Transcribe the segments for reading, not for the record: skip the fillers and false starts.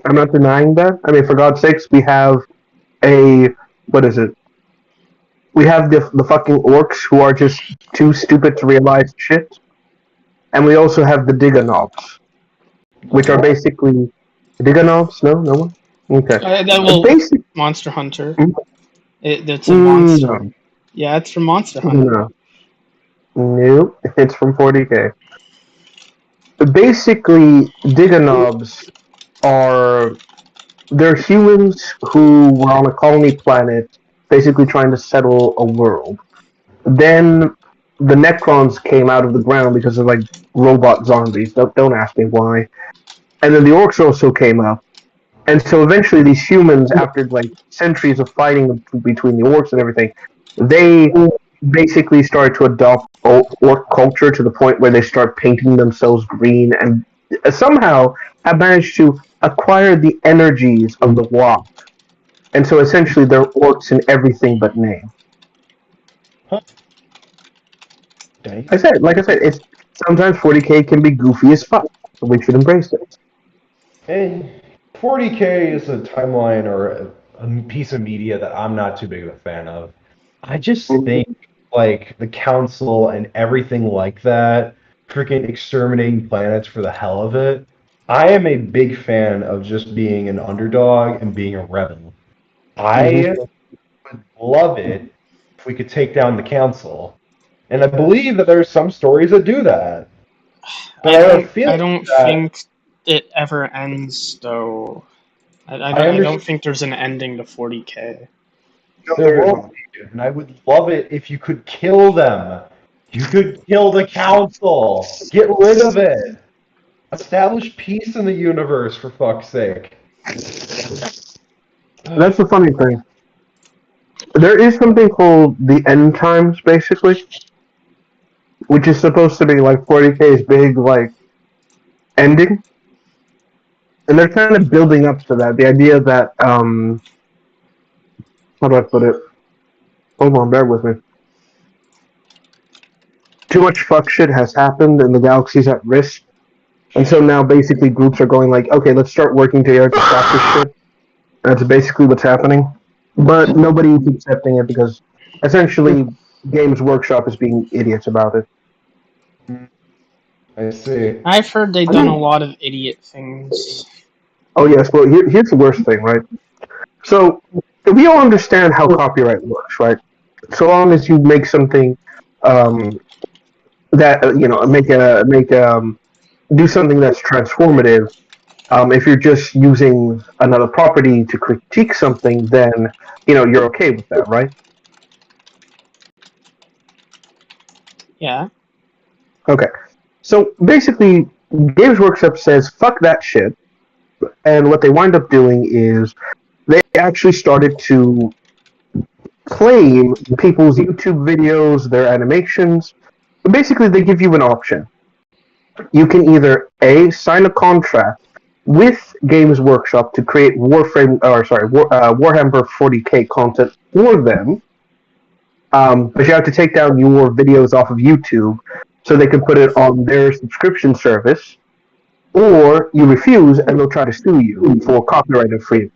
I'm not denying that. I mean, for God's sakes, we have a what is it? We have the fucking orcs who are just too stupid to realize shit, and we also have the Digonauts, which are basically Digonauts. No, no one. Okay, That will basic. Monster Hunter. Mm, It's a monster. no, Yeah, it's from Monster Hunter. no, no. It's from 40k. Basically, Digonobs are they're humans who were on a colony planet, basically trying to settle a world. Then the Necrons came out of the ground because of like robot zombies. Don't ask me why. And then the orcs also came up. And so eventually these humans, after like centuries of fighting between the orcs and everything, they basically started to adopt orc culture to the point where they start painting themselves green and somehow have managed to acquire the energies of the Waaagh. And so essentially they're orcs in everything but name. Huh. Like I said, it's sometimes 40k can be goofy as fuck. So we should embrace it. And 40k is a timeline or a piece of media that I'm not too big of a fan of. I just think like the council and everything like that, freaking exterminating planets for the hell of it. I am a big fan of just being an underdog and being a rebel. I would love it if we could take down the council. And I believe that there's some stories that do that. But I have a I feeling don't that think it ever ends though. I I don't understand think there's an ending to 40k. there will be, and I would love it if you could kill them. You could kill the council. Get rid of it. Establish peace in the universe, for fuck's sake. That's the funny thing. There is something called the end times, basically, which is supposed to be like 40k's big like ending, and they're kind of building up to that. The idea that how do I put it? Hold on, bear with me. Too much fuck shit has happened, and the galaxy's at risk. And so now, basically, groups are going like, okay, let's start working together to stop this shit. That's basically what's happening. But nobody's accepting it because, essentially, Games Workshop is being idiots about it. I see. I've heard they've done a lot of idiot things. Oh yes, well here's the worst thing, right? So we all understand how copyright works, right? So long as you make something that do something that's transformative. If you're just using another property to critique something, then you're okay with that, right? Yeah. Okay. So basically, Games Workshop says fuck that shit, and what they wind up doing is they actually started to claim people's YouTube videos, their animations. Basically, they give you an option. You can either A, sign a contract with Games Workshop to create Warhammer 40k content for them, but you have to take down your videos off of YouTube so they can put it on their subscription service, or you refuse and they'll try to sue you for copyright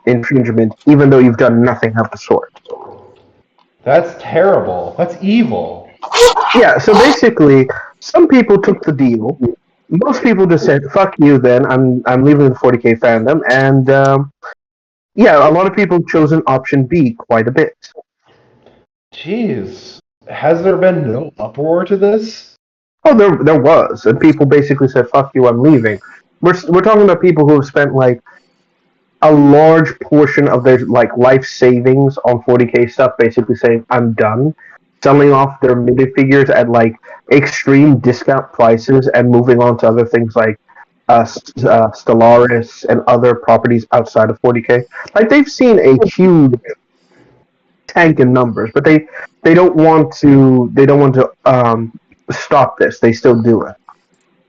infringement, even though you've done nothing of the sort. That's terrible. That's evil. Yeah, so basically, some people took the deal. Most people just said, fuck you then, I'm leaving the 40k fandom, and yeah, a lot of people chosen option B quite a bit. Jeez. Has there been no uproar to this? Oh, there was, and people basically said, fuck you, I'm leaving. We're talking about people who have spent like a large portion of their like life savings on 40k stuff, basically saying, I'm done. Selling off their minifigures at like extreme discount prices and moving on to other things like Stellaris and other properties outside of 40k. Like they've seen a huge tank in numbers, but they don't want to stop this. They still do it.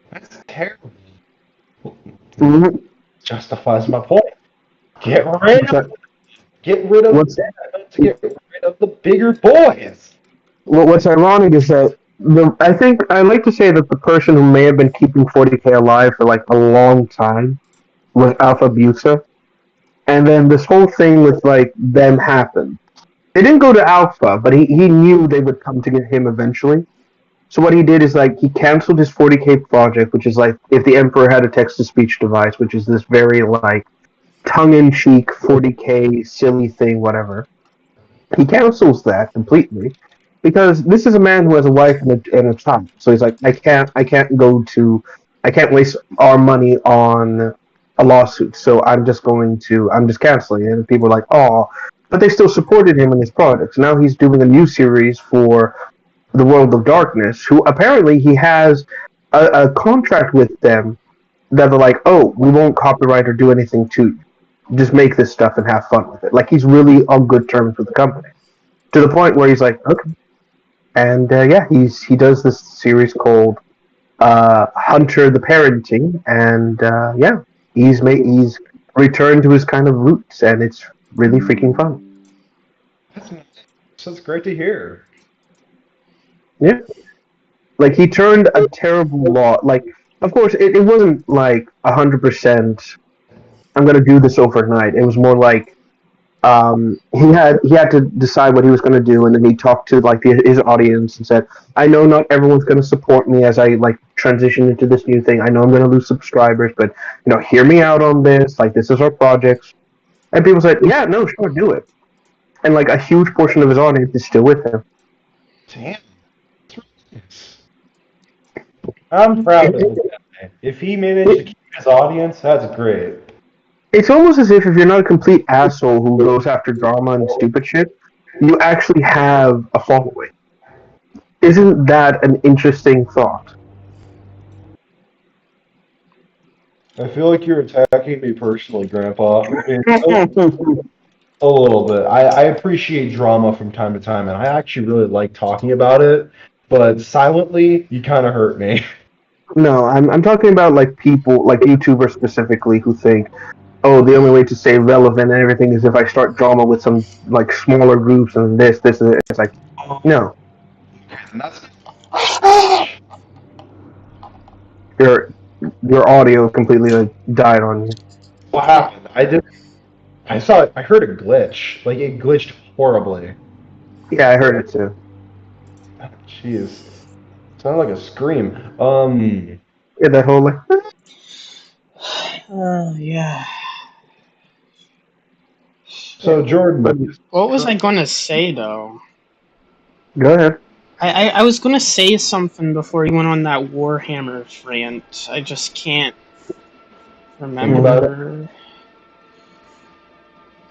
That's terrible. Mm-hmm. Justifies my point. Get rid of them to get rid of the bigger boys. Well, what's ironic is that I think I like to say that the person who may have been keeping 40k alive for like a long time was Alpha Busa, And then this whole thing with like them happened. They didn't go to Alpha, but he knew they would come to get him eventually. So what he did is like he canceled his 40K project, which is like if the Emperor had a text-to-speech device, which is this very like tongue-in-cheek 40K silly thing, whatever. He cancels that completely because this is a man who has a wife and a child. So he's like, I can't waste our money on a lawsuit. So I'm just canceling it. And people are like, oh, but they still supported him in his projects. Now he's doing a new series for the World of Darkness, who apparently he has a contract with them that they're like, oh, we won't copyright or do anything to you. Just make this stuff and have fun with it. Like he's really on good terms with the company, to the point where he's like, okay. And yeah, he does this series called Hunter the Parenting, and yeah, he's returned to his kind of roots, and it's really freaking fun. That's great to hear. Yeah, like he turned a terrible law. Like, of course, it wasn't like 100%. I'm gonna do this overnight. It was more like he had to decide what he was gonna do, and then he talked to like his audience and said, "I know not everyone's gonna support me as I like transition into this new thing. I know I'm gonna lose subscribers, but you know, hear me out on this. Like, this is our project." And people said, "Yeah, no, sure, do it." And like a huge portion of his audience is still with him. Damn. I'm proud of him. If he managed to keep his audience, that's great. It's almost as if you're not a complete asshole who goes after drama and stupid shit, you actually have a following. Isn't that an interesting thought? I feel like you're attacking me personally, Grandpa. A little bit. I appreciate drama from time to time, and I actually really like talking about it. But silently, you kind of hurt me. No, I'm talking about like people, like YouTubers specifically, who think, oh, the only way to stay relevant and everything is if I start drama with some like smaller groups and this, and this. It's like, no, your audio completely like died on you. What happened? I heard a glitch. Like it glitched horribly. Yeah, I heard it too. Jeez, sounded like a scream. Yeah, that whole like. Yeah. So Jordan, What was I gonna say though? Go ahead. I was gonna say something before you went on that Warhammer rant. I just can't remember.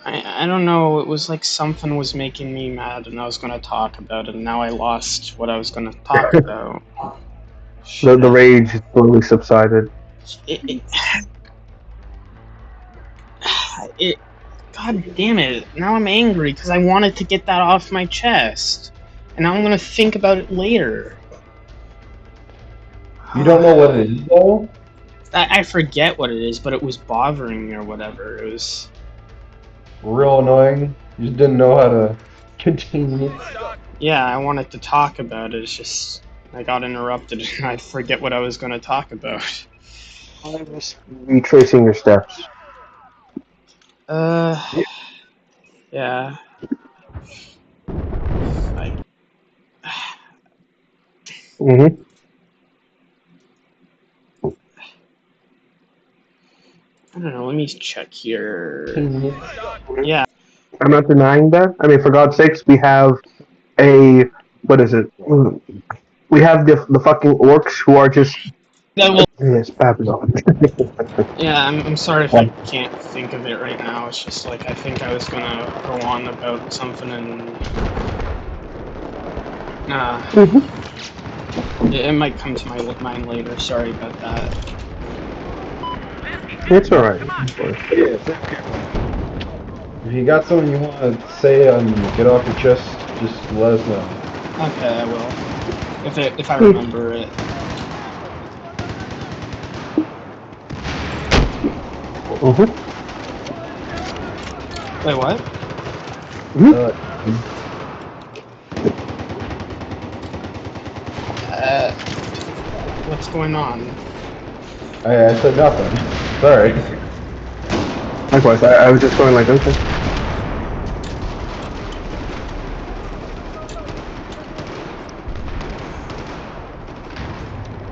I don't know. It was like something was making me mad, and I was gonna talk about it. And now I lost what I was gonna talk about. The rage slowly subsided. God damn it! Now I'm angry because I wanted to get that off my chest, and now I'm gonna think about it later. you don't know what it is though? I forget what it is, but it was bothering me or whatever. It was Real annoying. You just didn't know how to continue. yeah. I wanted to talk about it. It's just I got interrupted and I forget what I was gonna talk about. Retracing your steps. Yeah. Mm-hmm. I don't know. Let me check here. Yeah. I'm not denying that. I mean, for God's sakes, we have what is it? We have the fucking orcs who are just. Yes, Babylon. Yeah, I'm sorry if I can't think of it right now. It's just like I think I was gonna go on about something and it might come to my mind later. Sorry about that. It's alright. Yeah, if you got something you want to say and get off your chest, just let us know. Okay, I will. If I remember it. Mm-hmm. Wait, what? What's going on? I said nothing. Sorry. Likewise, I was just going like, okay.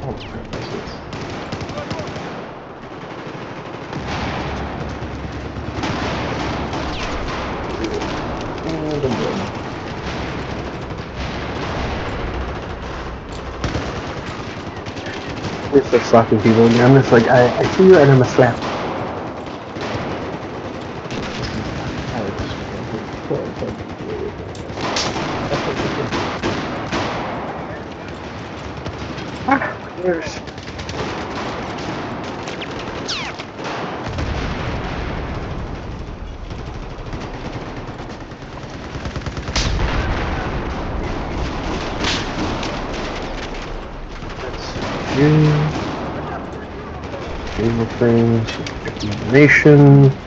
Oh, crap, this is- And I'm done. It's just slacking people. And I'm just like, I see you and I'm a slap. There's Evil things, nation.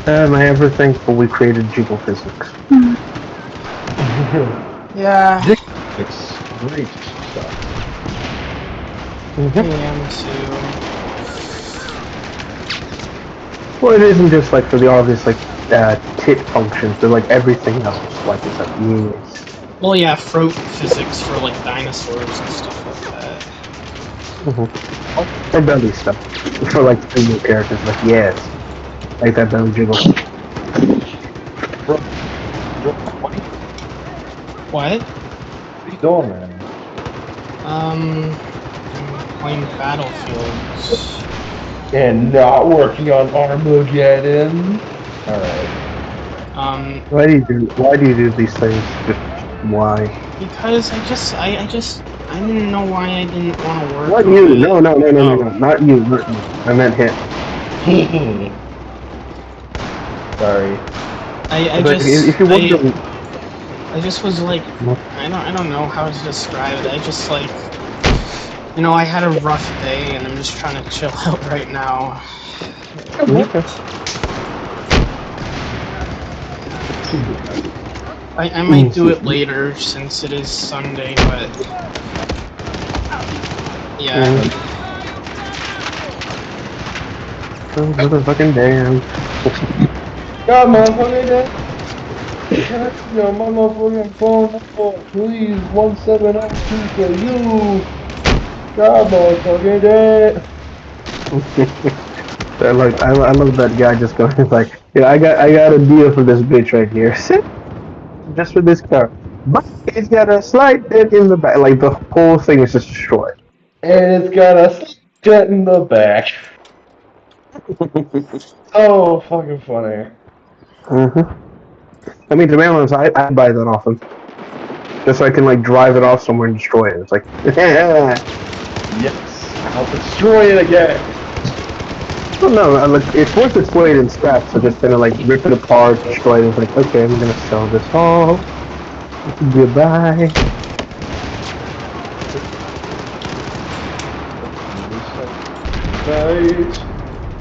Am I ever thankful we created geophysics? Yeah, It's great stuff. I am too. Well, it isn't just like for the obvious like tit functions, but like everything else. Like it's like yes. Well, yeah, throat physics for like dinosaurs and stuff like that. Or belly stuff for like female characters. Like yes, like that belly jiggle. What What? are you doing, man? I'm playing Battlefields. And not working on Armageddon. Alright. Why do you do these things? Just why? Because I didn't know why I didn't want to work. Not on you. it. No, not you. Not you. I meant him. Sorry. I just was like, I don't know how to describe it. I just like, you know, I had a rough day and I'm just trying to chill out right now. I might do it later since it is Sunday, but yeah. Motherfucking damn. God, motherfucker, that. Yo, my motherfucking phone number, please, 1702 for you. God, motherfucker, that. I love that guy just going like, yeah, I got a deal for this bitch right here. Just for this car. But it's got a slight dent in the back. Like the whole thing is just destroyed. And it's got a jet in the back. So fucking funny. I mean, to be honest, I'd buy that off him. Just so I can like drive it off somewhere and destroy it. It's like, Yes, I'll destroy it again. well, no, like, it's worth its weight in scraps. So just kind of like rip it apart, destroy it. It's like, okay, I'm gonna sell this all. Goodbye. Right.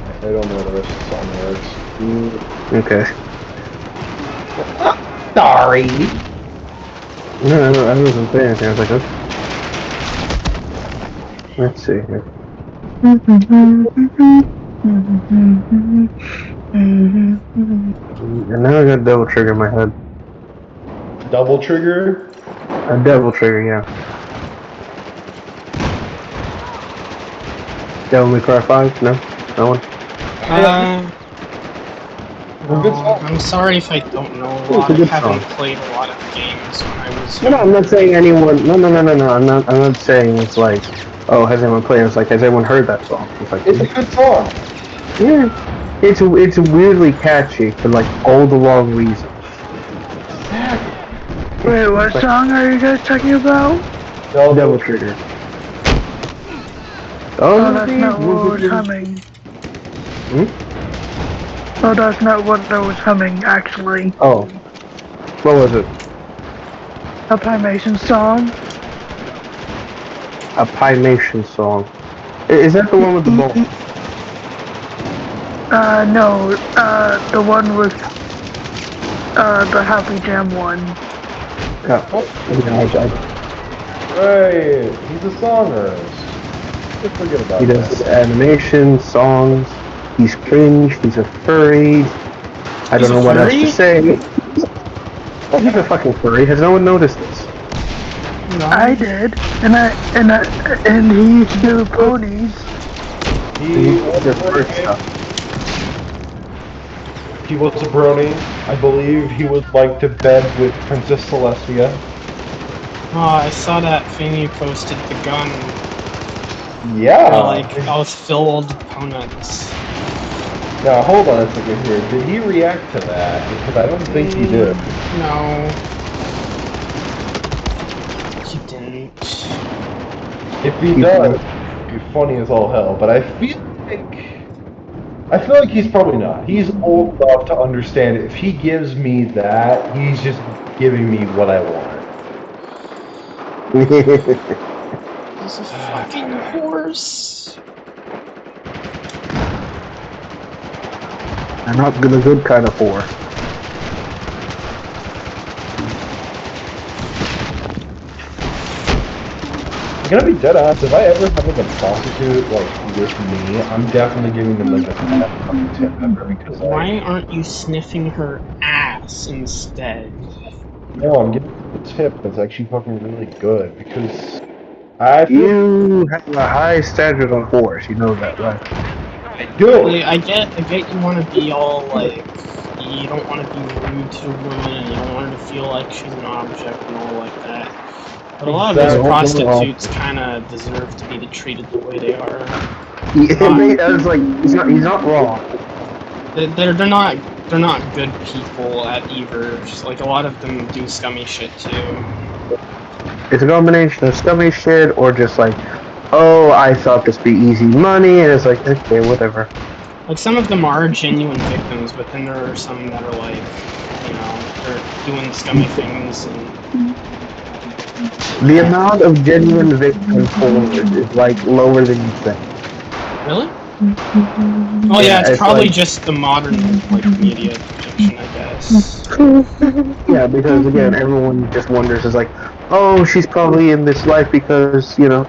I don't know the rest of the song words. Okay. Sorry. No, I wasn't saying anything. I was like, okay. Let's see here. And now I got double trigger in my head. Double trigger. A double trigger, yeah. Devil May Cry 5? No? No one? Good song. I'm sorry if I don't know a It's lot. a I good haven't song. played a lot of games when I was No, I'm not saying anyone. No. I'm not saying it's like, oh, has anyone played? It's like, has anyone heard that song? It's like, It's a good song. yeah. It's weirdly catchy for like all the wrong reasons. Wait, what song are you guys talking about? Devil Trigger. Oh, that's not what was humming. Oh, that's not what I was humming, actually. Oh. What was it? A Pymation song. A Pymation song. Is that the one with the ball? No, the one with, the Happy Jam one. Right, he's a song artist. Just forget about He does that. animation, songs. He's cringe. He's a furry. I He's don't a know what else furry? to say. Oh, he's a fucking furry. Has no one noticed this? No. I did, and he used to do ponies. He He's a furry stuff. He was a brony. I believe he would like to bed with Princess Celestia. Oh, I saw that thing you posted, the gun. Yeah. Like, all filled opponents. Now hold on a second here. Did he react to that? Because I don't think he did. No. He didn't. If he does, it'd be funny as all hell. But I feel like he's probably not. He's old enough to understand it. If he gives me that, he's just giving me what I want. He's a fucking horse. I'm not the good kind of whore. I'm gonna be dead honest. If I ever have like a prostitute like with me, I'm definitely giving them like a fucking tip number because Why aren't you sniffing her ass instead? no, I'm giving them a tip that's actually fucking really good because I feel You have a high standard on whores. You know that, right? I do. Like, I get you want to be all like, you don't want to be rude to a woman, and you don't want her to feel like she's an object and all like that. But a lot of these Exactly. prostitutes kind of deserve to be treated the way they are. I was like, he's not wrong. They're not good people at either. Just, like, a lot of them do scummy shit too. It's a combination of scummy shit or just like, oh, I thought this would be easy money, and it's like, okay, whatever. Like, some of them are genuine victims, but then there are some that are like, you know, they're doing scummy things and... The amount of genuine victim whores is like lower than you think. Really? Oh yeah, it's it's probably like- just the modern, like, media depiction, I guess. Yeah, because again, everyone just wonders, is like, oh, she's probably in this life because, you know,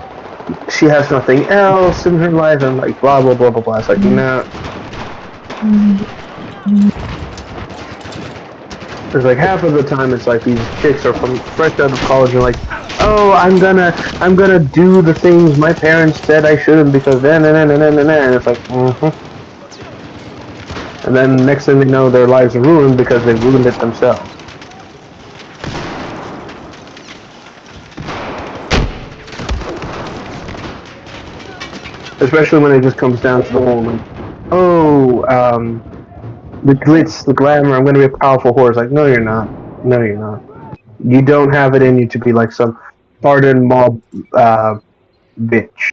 she has nothing else in her life, and like, blah, blah, blah, blah, blah. It's like, nah. It's like half of the time it's like these chicks are from fresh out of college and like, oh, I'm gonna do the things my parents said I shouldn't because then, and it's like, And then next thing they know, their lives are ruined because they ruined it themselves. Especially when it just comes down to the whole, like, oh, the glitz, the glamour, I'm gonna be a powerful whore. It's like, no, you're not. No, you're not. You don't have it in you to be like some hardened mob, bitch.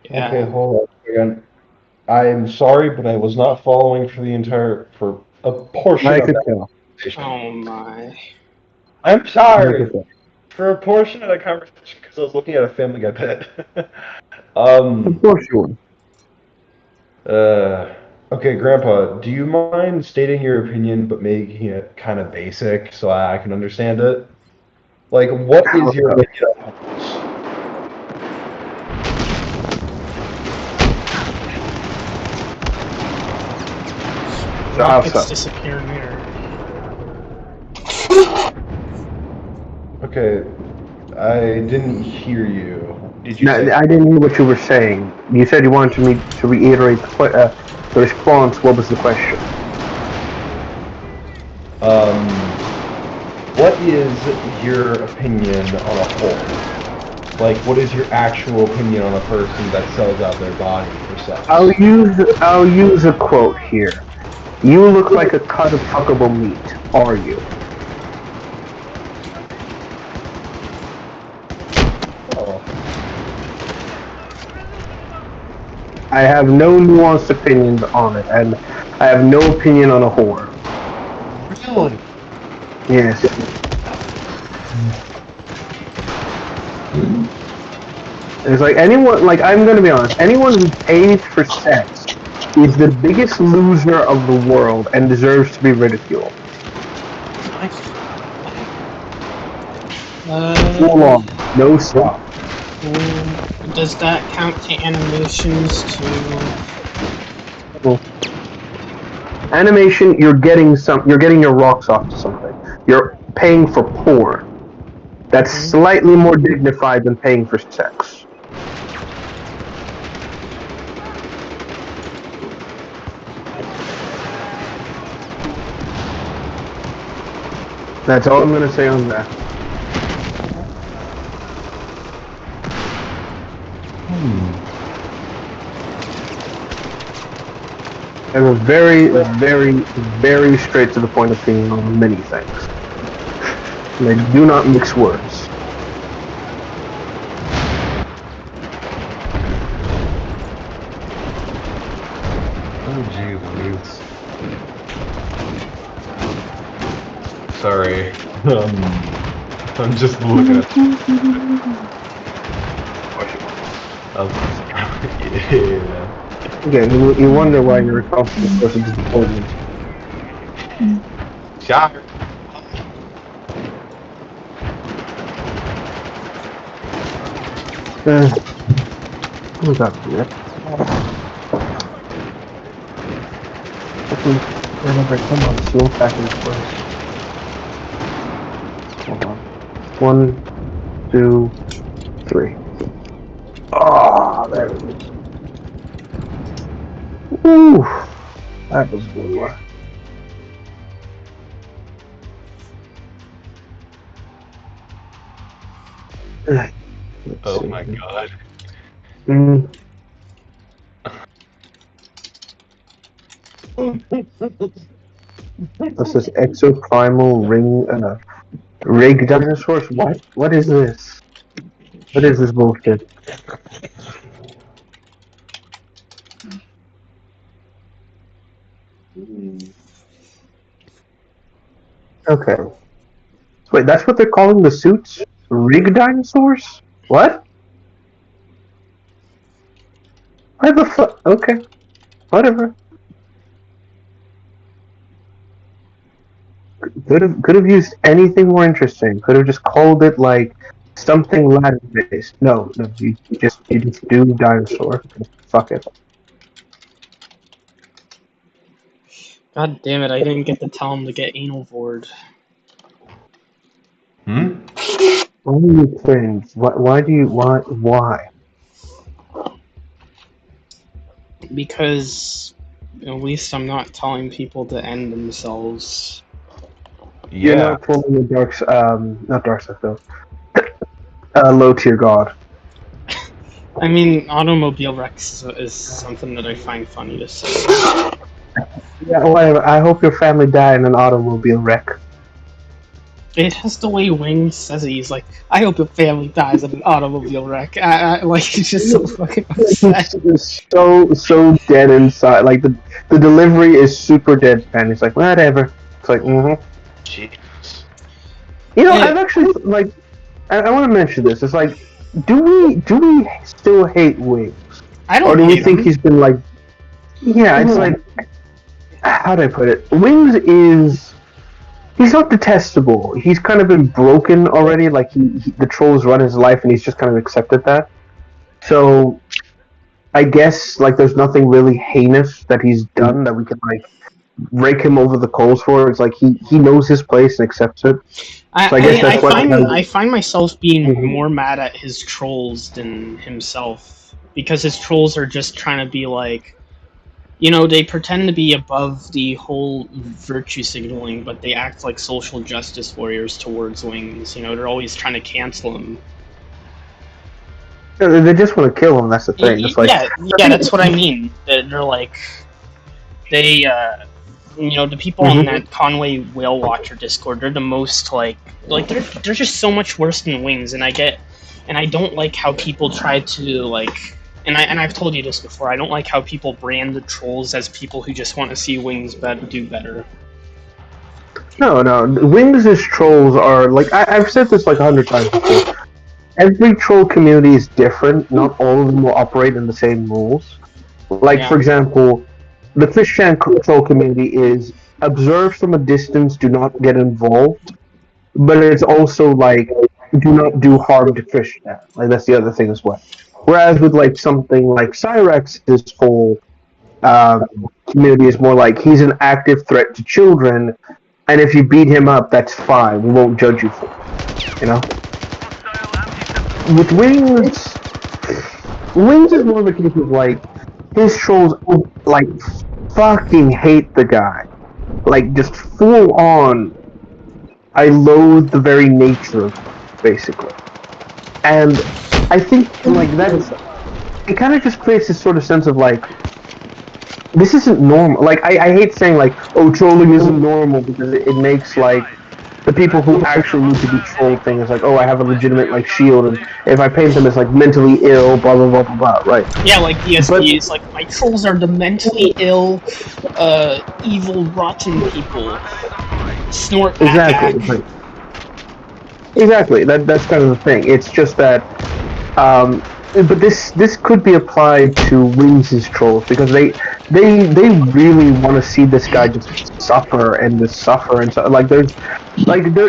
Yeah. Okay, hold on again. I'm sorry, but I was not following for a portion I of could that tell. conversation. Oh my. I'm I sorry could tell. for a portion of the conversation because I was looking at a Family Guy bit. Of course you would. Okay, Grandpa, do you mind stating your opinion but making it kind of basic so I can understand it? Like, what is your opinion on homeless? Rockets disappearing here. Okay, I didn't hear you. Did you No, say? I didn't hear what you were saying. You said you wanted me to reiterate the response. What was the question? What is your opinion on a whore? Like, what is your actual opinion on a person that sells out their body for sex? I'll use a quote here. You look like a cut of fuckable meat. Are you? Oh. I have no nuanced opinions on it, and I have no opinion on a whore. Really? Yes. It's like anyone, like, I'm gonna be honest, anyone who pays for sex is the biggest loser of the world and deserves to be ridiculed. Full on, no stop. Does that count to animations too? Animation, you're getting your rocks off to something. You're paying for porn. That's slightly more dignified than paying for sex. That's all I'm gonna say on that. I have a very, very, very straight to the point opinion on many things. And I do not mix words. Oh, gee Louise. Sorry. I'm just looking at. Yeah. Again, you wonder why you're a constant source of disappointment. Shocker. What was that here? Come on, slow packing first. Hold on. 1, 2, 3. Oh, there it is. Ooh, that was good. Oh my god. This is exoprimal rig dinosaurs. What is this? What is this bullshit? Okay. Wait, that's what they're calling the suits? Rig dinosaurs? What? Why the fuck? Okay. Whatever. Could have used anything more interesting. Could have just called it like something Latin based. No, you just do dinosaur. Fuck it. God damn it! I didn't get to tell him to get anal bored. Only things. Why? Because at least I'm not telling people to end themselves. You're not pulling the not dark side though. Low tier god. I mean, automobile wrecks is something that I find funny to say. Yeah, whatever. I hope your family died in an automobile wreck. It has the way Wings says it. He's like, I hope your family dies in an automobile wreck. Like, it's just so fucking upset. It's so dead inside. Like, the delivery is super deadpan. It's like, whatever. It's like, Jesus. You know, I've actually, like, I want to mention this. It's like, do we still hate Wings? I don't. Or do we think he's been like, yeah, it's like, how do I put it? Wings is. He's not detestable. He's kind of been broken already. Like the trolls run his life, and he's just kind of accepted that. So, I guess like there's nothing really heinous that he's done that we can like rake him over the coals for. It's like he knows his place and accepts it. So I guess that's I find myself being more mad at his trolls than himself, because his trolls are just trying to be like. You know, they pretend to be above the whole virtue signaling, but they act like social justice warriors towards Wings. You know, they're always trying to cancel him. They just want to kill him, that's the thing. It's like, yeah, that's what I mean. They're like... you know, the people on that Conway Whale Watcher Discord, they're the most, like they're just so much worse than Wings, and I don't like how people try to, like... And I've told you this before, I don't like how people brand the trolls as people who just want to see Wings do better. No, Wings' trolls are, like, I've said this like 100 times before. Every troll community is different, not all of them will operate in the same rules. Like, for example, the Christian troll community is observe from a distance, do not get involved. But it's also like, do not do harm to Christian. Like that's the other thing as well. Whereas with like something like Cyrex's whole um, community is more like he's an active threat to children, and if you beat him up, that's fine. We won't judge you for it. You know. With Wings is more of a case of like his trolls like fucking hate the guy, like just full on. I loathe the very nature of it, basically, and I think like that's it. Kind of just creates this sort of sense of like this isn't normal. Like I hate saying like oh trolling isn't normal because it makes like the people who actually need to be trolled thing is like, oh, I have a legitimate like shield, and if I paint them as like mentally ill, blah blah blah blah blah, right? Yeah, like DSP is like my trolls are the mentally ill, evil, rotten people. Snort Exactly. back. Exactly. That's kind of the thing. It's just that, but this could be applied to Wings' trolls because they really want to see this guy just suffer and just suffer and so like there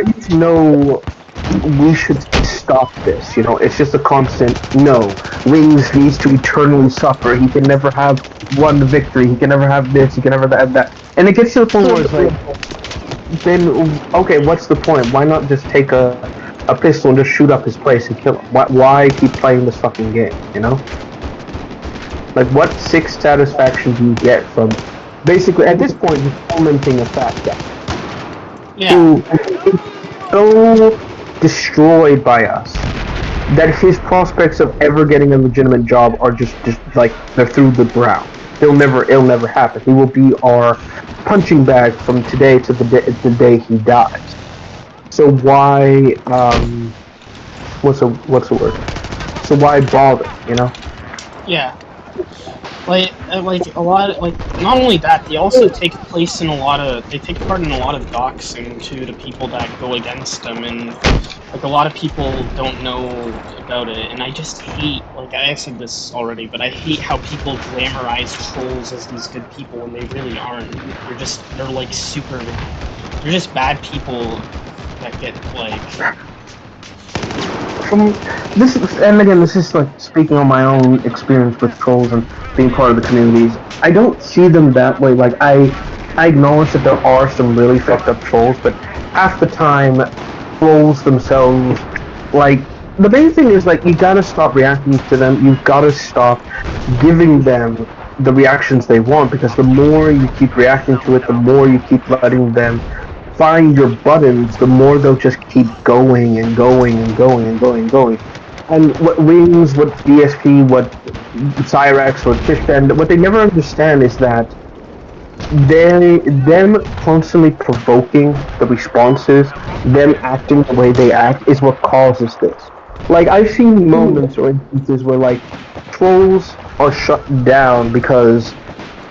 is no we should stop this. You know, it's just a constant no. Wings needs to eternally suffer. He can never have one victory. He can never have this. He can never have that. And it gets to the point where it's like, then okay, what's the point? Why not just take a pistol and just shoot up his place and kill him? Why keep playing this fucking game? You know, like what sick satisfaction do you get from basically at this point just tormenting a fat guy who is so destroyed by us that his prospects of ever getting a legitimate job are just like they're through the ground. It'll never happen. He will be our punching bag from today to the day he dies. So why what's the word? So why bother? You know? Yeah. Like a lot of, like not only that, they also take part in a lot of doxing to the people that go against them, and like a lot of people don't know about it, and I just hate, like I said this already, but I hate how people glamorize trolls as these good people when they really aren't. They're like they're just bad people that get like from this, and again, this is like speaking on my own experience with trolls and being part of the communities. I don't see them that way. Like I acknowledge that there are some really fucked up trolls, but half the time, trolls themselves, like the main thing is like you gotta stop reacting to them. You've gotta stop giving them the reactions they want because the more you keep reacting to it, the more you keep letting them find your buttons, the more they'll just keep going and going and going and going and going. And what Wings, what DSP, what Cyrex, what Fishbend, what they never understand is that them constantly provoking the responses, them acting the way they act, is what causes this. Like I've seen moments or instances where like trolls are shut down because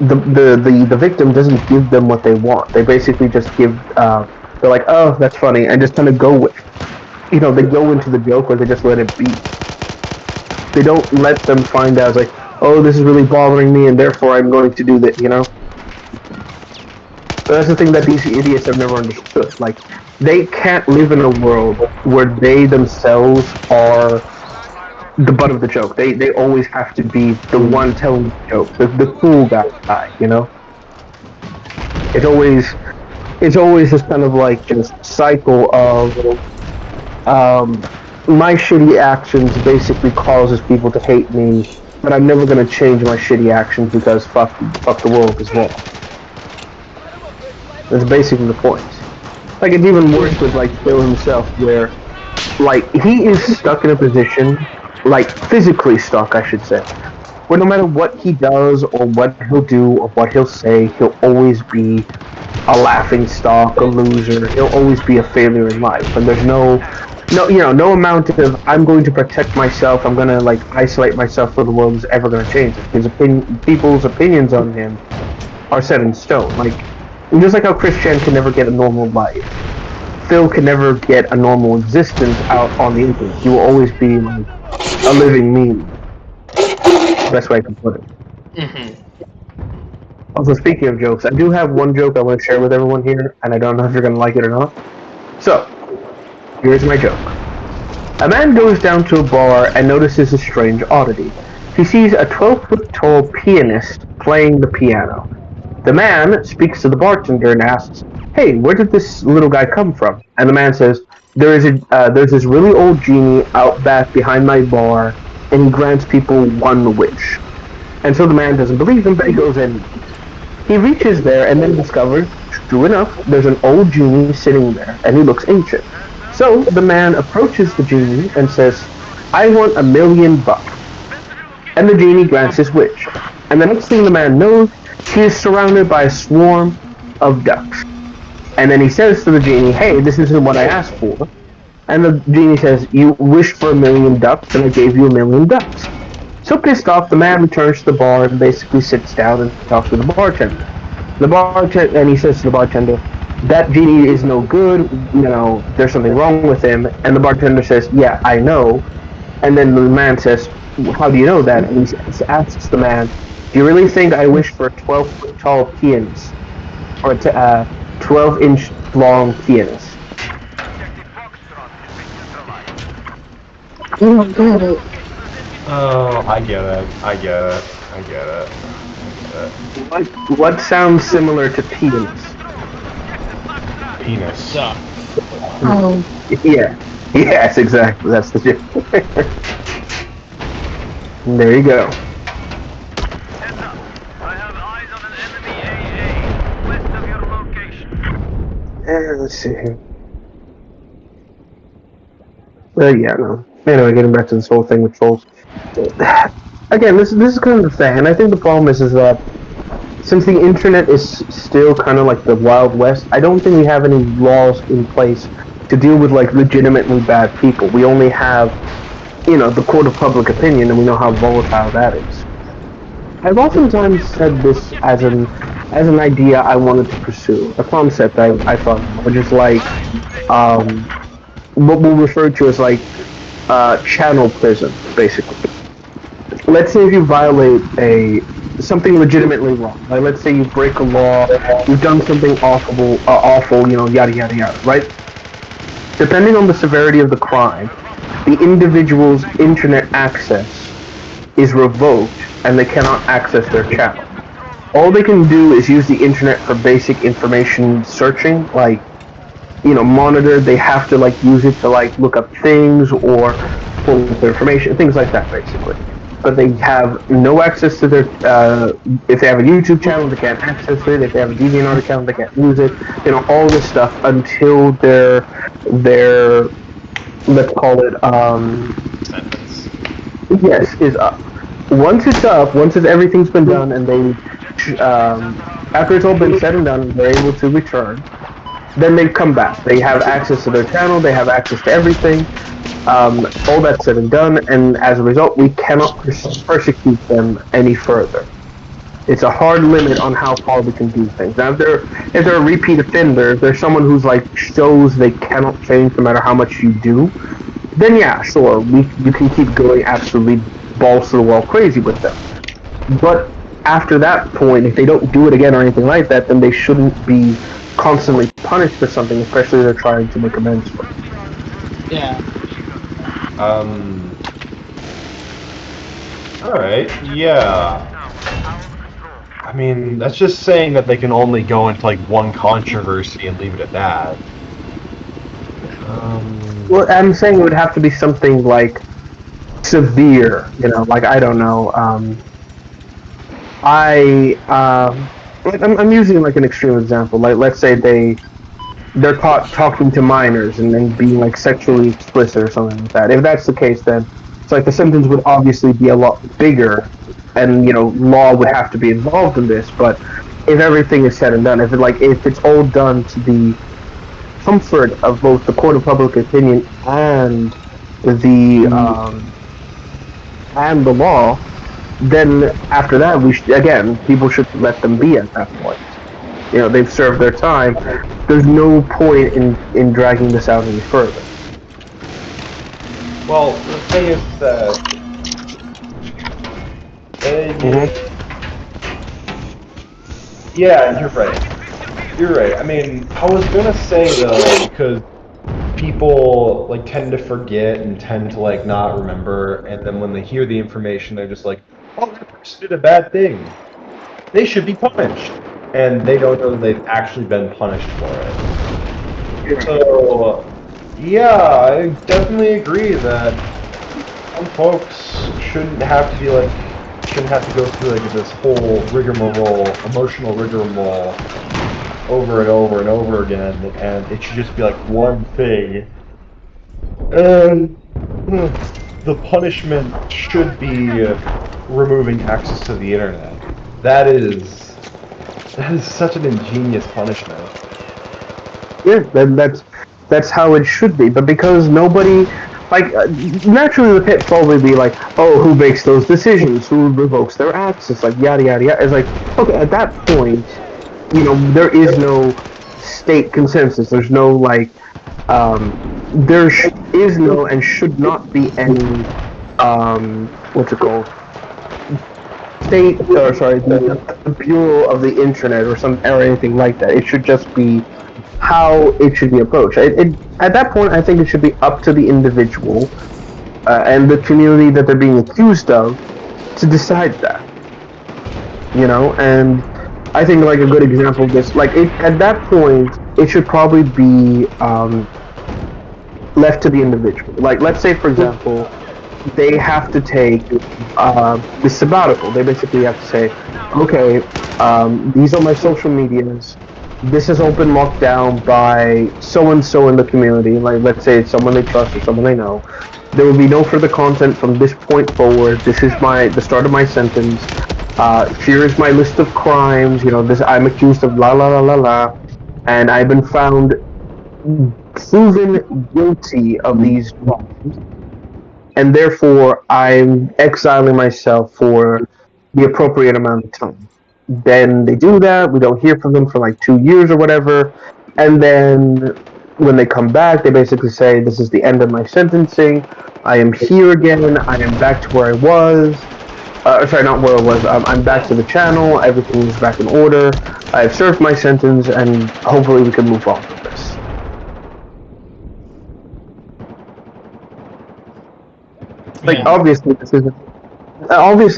the victim doesn't give them what they want. They basically just give they're like, oh, that's funny, and just kind of go with, you know, they go into the joke or they just let it be. They don't let them find out like, oh, this is really bothering me, and therefore I'm going to do that, you know. But that's the thing that these idiots have never understood. Like, they can't live in a world where they themselves are the butt of the joke. They always have to be the one telling the joke, the cool guy, you know? It's always this kind of like just cycle of my shitty actions basically causes people to hate me, but I'm never gonna change my shitty actions because fuck the world as well. That's basically the point. Like it's even worse with like Phil himself, where like he is stuck in a position, like physically stuck, I should say, where no matter what he does or what he'll do or what he'll say, he'll always be a laughing stock, a loser. He'll always be a failure in life, and there's no amount of I'm going to protect myself, I'm gonna like isolate myself from the world is ever gonna change it. His people's opinions on him are set in stone. Like just like how Christian can never get a normal life, Phil can never get a normal existence out on the internet. He will always be like a living meme. Best way I can put it. Mm-hmm. Also, speaking of jokes, I do have one joke I want to share with everyone here, and I don't know if you're going to like it or not. So, here's my joke. A man goes down to a bar and notices a strange oddity. He sees a 12-foot tall pianist playing the piano. The man speaks to the bartender and asks, "Hey, where did this little guy come from?" And the man says, "There's this really old genie out back behind my bar, and he grants people one wish." And so the man doesn't believe him, but he goes in. He reaches there and then discovers, true enough, there's an old genie sitting there, and he looks ancient. So the man approaches the genie and says, "I want $1,000,000. And the genie grants his wish. And the next thing the man knows, he is surrounded by a swarm of ducks. And then he says to the genie, "Hey, this isn't what I asked for." And the genie says, "You wished for 1,000,000 ducks, and I gave you 1,000,000 ducks." So pissed off, the man returns to the bar and basically sits down and talks to the bartender. And he says to the bartender, "That genie is no good, there's something wrong with him." And the bartender says, "Yeah, I know." And then the man says, "How do you know that?" And he asks the man, "Do you really think I wish for a 12-foot tall pianist? Or a 12-inch long pianist?" You don't get it. Oh, I get it. What sounds similar to pianist? Penis. Duh. Oh, Yeah. Yes, exactly. That's the joke. There you go. Heads up. I have eyes on an enemy AA west of your location. Let's see here. Well, yeah, no. Anyway, getting back to this whole thing with trolls. Again, this is kind of the thing, and I think the problem is that since the internet is still kind of like the Wild West, I don't think we have any laws in place to deal with like legitimately bad people. We only have, the court of public opinion, and we know how volatile that is. I've oftentimes said this as an idea I wanted to pursue, a concept I thought, which is like what we'll refer to as like channel prison, basically. Let's say if you violate something legitimately wrong, like let's say you break a law, you've done something awful, yada yada yada, right? Depending on the severity of the crime, the individual's internet access is revoked, and they cannot access their channel. All they can do is use the internet for basic information searching, like monitor. They have to use it to look up things or pull up information, things like that, basically. But they have no access to their. If they have a YouTube channel, they can't access it. If they have a DeviantArt account, they can't use it. All this stuff until their let's call it Sentence. yes, is up. Once it's up, everything's been done, and they after it's all been said and done, they're able to return. Then they come back. They have access to their channel. They have access to everything. All that's said and done, and as a result, we cannot persecute them any further. It's a hard limit on how far we can do things. Now, if they're a repeat offender, if there's someone who's shows they cannot change no matter how much you do, then yeah, sure, you can keep going absolutely balls to the wall crazy with them. But after that point, if they don't do it again or anything like that, then they shouldn't be constantly punished for something, especially if they're trying to make amends for it. Yeah. Alright, yeah. I mean, that's just saying that they can only go into one controversy and leave it at that. Well, I'm saying it would have to be something severe, I don't know. I'm using an extreme example. Let's say they're caught talking to minors and then being sexually explicit or something like that. If that's the case, then it's the sentence would obviously be a lot bigger, and law would have to be involved in this. But if everything is said and done, if it's all done to the comfort of both the court of public opinion and the law, then after that people should let them be at that point. They've served their time. There's no point in dragging this out any further. Well, the thing is that yeah, you're right. I mean, I was gonna say though, because people like tend to forget and tend to like not remember, and then when they hear the information, they're just like, "Oh, that person did a bad thing. They should be punished," and they don't know that they've actually been punished for it. So, yeah, I definitely agree that some folks shouldn't have to go through like this whole rigmarole, emotional rigmarole, over and over and over again, and it should just be like one thing. And the punishment should be removing access to the internet. That is such an ingenious punishment. Yeah, that's how it should be. But because nobody, naturally the pit will probably be like, oh, who makes those decisions? Who revokes their access? Like yada yada yada. It's like, okay, at that point, there is no state consensus. There's no is no and should not be any what's it called? State, or sorry, the Bureau of the Internet or anything like that. It should just be how it should be approached. At that point, I think it should be up to the individual and the community that they're being accused of to decide that. And I think like a good example of this, at that point, it should probably be left to the individual. Like, let's say, for example, they have to take the sabbatical. They basically have to say, okay, these are my social medias. This has all been locked down by so-and-so in the community. Like, let's say it's someone they trust or someone they know. There will be no further content from this point forward. This is the start of my sentence. Here is my list of crimes. I'm accused of la la la la la, and I've been found proven guilty of these crimes, and therefore I'm exiling myself for the appropriate amount of time. Then they do that. We don't hear from them for like 2 years or whatever, and then when they come back, they basically say, "This is the end of my sentencing. I am here again. I am back to where I was." Sorry, not where I was. I'm back to the channel. Everything is back in order. I have served my sentence, and hopefully we can move on from this. Obviously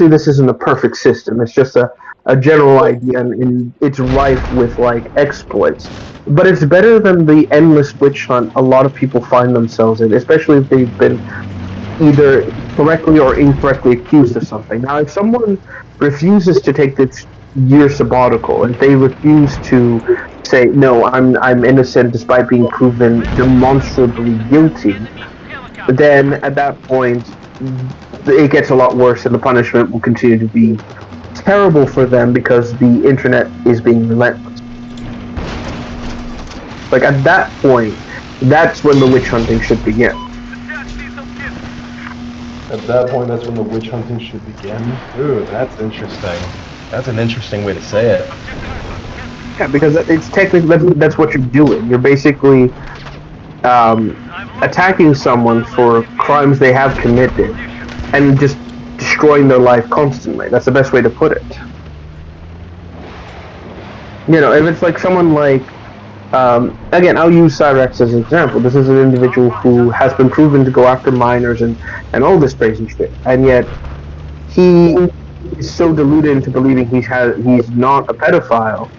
this isn't a perfect system. It's just a general idea, and it's rife with exploits. But it's better than the endless witch hunt a lot of people find themselves in, especially if they've been either correctly or incorrectly accused of something. Now, if someone refuses to take this year sabbatical, and they refuse to say, no, I'm innocent despite being proven demonstrably guilty, then at that point, it gets a lot worse, and the punishment will continue to be terrible for them because the internet is being relentless. At that point, that's when the witch hunting should begin. At that point, that's when the witch hunting should begin. Ooh, that's interesting. That's an interesting way to say it. Yeah, because it's technically that's what you're doing. You're basically attacking someone for crimes they have committed and just destroying their life constantly. That's the best way to put it. If it's like someone again, I'll use Cyrax as an example. This is an individual who has been proven to go after minors and all this crazy shit, and yet he is so deluded into believing he's not a pedophile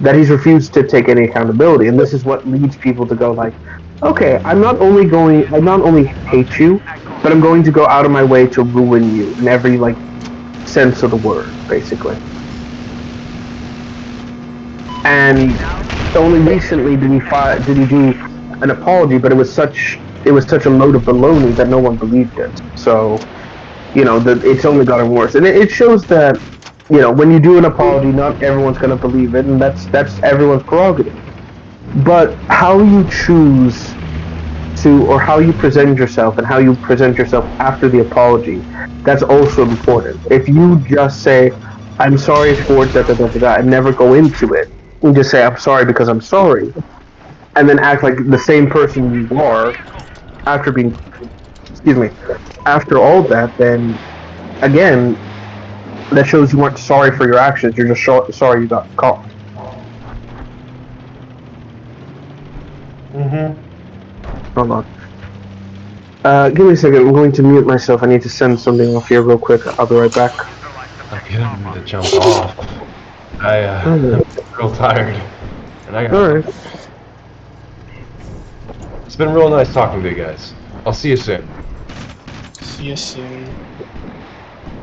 that he's refused to take any accountability. And this is what leads people to go okay, I not only hate you, but I'm going to go out of my way to ruin you in every sense of the word, basically. And only recently did he do an apology, but it was such a load of baloney that no one believed it. So, it's only gotten worse, and it shows that when you do an apology, not everyone's going to believe it, and that's everyone's prerogative. But how you choose to, or how you present yourself, and how you present yourself after the apology, that's also important. If you just say, "I'm sorry for da-da-da-da-da," and never go into it, and just say, "I'm sorry because I'm sorry," and then act like the same person you are after after all that, then again, that shows you weren't sorry for your actions. You're just sorry you got caught. Hold on. Give me a second. I'm going to mute myself. I need to send something off here real quick. I'll be right back. I didn't mean to jump off. I'm real tired. And I got. Alright. It's been real nice talking to you guys. I'll see you soon. See you soon.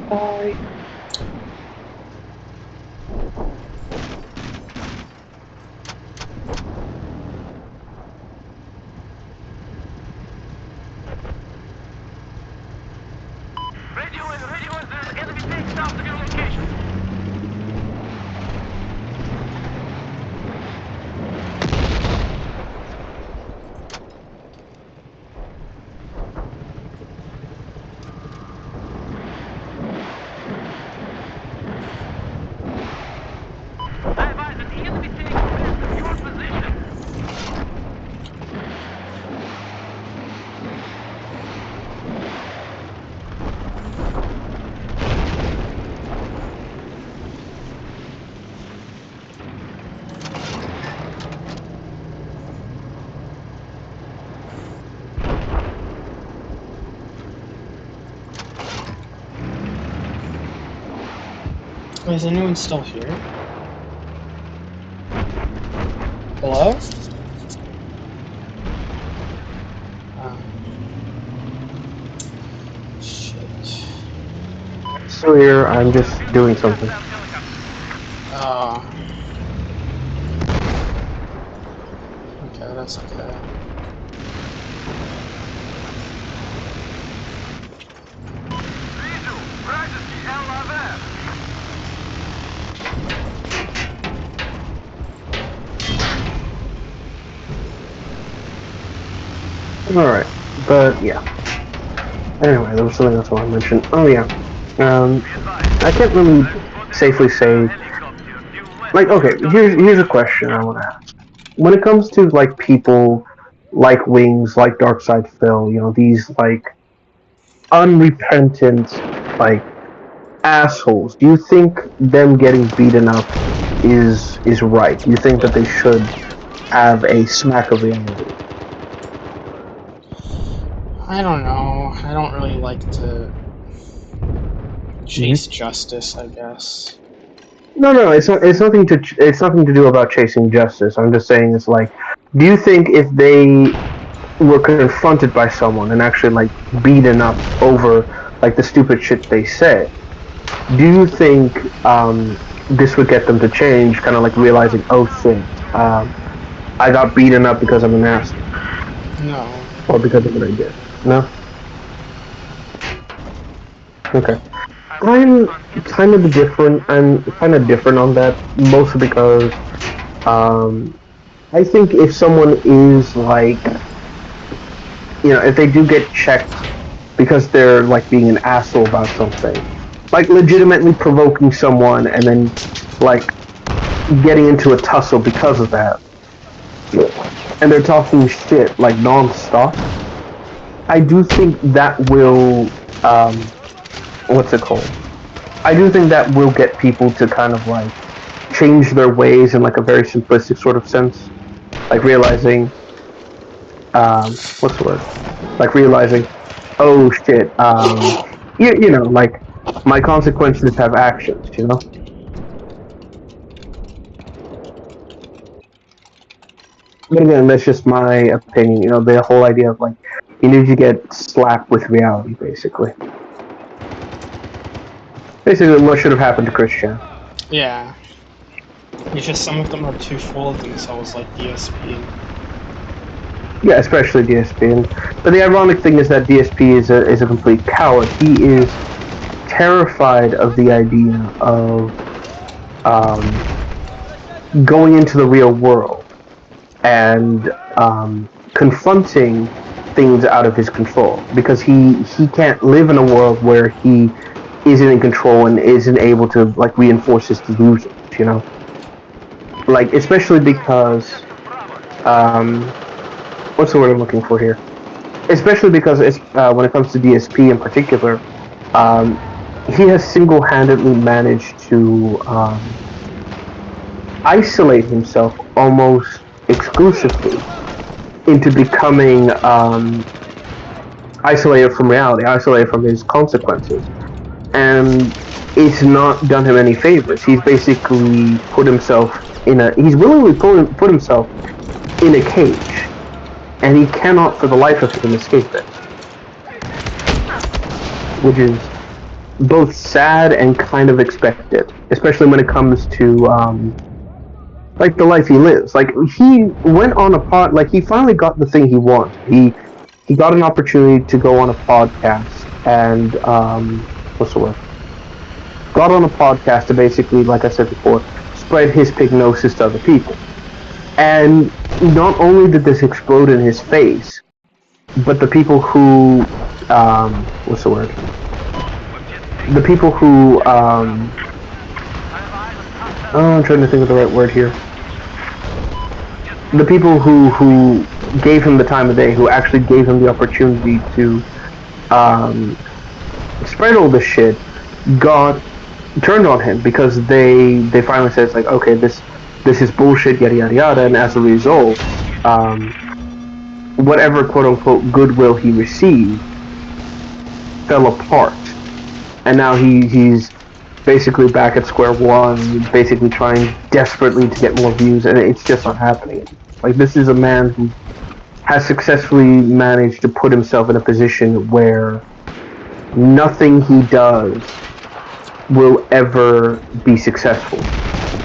Bye. Radio is the enemy takes south of your location. I advise that the enemy takes west of your position. Wait, is anyone still here? Hello? Shit. Still here. I'm just doing something. Oh. Okay, that's okay. Alright. But, yeah. Anyway, there was something else I want to mention. Oh, yeah. I can't really safely say... Like, okay, here's a question I want to ask. When it comes to, like, people like Wings, like Darkside Phil, you know, these, like, unrepentant, like, assholes, do you think them getting beaten up is right? Do you think that they should have a smack of reality? I don't know. I don't really like to chase justice, I guess. No, it's not. It's nothing to do about chasing justice. I'm just saying, it's like, do you think if they were confronted by someone and actually like beaten up over like the stupid shit they said, do you think this would get them to change? Kind of like realizing, oh shit, I got beaten up because I'm an ass, No. or because of what I did. No. Okay. I'm kind of different. I'm kind of different on that, mostly because I think if someone is like, you know, if they do get checked because they're like being an asshole about something, like legitimately provoking someone and then like getting into a tussle because of that, and they're talking shit like non-stop, I do think that will what's it called? I do think that will get people to kind of like change their ways in like a very simplistic sort of sense, like realizing, what's the word? Like realizing, oh shit, you know, like my consequences have actions, you know. But again, that's just my opinion. You know, the whole idea of like you need to get slapped with reality, basically. Basically, what should have happened to Christian. Yeah. It's just some of them are too full of themselves, like DSP. Yeah, especially DSP. But the ironic thing is that DSP is a complete coward. He is terrified of the idea of going into the real world and confronting things out of his control, because he can't live in a world where he isn't in control and isn't able to like reinforce his delusions, you know, like especially because what's the word I'm looking for here? Especially because it's when it comes to DSP in particular, he has single-handedly managed to isolate himself almost exclusively into becoming isolated from reality, isolated from his consequences. And it's not done him any favors. He's basically put himself he's willingly put himself in a cage, and he cannot for the life of him escape it. Which is both sad and kind of expected, especially when it comes to like the life he lives. Like he went on a like he finally got the thing he wanted. He got an opportunity to go on a podcast and what's the word? Got on a podcast to basically, like I said before, spread his pignosis to other people. And not only did this explode in his face, but the people who what's the word? The people who I'm trying to think of the right word here. The people who gave him the time of day, who actually gave him the opportunity to spread all this shit, turned on him because they finally said, it's like, okay, this is bullshit, yada yada yada, and as a result, whatever quote unquote goodwill he received fell apart. And now he's basically back at square one, basically trying desperately to get more views, and it's just not happening. Like, this is a man who has successfully managed to put himself in a position where nothing he does will ever be successful.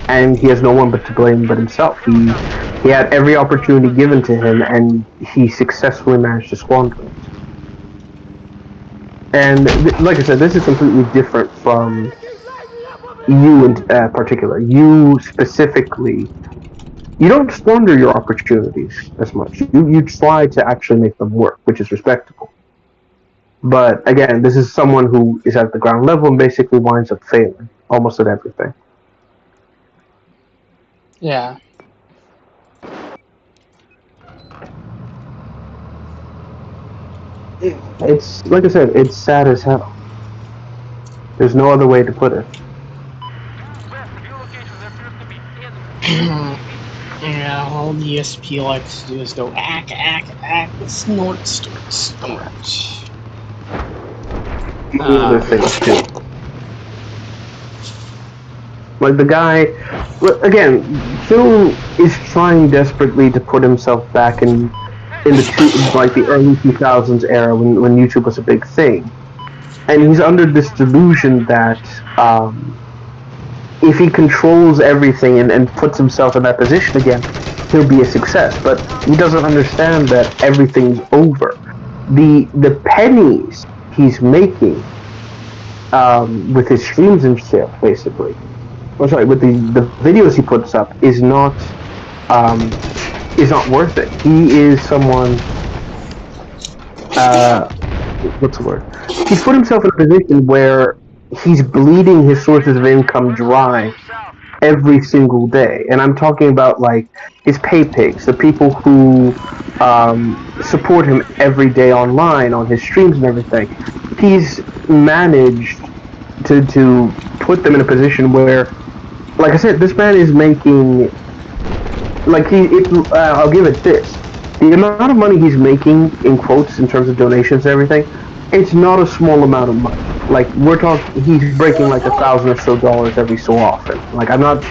And he has no one but to blame but himself. He had every opportunity given to him, and he successfully managed to squander it. And like I said, this is completely different from you in particular. You specifically, you don't squander your opportunities as much. You try to actually make them work, which is respectable. But again, this is someone who is at the ground level and basically winds up failing almost at everything. Yeah. It's, like I said, it's sad as hell. There's no other way to put it. Yeah, all the ESP likes to do is go ack, snort, snort. Other things too. Like the guy, again, Phil is trying desperately to put himself back in the early 2000s era when YouTube was a big thing, and he's under this delusion that if he controls everything and puts himself in that position again, he'll be a success. But he doesn't understand that everything's over. The pennies he's making with his streams and shit, basically. With the videos he puts up is not worth it. He is someone. What's the word? He's put himself in a position where he's bleeding his sources of income dry every single day, and I'm talking about like his pay pigs, the people who support him every day online on his streams and everything. He's managed to put them in a position where, like I said, this man is making, like I'll give it this. The amount of money he's making, in quotes, in terms of donations and everything, it's not a small amount of money. Like, we're talking, he's breaking like $1,000 or so every so often. Like, I'm not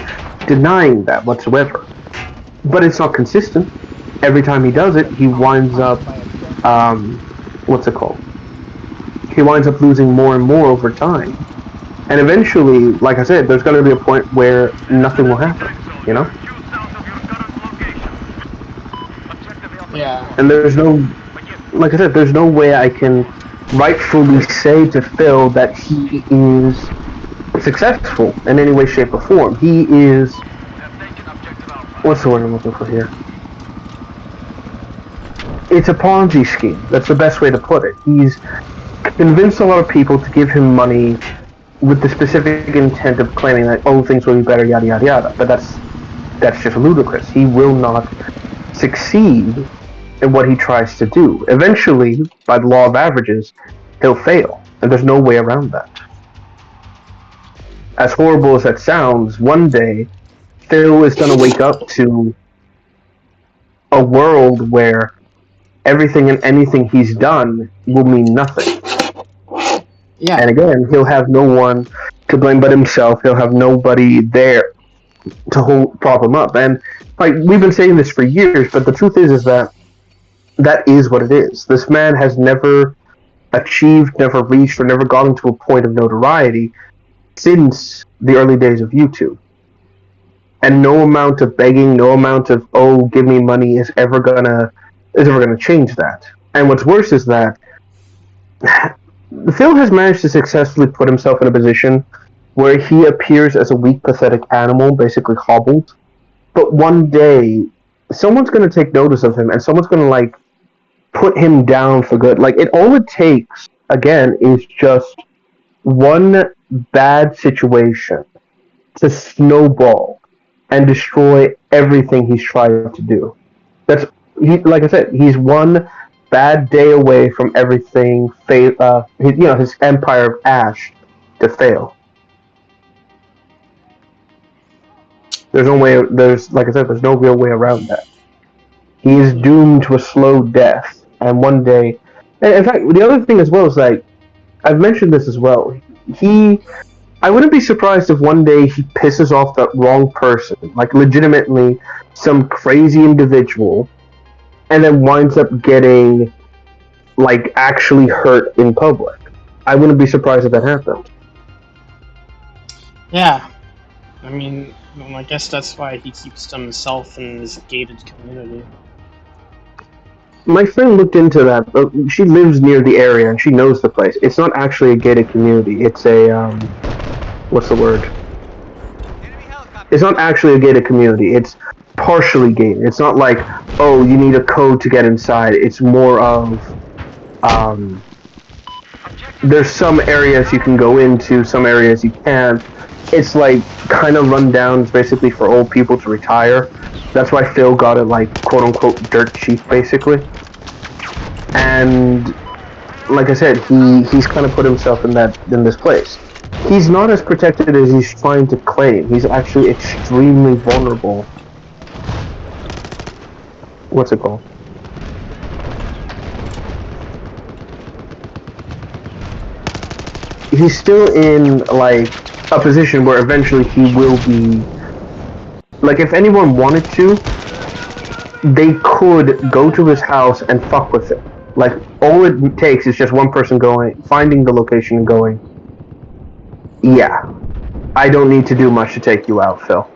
denying that whatsoever. But it's not consistent. Every time he does it, he winds up, what's it called? He winds up losing more and more over time. And eventually, like I said, there's going to be a point where nothing will happen, you know? Yeah. And there's no, like I said, there's no way I can rightfully say to Phil that he is successful in any way, shape, or form. He is, what's the word I'm looking for here? It's a Ponzi scheme. That's the best way to put it. He's convinced a lot of people to give him money with the specific intent of claiming that, oh, things will be better, yada, yada, yada. But that's just ludicrous. He will not succeed in what he tries to do. Eventually, by the law of averages, he'll fail. And there's no way around that. As horrible as that sounds, one day, Phil is going to wake up to a world where everything and anything he's done will mean nothing. Yeah. And again, he'll have no one to blame but himself. He'll have nobody there to prop him up. And like we've been saying this for years, but the truth is that is what it is. This man has never achieved, never reached, or never gotten to a point of notoriety since the early days of YouTube. And no amount of begging, no amount of give me money is ever gonna change that. And what's worse is that Phil has managed to successfully put himself in a position where he appears as a weak, pathetic animal, basically hobbled. But one day, someone's going to take notice of him, and someone's going to, like, put him down for good. Like, all it takes, again, is just one bad situation to snowball and destroy everything he's trying to do. Like I said, he's one bad day away from everything, his empire of ash to fail. There's no way. Like I said, there's no real way around that. He is doomed to a slow death, and one day. And in fact, the other thing as well is like, I've mentioned this as well. I wouldn't be surprised if one day he pisses off that wrong person, like legitimately some crazy individual, and then winds up getting, like, actually hurt in public. I wouldn't be surprised if that happened. Yeah. I mean, I guess that's why he keeps to himself in this gated community. My friend looked into that. She lives near the area, and she knows the place. It's not actually a gated community. It's a, what's the word? It's not actually a gated community. It's partially gated. It's not like, oh, you need a code to get inside. It's more of, there's some areas you can go into, some areas you can't. It's like kind of run down. It's basically for old people to retire. That's why Phil got it, like, quote unquote dirt cheap, basically. And like I said, he's kind of put himself in this place. He's not as protected as he's trying to claim. He's actually extremely vulnerable. What's it called? He's still in, like, a position where eventually he will be... Like, if anyone wanted to, they could go to his house and fuck with it. Like, all it takes is just one person finding the location and going, yeah, I don't need to do much to take you out, Phil.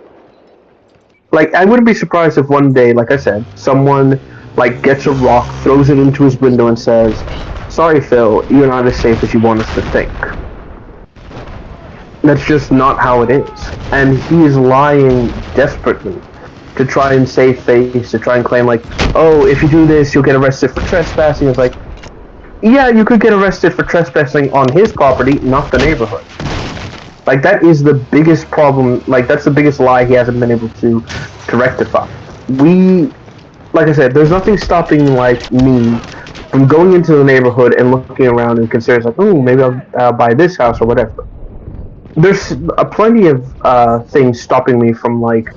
Like, I wouldn't be surprised if one day, like I said, someone, like, gets a rock, throws it into his window and says, sorry, Phil, you're not as safe as you want us to think. That's just not how it is. And he is lying desperately to try and save face, to try and claim, like, oh, if you do this, you'll get arrested for trespassing. It's like, yeah, you could get arrested for trespassing on his property, not the neighborhood. Like, that is the biggest problem. Like, that's the biggest lie he hasn't been able to rectify. Like I said, there's nothing stopping, like, me from going into the neighborhood and looking around and considering, like, oh, maybe I'll buy this house or whatever. There's plenty of things stopping me from, like,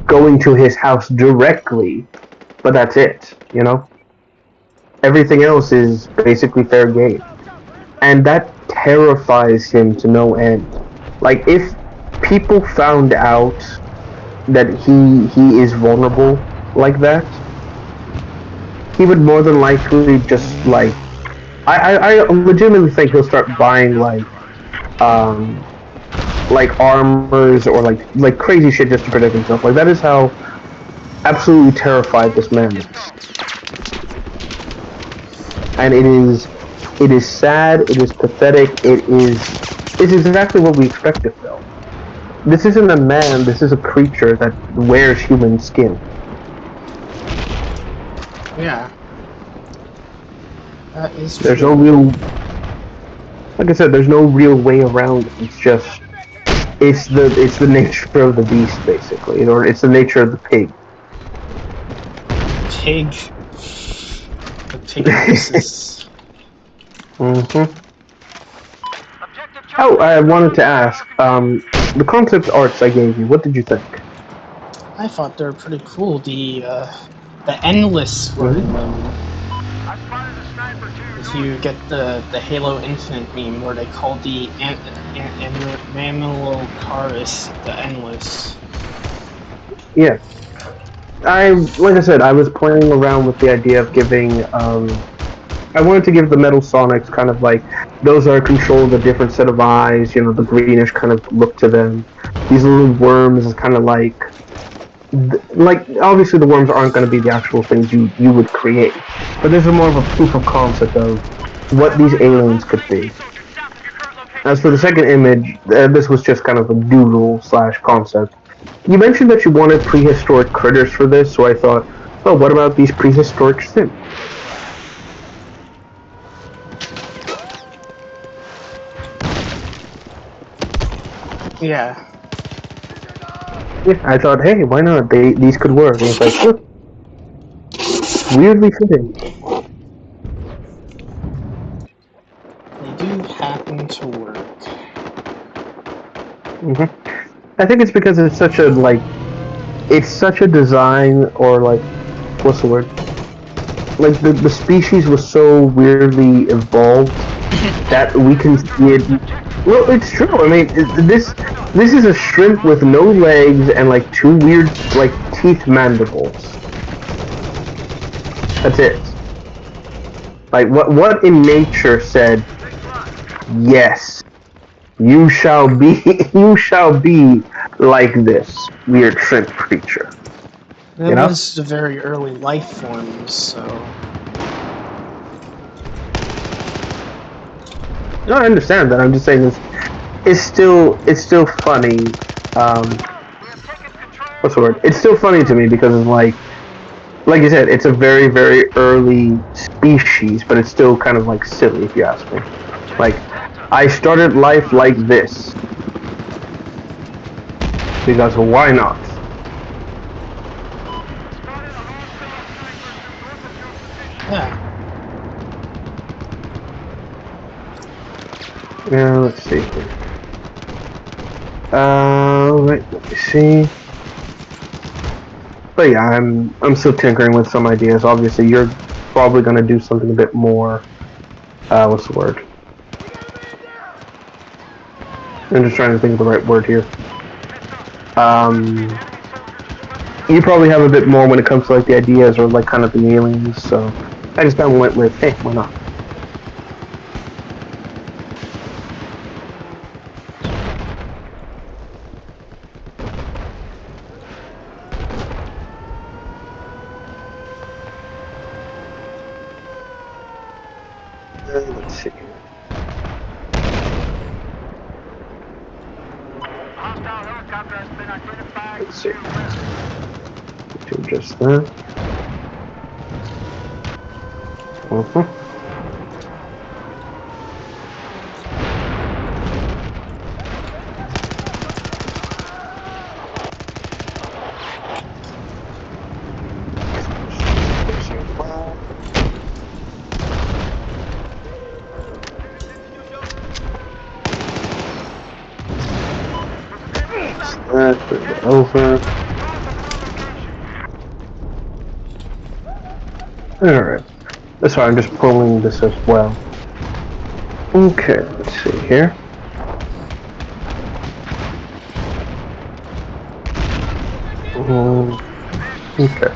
going to his house directly, but that's it, you know? Everything else is basically fair game. And that terrifies him to no end. Like, if people found out that he is vulnerable like that, he would more than likely just, like... I legitimately think he'll start buying, like armors or like crazy shit just to protect himself. Like, that is how absolutely terrified this man is. And it is sad, it is pathetic, it's exactly what we expect of Phil. This isn't a man, this is a creature that wears human skin. Yeah. That is true. There's no real... Like I said, there's no real way around it. It's just... It's the nature of the beast, basically. Or it's the nature of the pig. Pig. The pig is... Mm-hmm. Oh, I wanted to ask, the concept arts I gave you, what did you think? I thought they were pretty cool. The endless were in them. spotted a sniper to your If north. you get the Halo Infinite meme where they call the Mamalocaris the Endless. Yeah. Like I said, I was playing around with the idea of giving, I wanted to give the Metal Sonics kind of like, those are controlled a different set of eyes, you know, the greenish kind of look to them. These little worms is kind of like obviously the worms aren't going to be the actual things you would create, but this is more of a proof of concept of what these aliens could be. As for the second image, this was just kind of a doodle / concept. You mentioned that you wanted prehistoric critters for this, so I thought, oh, what about these prehistoric synths? Yeah. Yeah, I thought, hey, why not? These could work. And it's like, look, weirdly fitting. They do happen to work. I think it's because it's such a design, or like, what's the word? Like the species was so weirdly evolved that we can see it. Well, it's true. I mean, this is a shrimp with no legs and like two weird like teeth mandibles. That's it. Like what in nature said, yes, you shall be like this weird shrimp creature. That You know? was the very early life forms, so. No, I understand that. I'm just saying it's still funny. What's the word? It's still funny to me because it's like you said, it's a very, very early species, but it's still kind of like silly if you ask me. Like, I started life like this because why not? Yeah. Yeah, let's see here. Right, let me see. But yeah, I'm still tinkering with some ideas. Obviously, you're probably gonna do something a bit more. What's the word? I'm just trying to think of the right word here. You probably have a bit more when it comes to like the ideas or like kind of the aliens. So I just kind of went with, hey, why not? Let's see. Let's see. Do just that. That, bring it over. Alright. That's why I'm just pulling this as well. Okay, let's see here. Okay.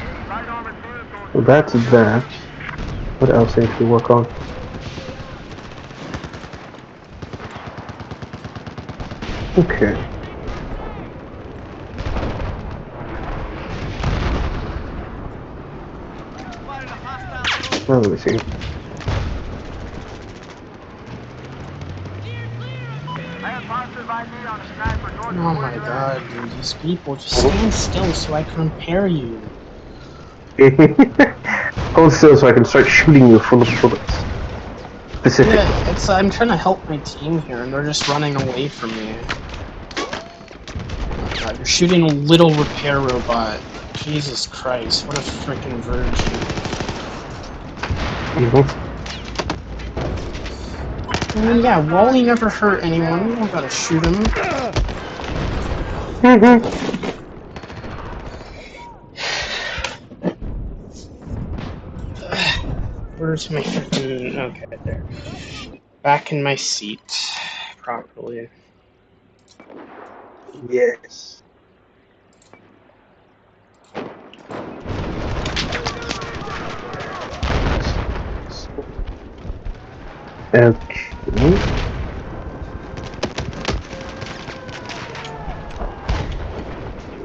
So that's that. What else needs to work on? Okay. Well, let me see. Oh my god, dude, these people just stand still so I can repair you. Hold still so I can start shooting you full of bullets. Specific. Yeah, I'm trying to help my team here and they're just running away from me. Oh god, you're shooting a little repair robot. Jesus Christ, what a freaking virgin. I mean, yeah, Wally never hurt anyone, you don't gotta shoot him. Where's my freaking... Okay, there. Back in my seat. Properly. Yes. Okay.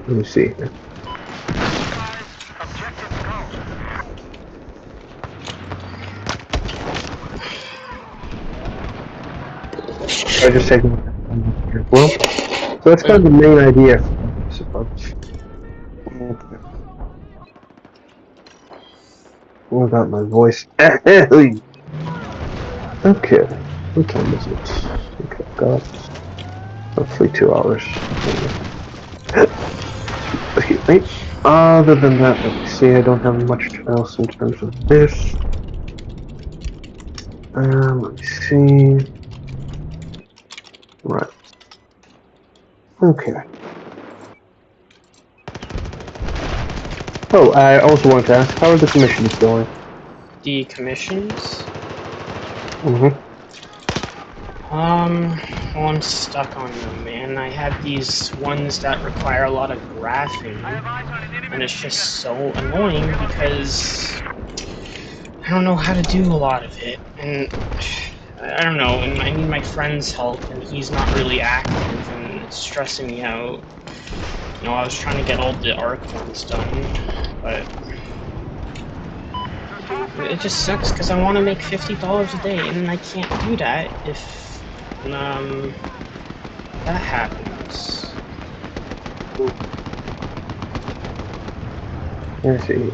Let me see here. Objective go. I just taking well, so that's kind of the main idea, I suppose. Okay. What about my voice? Okay. What time is it? Okay, got hopefully 2 hours. Excuse me. Other than that, let me see. I don't have much else in terms of this. Let me see. Right. Okay. Oh, I also want to ask, how are the commissions going? The commissions? Mm-hmm. Well, I'm stuck on them, man. I have these ones that require a lot of graphing, I have eyes on an enemy. and it's just so annoying because I don't know how to do a lot of it, and I don't know, and I need my friend's help, and he's not really active, and it's stressing me out. You know, I was trying to get all the ARC ones done, but it just sucks because I want to make $50 a day, and I can't do that if that happens. Let's see.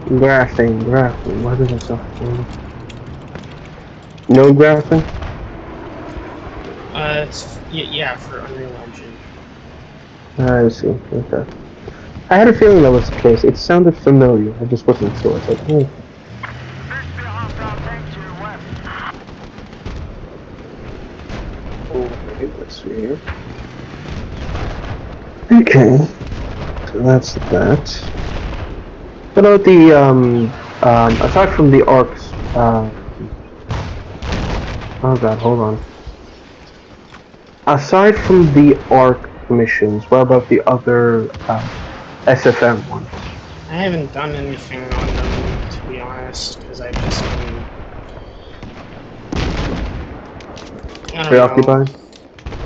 Graphing. What is it so? No graphing? Yeah, for Unreal Engine. I see. Okay. I had a feeling that was the case. It sounded familiar. I just wasn't sure. It's like, oh. Fish be hostile tank to your west. Okay, let's see here. Okay. So that's that. What about the, aside from the arcs, oh god, hold on. Aside from the arc missions, what about the other, SFM ones? I haven't done anything on them, to be honest, because I've just been... I don't Preoccupied? know.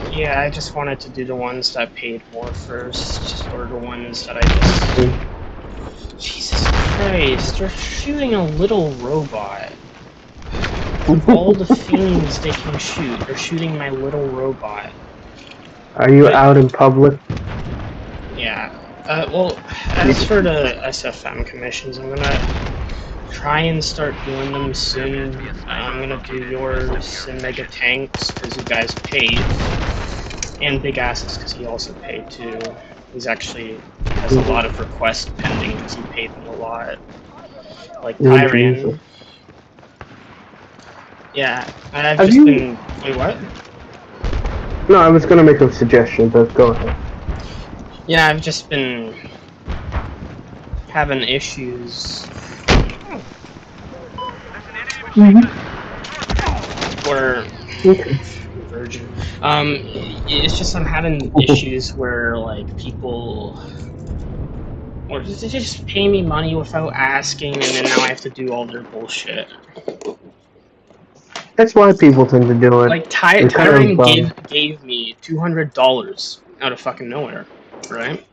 Yeah, I just wanted to do the ones that paid more first, or the ones that I just... Jesus Christ, they're shooting a little robot. Of all the things they can shoot, they're shooting my little robot. Are you out in public? Yeah. Well, as for the SFM commissions, I'm gonna try and start doing them soon. I'm gonna do yours and Mega Tanks, because you guys paid. And Big Asses, because he also paid too. He's actually has a lot of requests pending, because he paid me a lot. Like Tyrion. Yeah, I've Have just you- been... Wait, what? No, I was gonna make a suggestion, but go ahead. Yeah, I've just been having issues where Okay. Virgin. It's just I'm having issues where like people or they just pay me money without asking, and then now I have to do all their bullshit. That's why people tend to do it. Like They're kind Tyrion of, gave me $200 out of fucking nowhere, right?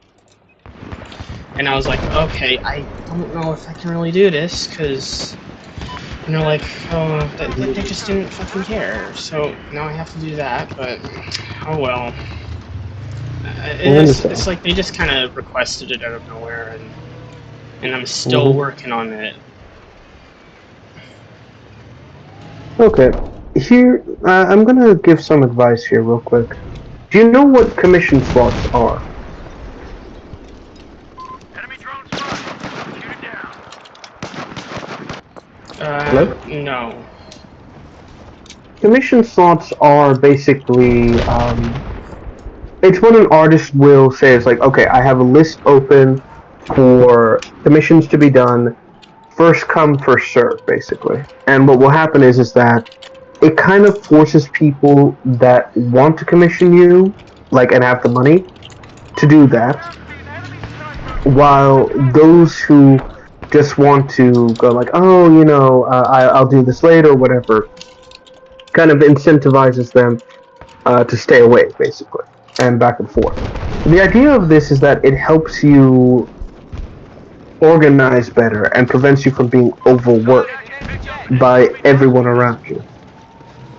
And I was like, okay, I don't know if I can really do this, because, and they're like, oh, they just didn't fucking care, so now I have to do that, but, oh well. It's like they just kind of requested it out of nowhere, and I'm still working on it. Okay. Here, I'm gonna give some advice here real quick. Do you know what commission slots are? Enemy drone spotted. Shoot it down. Hello? No. Commission slots are basically, it's when an artist will say, it's like, okay, I have a list open for commissions to be done first come, first serve, basically. And what will happen is that it kind of forces people that want to commission you, like, and have the money to do that, while those who just want to go like, oh, I'll do this later or whatever, kind of incentivizes them to stay away, basically, and back and forth. The idea of this is that it helps you organize better and prevents you from being overworked by everyone around you.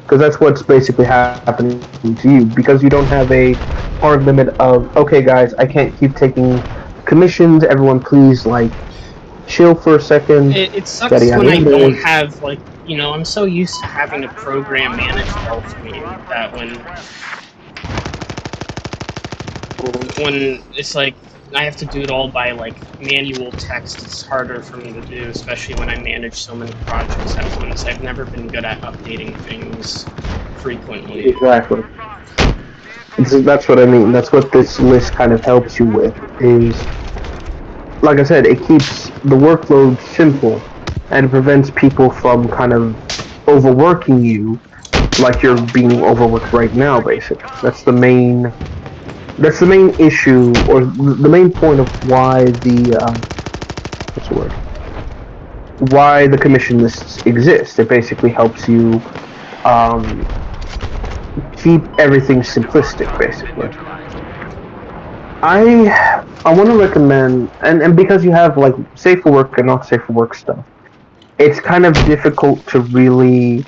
Because that's what's basically happening to you, because you don't have a hard limit of, okay guys, I can't keep taking commissions, everyone please, like, chill for a second. It sucks when I don't have, like, I'm so used to having a program manage well for me that when it's like I have to do it all by, like, manual text, it's harder for me to do, especially when I manage so many projects at once. I've never been good at updating things frequently. Exactly. That's what I mean. That's what this list kind of helps you with, is, like I said, it keeps the workload simple and prevents people from kind of overworking you like you're being overworked right now, basically. That's the main issue, or the main point of why why the commission lists exist. It basically helps you keep everything simplistic, basically. I want to recommend, and because you have, like, safe for work and not safe for work stuff, it's kind of difficult to really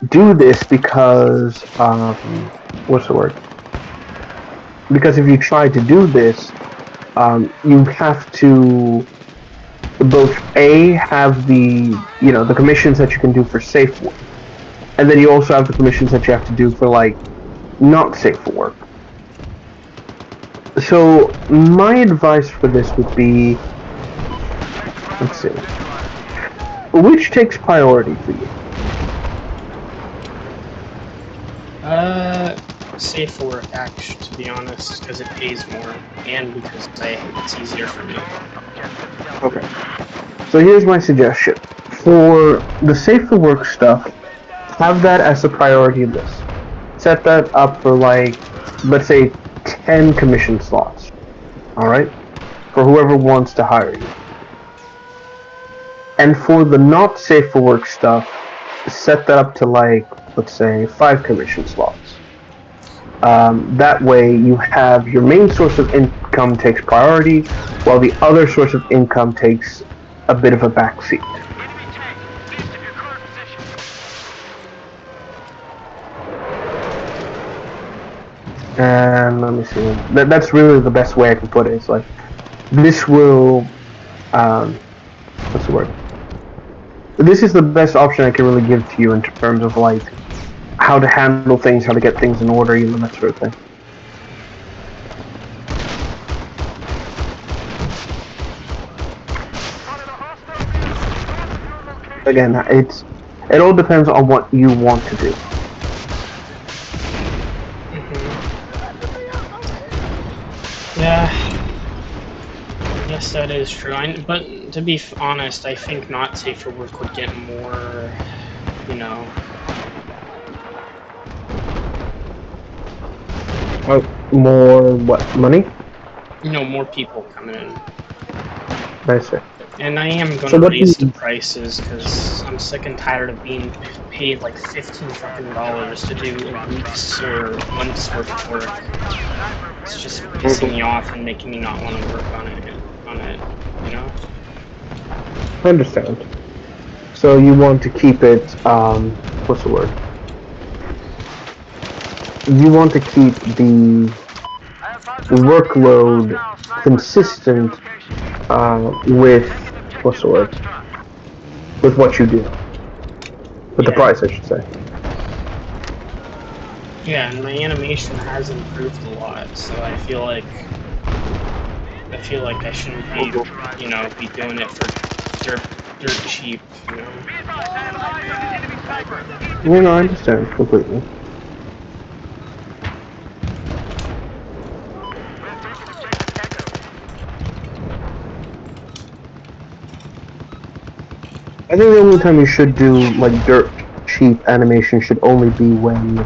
do this because because if you try to do this, you have to both have the commissions that you can do for safe work, and then you also have the commissions that you have to do for, like, not safe for work. So my advice for this would be, let's see, which takes priority for you? Safe for work, actually, to be honest, because it pays more, and because it's easier for me. Okay. So here's my suggestion. For the safe for work stuff, have that as a priority list. Set that up for, like, let's say 10 commission slots. Alright? For whoever wants to hire you. And for the not safe for work stuff, set that up to, like, let's say 5 commission slots. That way you have your main source of income takes priority, while the other source of income takes a bit of a backseat. And let me see. That's really the best way I can put it. It's like, this will, what's the word? This is the best option I can really give to you in terms of, like, how to handle things, how to get things in order, that sort of thing. Again, it all depends on what you want to do. Yeah, I guess that is true. But to be honest, I think not safe for work would get more, More what? Money? More people coming in. I see. And I am going to raise the prices because I'm sick and tired of being paid like $15 to do a week's or month's worth of work. It's just pissing me off and making me not want to work on it, I understand. So you want to keep it, what's the word? You want to keep the workload consistent with, what's the word? With what you do. With the price, I should say. Yeah, and my animation has improved a lot, so I feel like I shouldn't be, be doing it for dirt cheap, I understand completely. I think the only time you should do like dirt cheap animation should only be when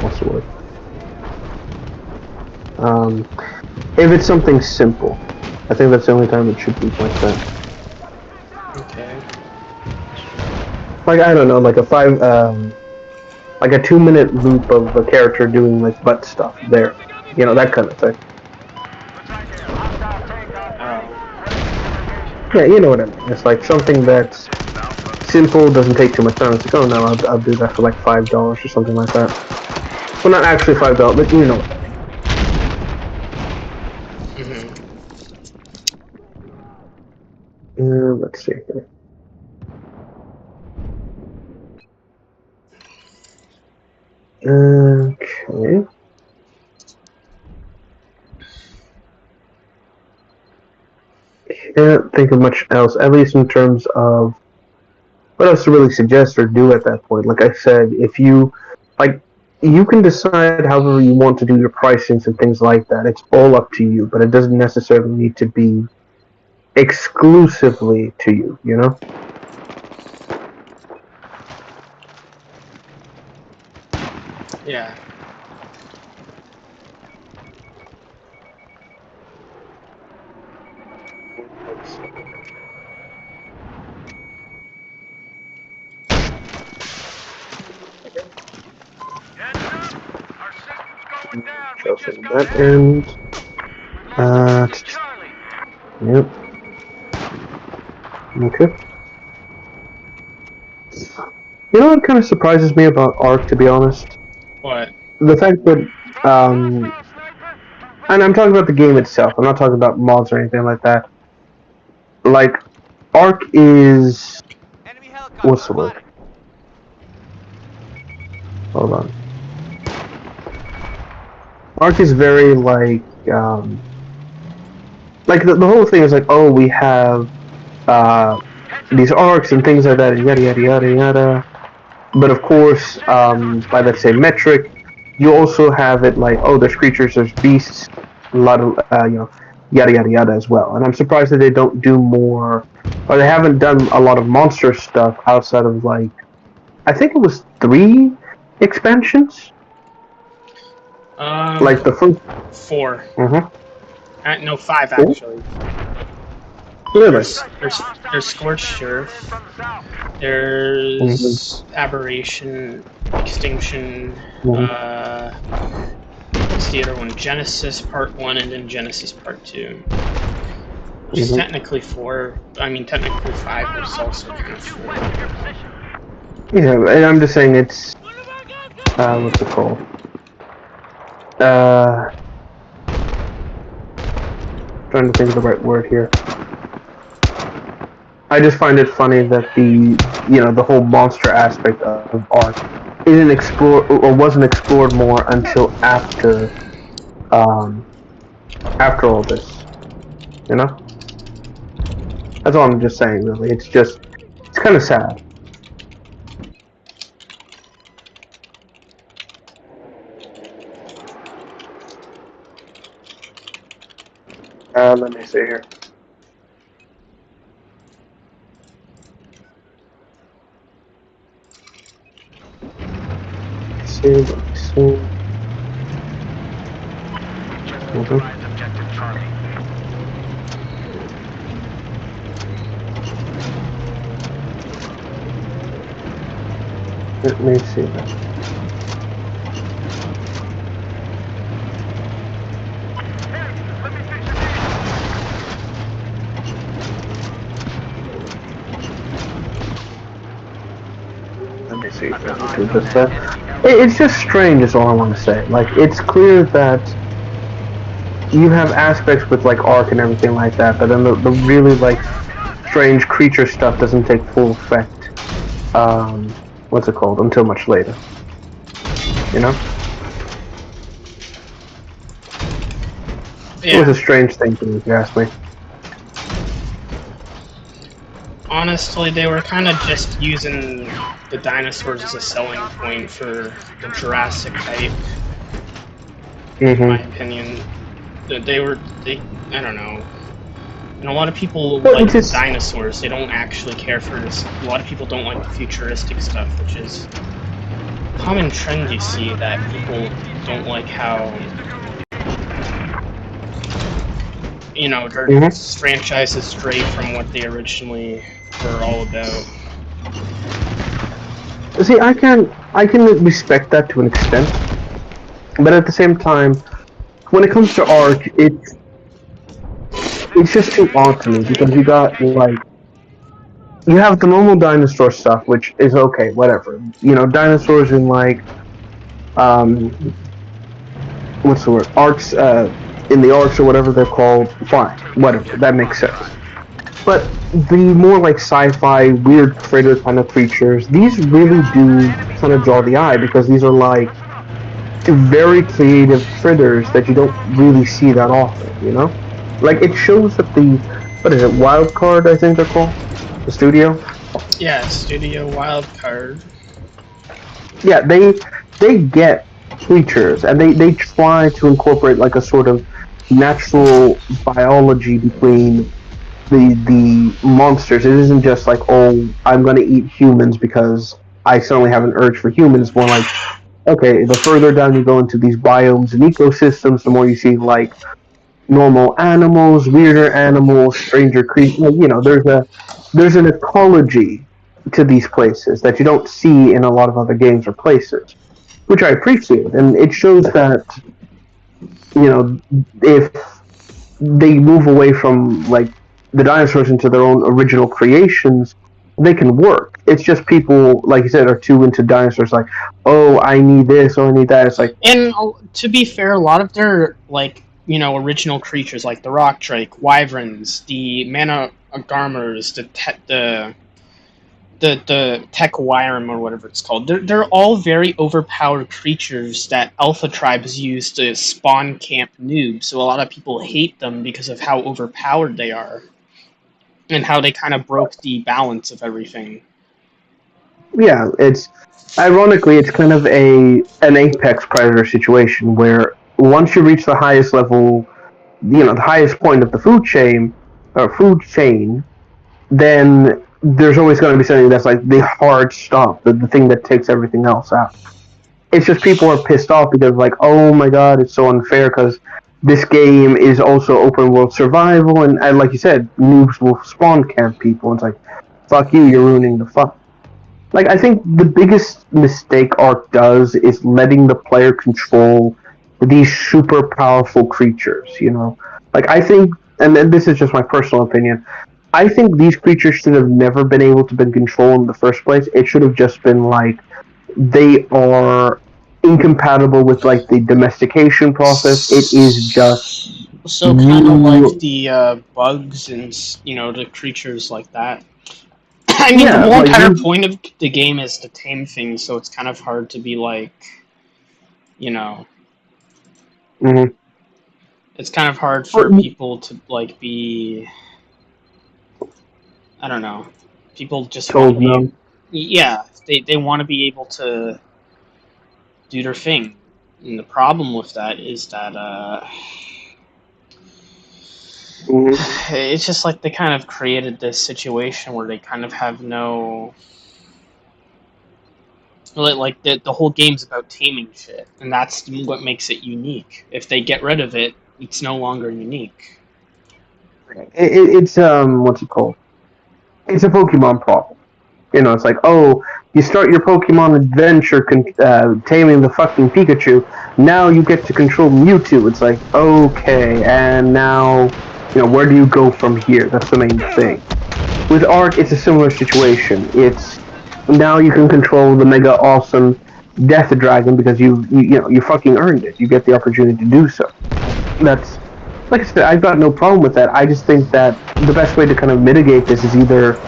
what's the word? If it's something simple. I think that's the only time it should be like that. Okay. Like I don't know, like a 2-minute loop of a character doing like butt stuff there. You know, that kind of thing. Yeah, you know what I mean. It's like something that's simple, doesn't take too much time. It's like, oh no, I'll do that for like $5 or something like that. Well, not actually $5, but you know what I mean. Let's see here. Okay. Can't think of much else, at least in terms of what else to really suggest or do at that point. Like I said, if you you can decide however you want to do your pricings and things like that. It's all up to you, but it doesn't necessarily need to be exclusively to you, you know? Yeah. Just on that end. Yep. Okay. You know what kind of surprises me about Ark, to be honest? What? The fact that, and I'm talking about the game itself, I'm not talking about mods or anything like that. Like, Ark is... What's the word? Hold on. Ark is very, like the whole thing is like, oh, we have, these arcs and things like that, and yada yada yada yada. But of course, by that same metric, you also have it like, oh, there's creatures, there's beasts, a lot of, yada yada yada as well. And I'm surprised that they don't do more, or they haven't done a lot of monster stuff outside of like, I think it was 3 expansions. Like the first 4. Mm-hmm. No, 5 actually. Really? There's Scorched Earth. There's Aberration, Extinction. What's the other one? Genesis Part 1 and then Genesis Part 2. Which is technically 4. I mean, technically 5, but it's also kind of 4. Yeah, and I'm just saying it's what's it called? Trying to think of the right word here. I just find it funny that the whole monster aspect of Ark isn't explored or wasn't explored more until after all this. You know? That's all I'm just saying, really. It's kind of sad. Let me see here. Let me see. Let me see that. Let me see if I can do this. It's just strange is all I want to say. Like, it's clear that you have aspects with, like, Ark and everything like that, but then the really, like, strange creature stuff doesn't take full effect, what's it called, until much later. You know? Yeah. It was a strange thing to me, if you ask me. Honestly, they were kind of just using the dinosaurs as a selling point for the Jurassic type. In my opinion, I don't know. And a lot of people Well, like it's just- dinosaurs. They don't actually care for this. A lot of people don't like the futuristic stuff, which is a common trend you see, that people don't like how, you know, their franchises stray from what they originally were all about. See, I can respect that to an extent, but at the same time, when it comes to Ark, it's just too odd to me because you got like you have the normal dinosaur stuff, which is okay, whatever. You know, dinosaurs in like what's the word? Arcs, in the arcs or whatever they're called. Fine, whatever, that makes sense. But the more like sci-fi, weird critter kind of creatures, these really do kind of draw the eye because these are like very creative critters that you don't really see that often, you know? Like, it shows that the, what is it, Wildcard, I think they're called? The studio? Yeah, Studio Wildcard. Yeah, they get creatures, and they try to incorporate like a sort of natural biology between the monsters. It isn't just like, oh, I'm gonna eat humans because I suddenly have an urge for humans. It's more like, okay, the further down you go into these biomes and ecosystems, the more you see like normal animals, weirder animals, stranger creatures. You know, there's an ecology to these places that you don't see in a lot of other games or places, which I appreciate, and it shows that, you know, if they move away from like the dinosaurs into their own original creations, they can work. It's just people, like you said, are too into dinosaurs. Like, oh, I need this, oh, I need that. It's like, And to be fair, a lot of their, like, you know, original creatures, like the rock drake, wyverns, the managarmers, the tech wyrm or whatever it's called, they're all very overpowered creatures that alpha tribes use to spawn camp noobs. So a lot of people hate them because of how overpowered they are and how they kind of broke the balance of everything. yeah, it's ironically, it's kind of an apex predator situation where once you reach the highest level, you know, the highest point of the food chain, then there's always going to be something that's like the hard stop, the thing that takes everything else out. It's just people are pissed off because like, oh my god, it's so unfair because this game is also open world survival, and like you said, noobs will spawn camp people. It's like, fuck you, you're ruining the fun. Like, I think the biggest mistake Ark does is letting the player control these super powerful creatures, you know? Like, I think, and this is just my personal opinion, I think these creatures should have never been able to be controlled in the first place. It should have just been like, they are incompatible with, like, the domestication process. It is just... So kind of like the bugs and, you know, the creatures like that. I mean, Yeah, the whole like entire you- point of the game is to tame things, so it's kind of hard to be like, you know, Mhm. it's kind of hard for Well, people to like be, I don't know, people just Told want to no. be, yeah, they want to be able to do their thing, and the problem with that is that Mhm. it's just like they kind of created this situation where they kind of have no, like the whole game's about taming shit, and that's what makes it unique. If they get rid of it, it's no longer unique. It's what's it called? It's a Pokemon problem. You know, it's like, oh, you start your Pokemon adventure taming the fucking Pikachu. Now you get to control Mewtwo. It's like, okay, and now, you know, where do you go from here? That's the main thing. With Ark, it's a similar situation. It's now you can control the mega awesome Death Dragon because you know you fucking earned it. You get the opportunity to do so. That's, like I said, I've got no problem with that. I just think that the best way to kind of mitigate this is either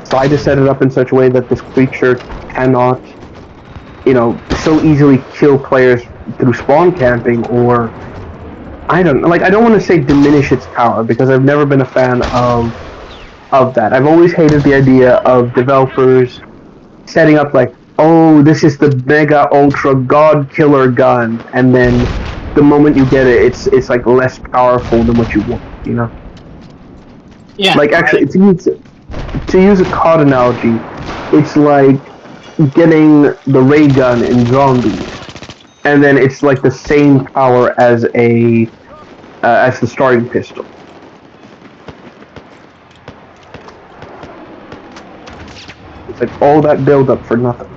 try to set it up in such a way that this creature cannot, you know, so easily kill players through spawn camping, or I don't know. Like, I don't want to say diminish its power because I've never been a fan of that. I've always hated the idea of developers setting up like, oh, this is the mega ultra god killer gun, and then the moment you get it, it's like less powerful than what you want, you know? Yeah. Like, actually, to use a COD analogy, it's like getting the ray gun in Zombies, and then it's like the same power as as the starting pistol. It's like all that build up for nothing.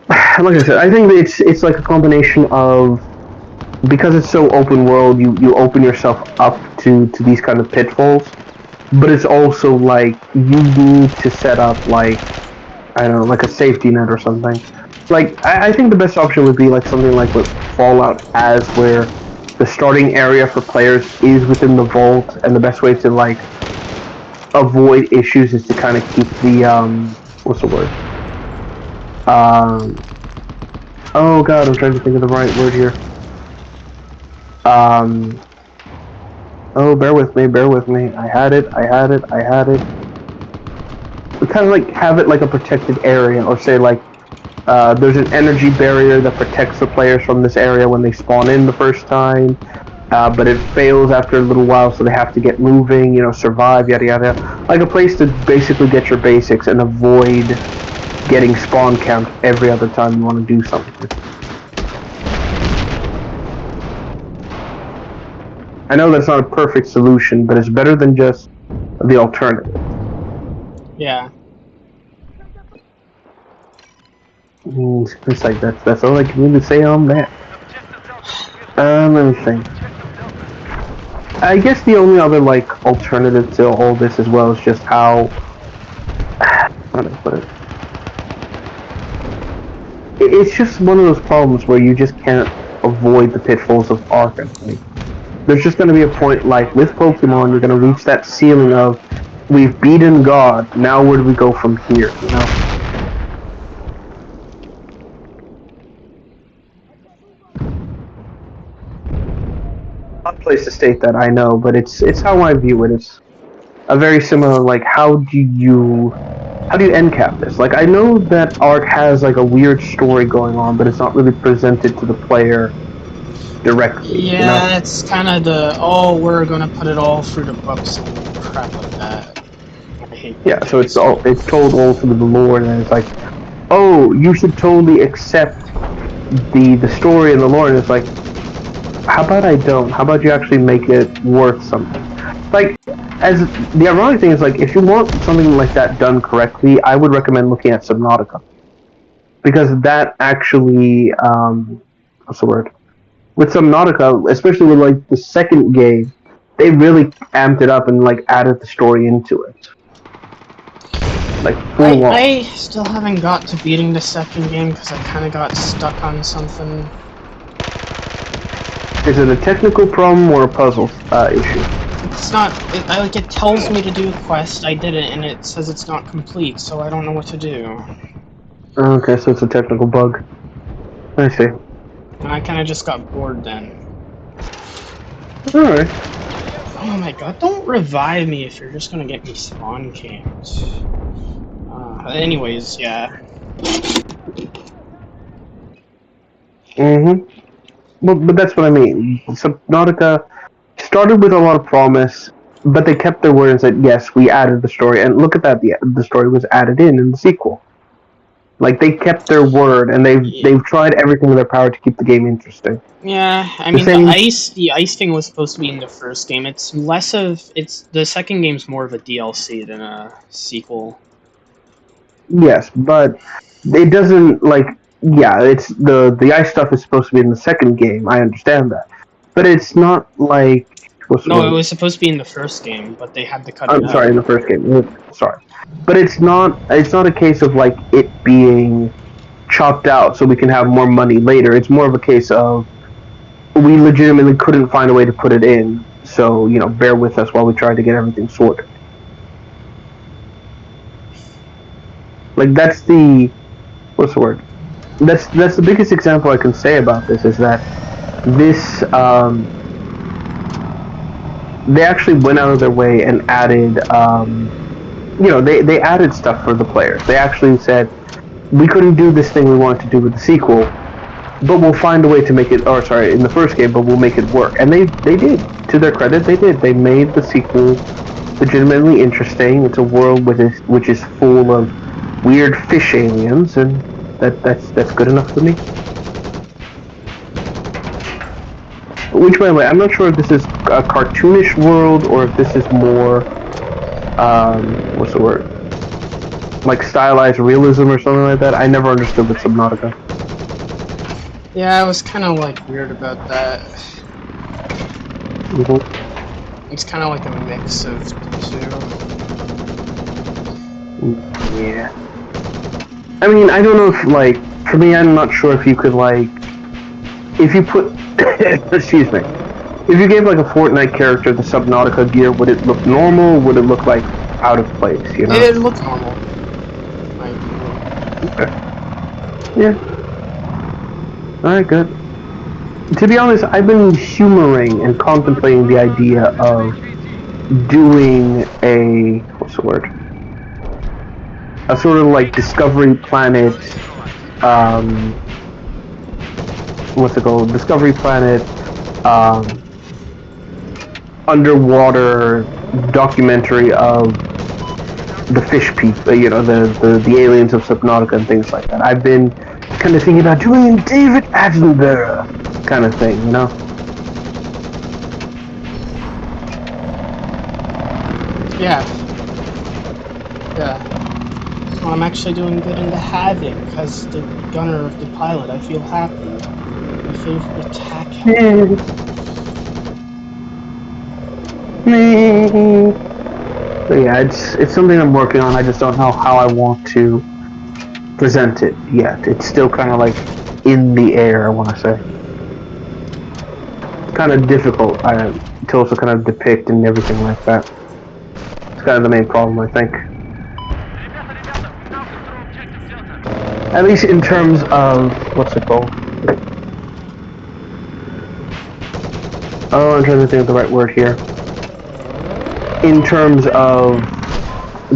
Like I said, I think it's like a combination of, because it's so open world, you open yourself up to these kind of pitfalls, but it's also like you need to set up like, I don't know, like a safety net or something. Like I think the best option would be like something like what Fallout has, where the starting area for players is within the vault, and the best way to like avoid issues is to kind of keep the what's the word? Oh god, I'm trying to think of the right word here. Oh, bear with me. I had it. We kind of like have it like a protected area, or say like there's an energy barrier that protects the players from this area when they spawn in the first time, but it fails after a little while, so they have to get moving, you know, survive, yada yada. Like a place to basically get your basics and avoid getting spawn camped every other time you want to do something. I know that's not a perfect solution, but it's better than just the alternative. Yeah. It's like that's all I can really say on that. Let me think. I guess the only other like alternative to all this as well is just how do I put it? It's just one of those problems where you just can't avoid the pitfalls of Arkham. Like, there's just going to be a point, like with Pokemon, you're going to reach that ceiling of, we've beaten God, now where do we go from here, you know? Odd place to state that, I know, but it's how I view it. It's a very similar, like, how do you end cap this? Like, I know that Ark has like a weird story going on, but it's not really presented to the player directly. Yeah, you know? it's kind of we're gonna put it all through the books and crap like that. I hate that. Yeah, so it's told all through the lore, and it's like, oh, you should totally accept the story and the lore, and it's like, how about I don't? How about you actually make it worth something? Like, as the ironic thing is, like, if you want something like that done correctly, I would recommend looking at Subnautica, because that actually, what's the word? With Subnautica, especially with like the second game, they really amped it up and like added the story into it. Like full on. I still haven't got to beating the second game because I kind of got stuck on something. Is it a technical problem or a puzzle issue? It's not. It tells me to do a quest. I did it, and it says it's not complete, so I don't know what to do. Okay, so it's a technical bug. I see. And I kind of just got bored then. Alright. Oh my god, don't revive me if you're just gonna get me spawn camped. Anyways, yeah. But that's what I mean. Subnautica started with a lot of promise, but they kept their word and said, yes, we added the story. And look at that, the story was added in the sequel. Like, they kept their word, and they've tried everything in their power to keep the game interesting. Yeah, I mean, the ice thing was supposed to be in the first game. The second game's more of a DLC than a sequel. Yes, but it doesn't, like, yeah, it's the ice stuff is supposed to be in the second game, I understand that. But it's not like... No, it was supposed to be in the first game, but they had to cut it out. I'm sorry, in the first game. Sorry. But it's not a case of, like, it being chopped out so we can have more money later. It's more of a case of we legitimately couldn't find a way to put it in, so, you know, bear with us while we try to get everything sorted. Like, that's the... what's the word? That's the biggest example I can say about this, is that this, they actually went out of their way and added, you know, they added stuff for the players. They actually said, we couldn't do this thing we wanted to do with the sequel, but we'll find a way to make it. Or sorry, in the first game, but we'll make it work. And they did. To their credit, they did. They made the sequel legitimately interesting. It's a world which is full of weird fish aliens, and that's good enough for me. Which, by the way, I'm not sure if this is a cartoonish world or if this is more, what's the word? Like stylized realism or something like that. I never understood with Subnautica. Yeah, I was kind of like weird about that. Mm-hmm. It's kind of like a mix of the two. Yeah. I mean, I don't know if, like, for me, I'm not sure if you could, like, if you put, excuse me, if you gave, like, a Fortnite character the Subnautica gear, would it look normal? Would it look, like, out of place, you know? It looked normal. Like, Okay. Yeah. Alright, good. To be honest, I've been humoring and contemplating the idea of doing a, what's the word? A sort of like Discovery Planet, what's it called? Discovery Planet, underwater documentary of the fish people, you know, the aliens of Subnautica and things like that. I've been kind of thinking about doing David Attenborough kind of thing, you know? yeah. Yeah. Well, I'm actually doing good into Havoc as the gunner of the pilot. I feel happy. My favorite attack. So yeah, it's something I'm working on. I just don't know how I want to present it yet. It's still kind of like in the air, I want to say. It's kind of difficult to also kind of depict and everything like that. It's kind of the main problem, I think. At least in terms of, what's it called? Oh, I'm trying to think of the right word here. In terms of,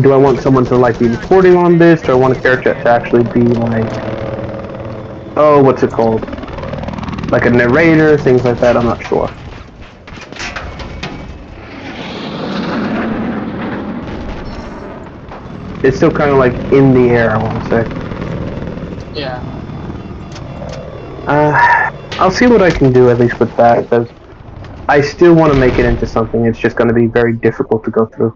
do I want someone to like be reporting on this? Do I want a character to actually be like, oh, what's it called? Like a narrator, things like that, I'm not sure. It's still kind of like in the air, I want to say. Yeah. I'll see what I can do at least with that, because I still want to make it into something. It's just going to be very difficult to go through.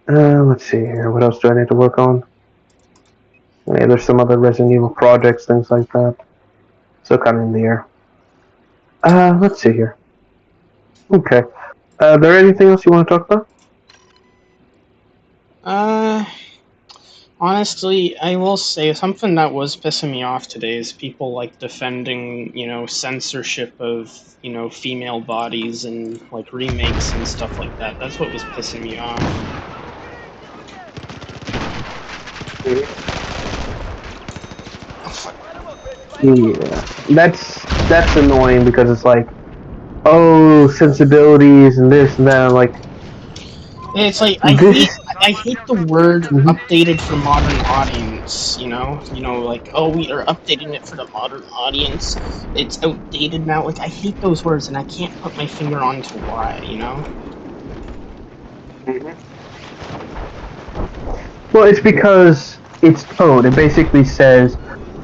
Let's see here. What else do I need to work on? Yeah, there's some other Resident Evil projects, things like that. So kind of in the air. Let's see here. Okay. There anything else you want to talk about? Honestly, I will say something that was pissing me off today is people like defending, you know, censorship of, you know, female bodies and like remakes and stuff like that. That's what was pissing me off. Yeah. That's annoying because it's like, oh, sensibilities and this and that. I'm like, It's like I hate the word updated for modern audience, you know, like, oh, we are updating it for the modern audience. It's outdated now. Like, I hate those words, and I can't put my finger onto why, you know. well, it's because it's code. It basically says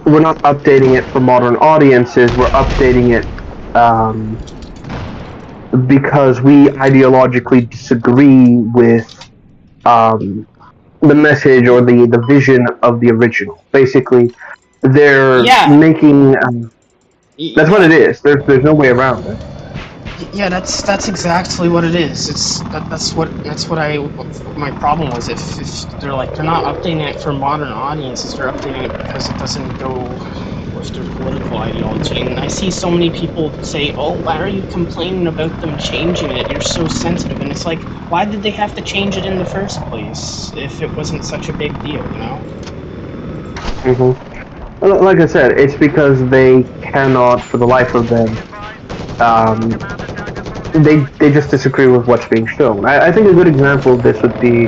we're not updating it for modern audiences. We're updating it because we ideologically disagree with the message or the vision of the original. Basically, they're making. That's what it is. There's no way around it. Yeah, that's exactly what it is. That's what my problem was. If they're like they're not updating it for modern audiences, they're updating it because it doesn't go with their political ideology. And I see so many people say, "Oh, why are you complaining about them changing it? You're so sensitive." And it's like, why did they have to change it in the first place if it wasn't such a big deal, you know? Like I said, it's because they cannot, for the life of them, they just disagree with what's being shown. I think a good example of this would be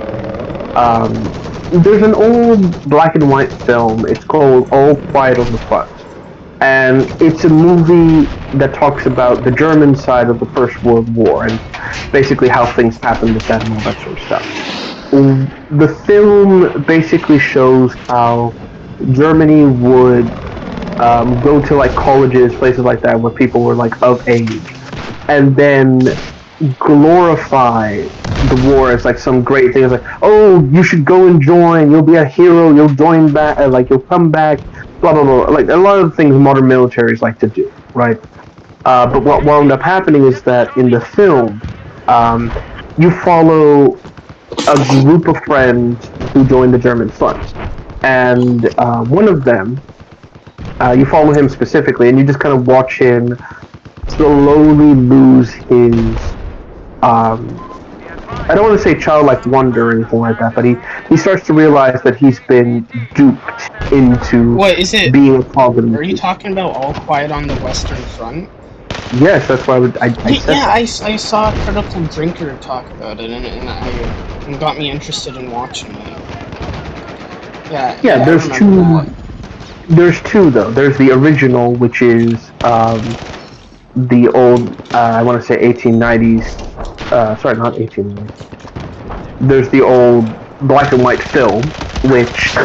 there's an old black and white film. It's called All Quiet on the Front, and it's a movie that talks about the German side of the First World War and basically how things happened with that and all that sort of stuff. The film basically shows how Germany would go to like colleges, places like that, where people were like of age, and then glorify the war as like some great thing. It's like, oh, you should go and join. You'll be a hero. You'll join back. Like you'll come back. Blah blah blah. Like a lot of things modern militaries like to do, right? But what wound up happening is that in the film, you follow a group of friends who joined the German front, and one of them, you follow him specifically, and you just kind of watch him slowly lose his. I don't want to say childlike wonder or anything like that, but he starts to realize that he's been duped into What is it? being a cog in the Are you machine. talking about All Quiet on the Western Front? Yes, that's why I said Yeah, that. I saw Critical Drinker talk about it, and it got me interested in watching it. Yeah, I there's remember two. that. There's two though. There's the original, which is the old. I want to say 1890s. Sorry, not 1890s. There's the old black and white film, which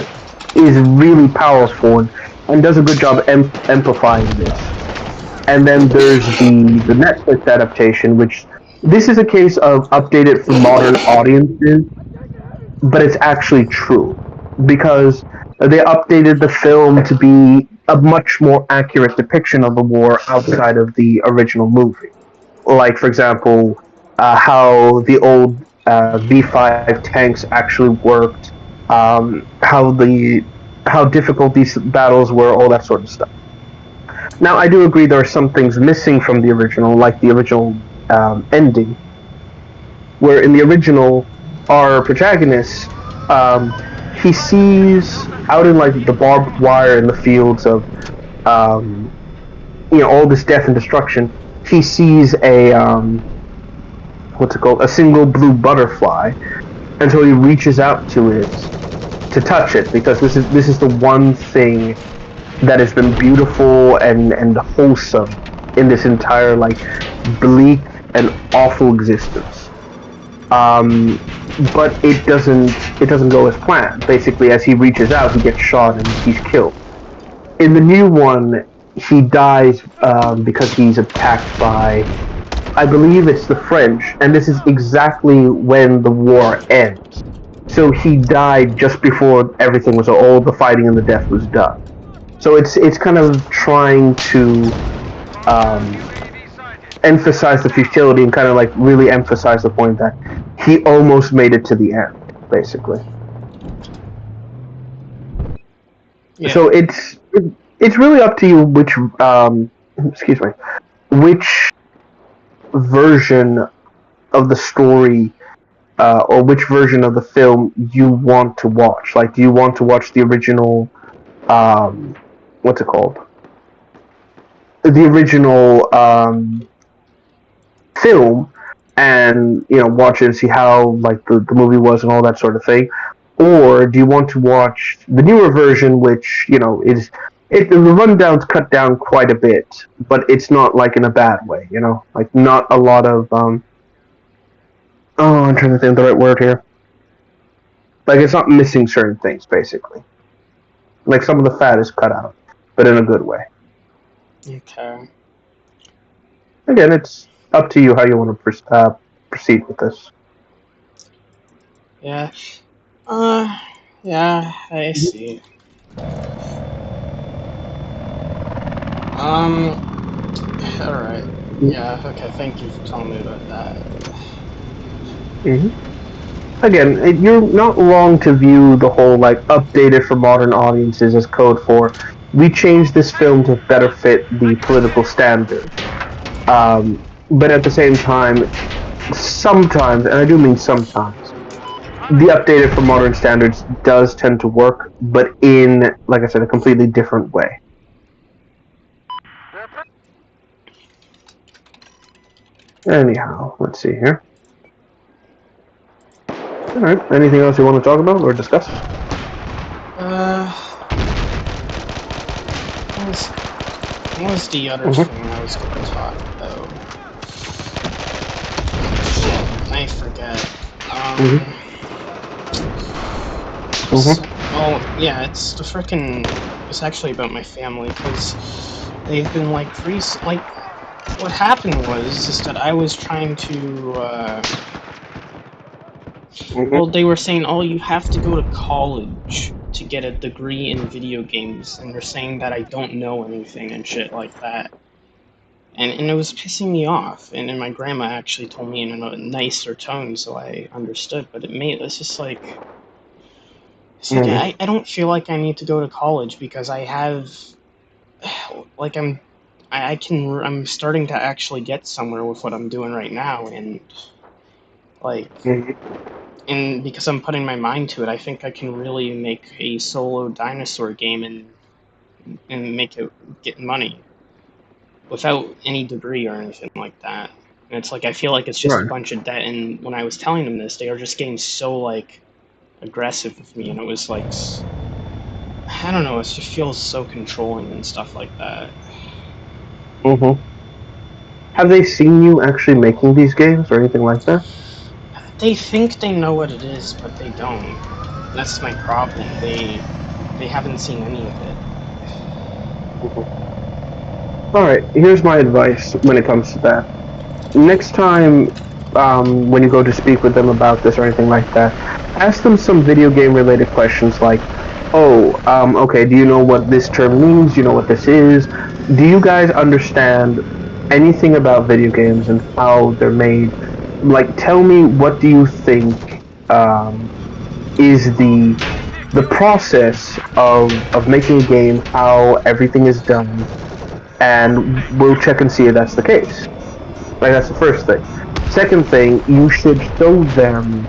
is really powerful and does a good job amplifying this. And then there's the Netflix adaptation, which this is a case of updated for modern audiences, but it's actually true because they updated the film to be a much more accurate depiction of the war outside of the original movie. Like, for example, how the old V5 tanks actually worked, how difficult these battles were, all that sort of stuff. Now, I do agree there are some things missing from the original, like the original ending, where in the original, our protagonist, he sees out in like the barbed wire in the fields of, um, all this death and destruction. He sees a what's it called, a single blue butterfly, and so he reaches out to it to touch it because this is the one thing that has been beautiful and wholesome in this entire like bleak and awful existence. But it doesn't go as planned. Basically, as he reaches out, he gets shot and he's killed. In the new one, he dies because he's attacked by, I believe it's the French, and this is exactly when the war ends. So he died just before everything was all the fighting and the death was done. So it's kind of trying to um, emphasize the futility and kind of like really emphasize the point that he almost made it to the end, basically. Yeah. So it's really up to you which excuse me, which version of the story or which version of the film you want to watch. Like, do you want to watch the original? What's it called? The original film, and watch it and see how like the movie was and all that sort of thing, or do you want to watch the newer version, which is the rundown's cut down quite a bit, but it's not like in a bad way, like not a lot of oh, I'm trying to think of the right word here. Like, it's not missing certain things, basically. Like, some of the fat is cut out, but in a good way. Okay. Again, it's up to you how you want to proceed with this. Yeah. Yeah, I see. Alright. Yeah, okay, thank you for telling me about that. Again, you're not wrong to view the whole like updated for modern audiences as code for we changed this film to better fit the political standard. But at the same time, sometimes, and I do mean sometimes, the updated for modern standards does tend to work, but in, like I said, a completely different way. Anyhow, let's see here. All right. Anything else you want to talk about or discuss? What was the other Mhm. thing I was going to talk about? Shit, I forget. Well, yeah, it's the frickin'. It's actually about my family, because they've been, like, what happened was, is that I was trying to, well, they were saying, oh, you have to go to college to get a degree in video games, and they're saying that I don't know anything and shit like that. And it was pissing me off, and then my grandma actually told me in a nicer tone, so I understood, but it's just like, I don't feel like I need to go to college, because I have, like, I'm starting to actually get somewhere with what I'm doing right now, and, like, and because I'm putting my mind to it, I think I can really make a solo dinosaur game and make it get money without any degree or anything like that. And it's like, I feel like it's just a bunch of debt, and when I was telling them this, they were just getting so, like, aggressive with me, and it was like, I don't know, it just feels so controlling and stuff like that. Have they seen you actually making these games or anything like that? They think they know what it is, but they don't. That's my problem. They haven't seen any of it. Alright, here's my advice when it comes to that. Next time, when you go to speak with them about this or anything like that, ask them some video game related questions like, oh, okay, do you know what this term means? Do you know what this is? Do you guys understand anything about video games and how they're made? Like, tell me, what do you think is the process of making a game, how everything is done, and we'll check and see if that's the case. Like, that's the first thing. Second thing, you should show them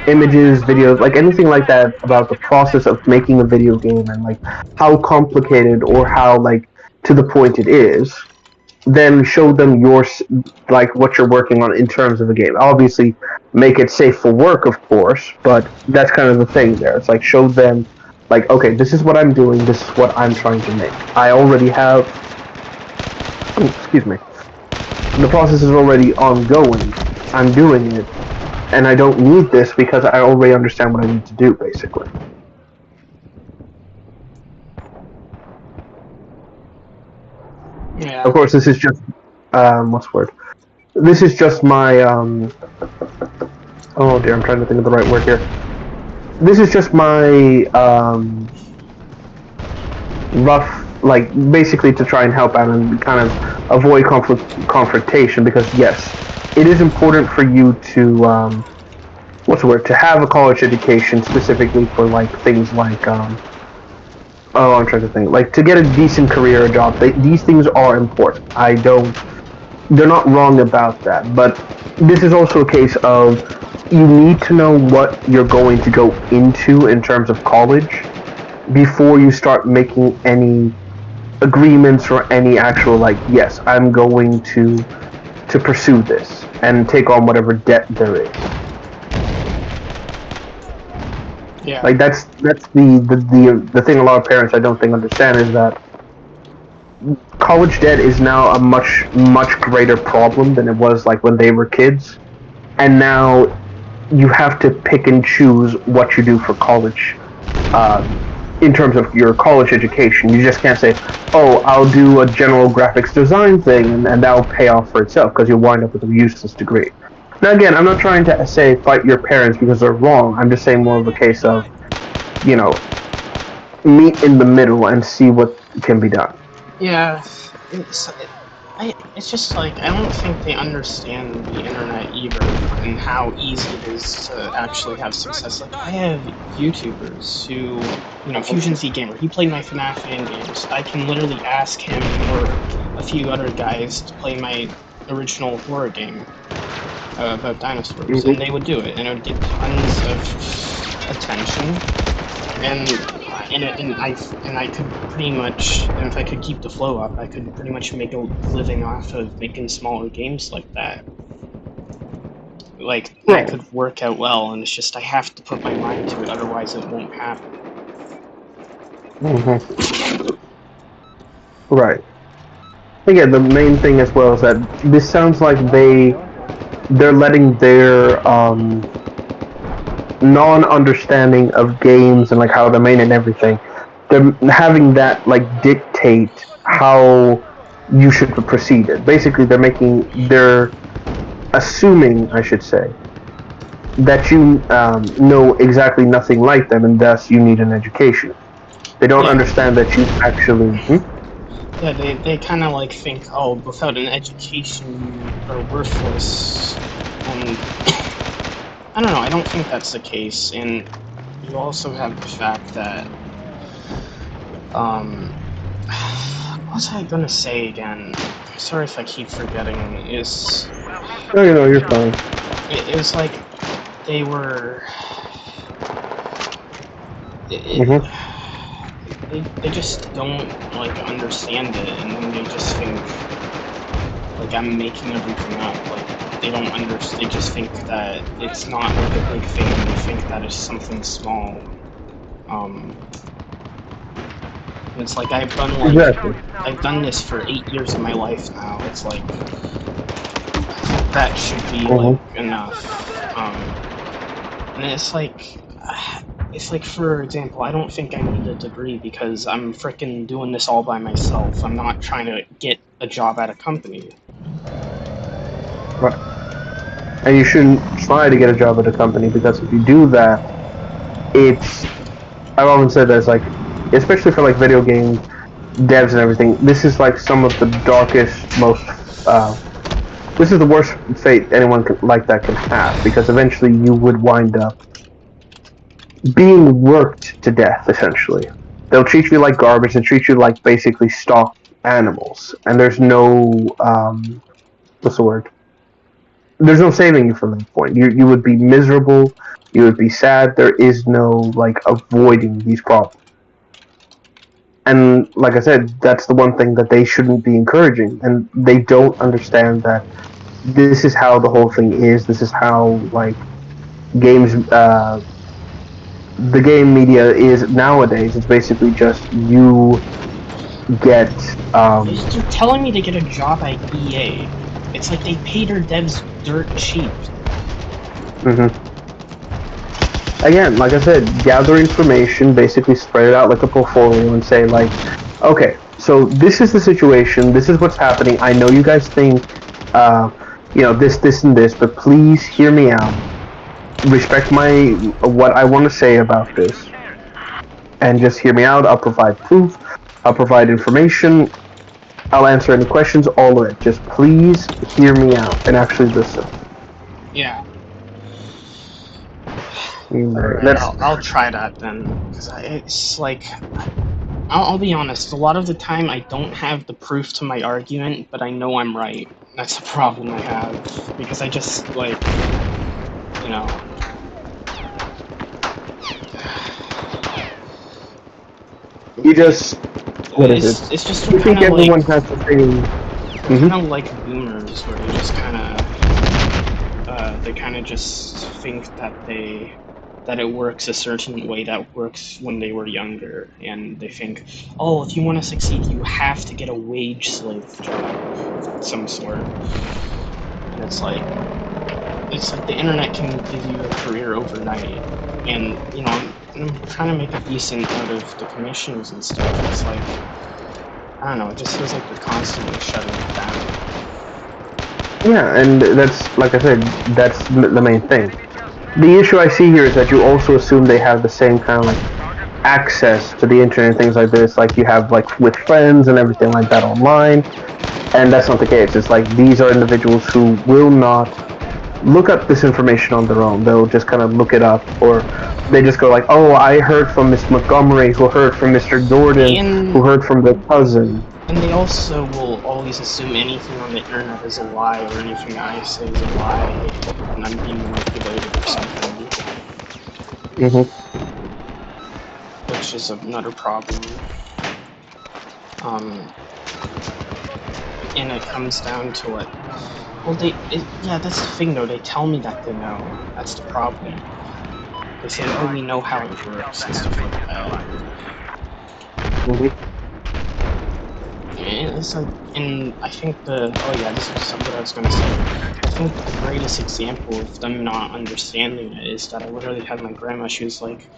images, videos, like anything like that about the process of making a video game and like how complicated or how like to the point it is. Then show them like what you're working on in terms of a game. Obviously, make it safe for work, of course, but that's kind of the thing there. It's like show them, like, okay, this is what I'm doing. This is what I'm trying to make. I already have. Oh, excuse me. The process is already ongoing. I'm doing it, and I don't need this because I already understand what I need to do, basically. Yeah. Of course, this is just what's the word? This is just my oh dear, I'm trying to think of the right word here. This is just my rough, like, basically to try and help out and kind of avoid confrontation, because yes, it is important for you to what's the word, to have a college education specifically for like things like oh, I'm trying to think, like to get a decent career or job. These things are important. They're not wrong about that, but this is also a case of you need to know what you're going to go into in terms of college before you start making any agreements or any actual, like, yes, I'm going to pursue this and take on whatever debt there is. Yeah. Like that's the thing a lot of parents I don't think understand is that college debt is now a much greater problem than it was like when they were kids, and now you have to pick and choose what you do for college. In terms of your college education, you just can't say, "Oh, I'll do a general graphics design thing," and that'll pay off for itself, because you'll wind up with a useless degree. Now, again, I'm not trying to say fight your parents because they're wrong. I'm just saying more of a case of, you know, meet in the middle and see what can be done. Yeah. It's just like, I don't think they understand the internet either, and how easy it is to actually have success. Like, I have YouTubers who, Fusion Z Gamer, he played my FNAF fan games. I can literally ask him or a few other guys to play my original horror game about dinosaurs, and they would do it, and it would get tons of attention, and I could pretty much, and if I could keep the flow up, I could pretty much make a living off of making smaller games like that. Like, Right. that could work out well, and it's just I have to put my mind to it, otherwise it won't happen. Right. Again, the main thing as well is that this sounds like they're letting their non-understanding of games and like how they're made and everything. They're having that like dictate how you should proceed. Basically, they're assuming, I should say, that you know exactly nothing like them, and thus you need an education. They don't Yeah. understand that you actually. Yeah, they kind of like think, oh, without an education, you are worthless. And I don't know, I don't think that's the case. And you also have the fact that, what was I gonna say again? Sorry if I keep forgetting. Is No, you're fine. it was like they were. They just don't like understand it, and then they just think like I'm making everything up. Like they don't understand. They just think that it's not like a big thing. They think that it's something small. It's like I've done like Exactly. I've done this for 8 years of my life now. It's like that should be like enough. And it's like, for example, I don't think I need a degree because I'm frickin' doing this all by myself. I'm not trying to get a job at a company. Right. And you shouldn't try to get a job at a company, because if you do that, I've often said that it's like, especially for like video game devs and everything, this is like some of the darkest, most, this is the worst fate anyone like that can have, because eventually you would wind up being worked to death, essentially. They'll treat you like garbage and treat you like basically stock animals, and there's no, what's the word? There's no saving you from that point. You would be miserable. You would be sad. There is no like avoiding these problems. And like I said, that's the one thing that they shouldn't be encouraging. And they don't understand that this is how the whole thing is. This is how like games, the game media is nowadays. It's basically just you get. They're telling me to get a job at EA. It's like they pay their devs dirt cheap. Again, like I said, gather information, basically spread it out like a portfolio and say like, okay, so this is the situation, this is what's happening, I know you guys think, this, and this, but please hear me out. Respect what I want to say about this. And just hear me out. I'll provide proof, I'll provide information, I'll answer any questions, all of it. Just please hear me out and actually listen. Yeah. Right, I'll try that then, because it's like, I'll be honest, a lot of the time I don't have the proof to my argument, but I know I'm right. That's the problem I have, because I just, like, you know... You just... What is it? It's just You think kind of like... everyone has the same... kind of like boomers, where they just kind of... they kind of just think that it works a certain way that works when they were younger, and they think, oh, if you want to succeed, you have to get a wage slave job of some sort. And it's like the internet can give you a career overnight, and you know, I'm trying to make a decent out of the commissions and stuff. It's like, I don't know, it just feels like they're constantly shutting it down. Yeah, and that's, like I said, that's the main thing. The issue I see here is that you also assume they have the same kind of like access to the internet and things like this, like you have like with friends and everything like that online, and that's not the case. It's like these are individuals who will not look up this information on their own. They'll just kind of look it up, or they just go like, oh, I heard from Miss Montgomery, who heard from Mr. Jordan, who heard from their cousin. And they also will always assume anything on the internet is a lie, or anything I say is a lie, and I'm being manipulated or something. Which is another problem. And it comes down to what Well, yeah, that's the thing though. They tell me that they know. That's the problem. They say, oh, we know how it works and stuff like that. Mhm. And it's like, and I think oh yeah, this is something I was gonna say. I think the greatest example of them not understanding it is that I literally had my grandma. She was like,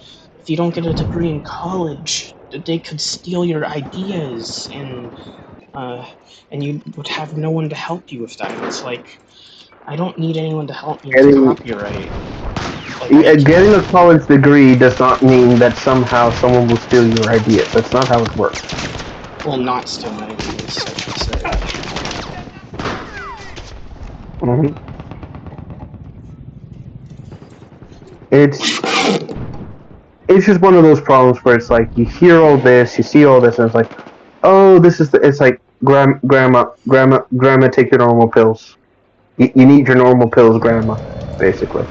if you don't get a degree in college, they could steal your ideas, and you would have no one to help you with that. And it's like, I don't need anyone to help me with Getting copyright. Like, I can, getting a college degree does not mean that somehow someone will steal your ideas. That's not how it works. well, not steal my ideas, I should say. Mm-hmm. It's just one of those problems where it's like you hear all this, you see all this, and it's like, oh, it's like grandma, take your normal pills. You need your normal pills, grandma, basically.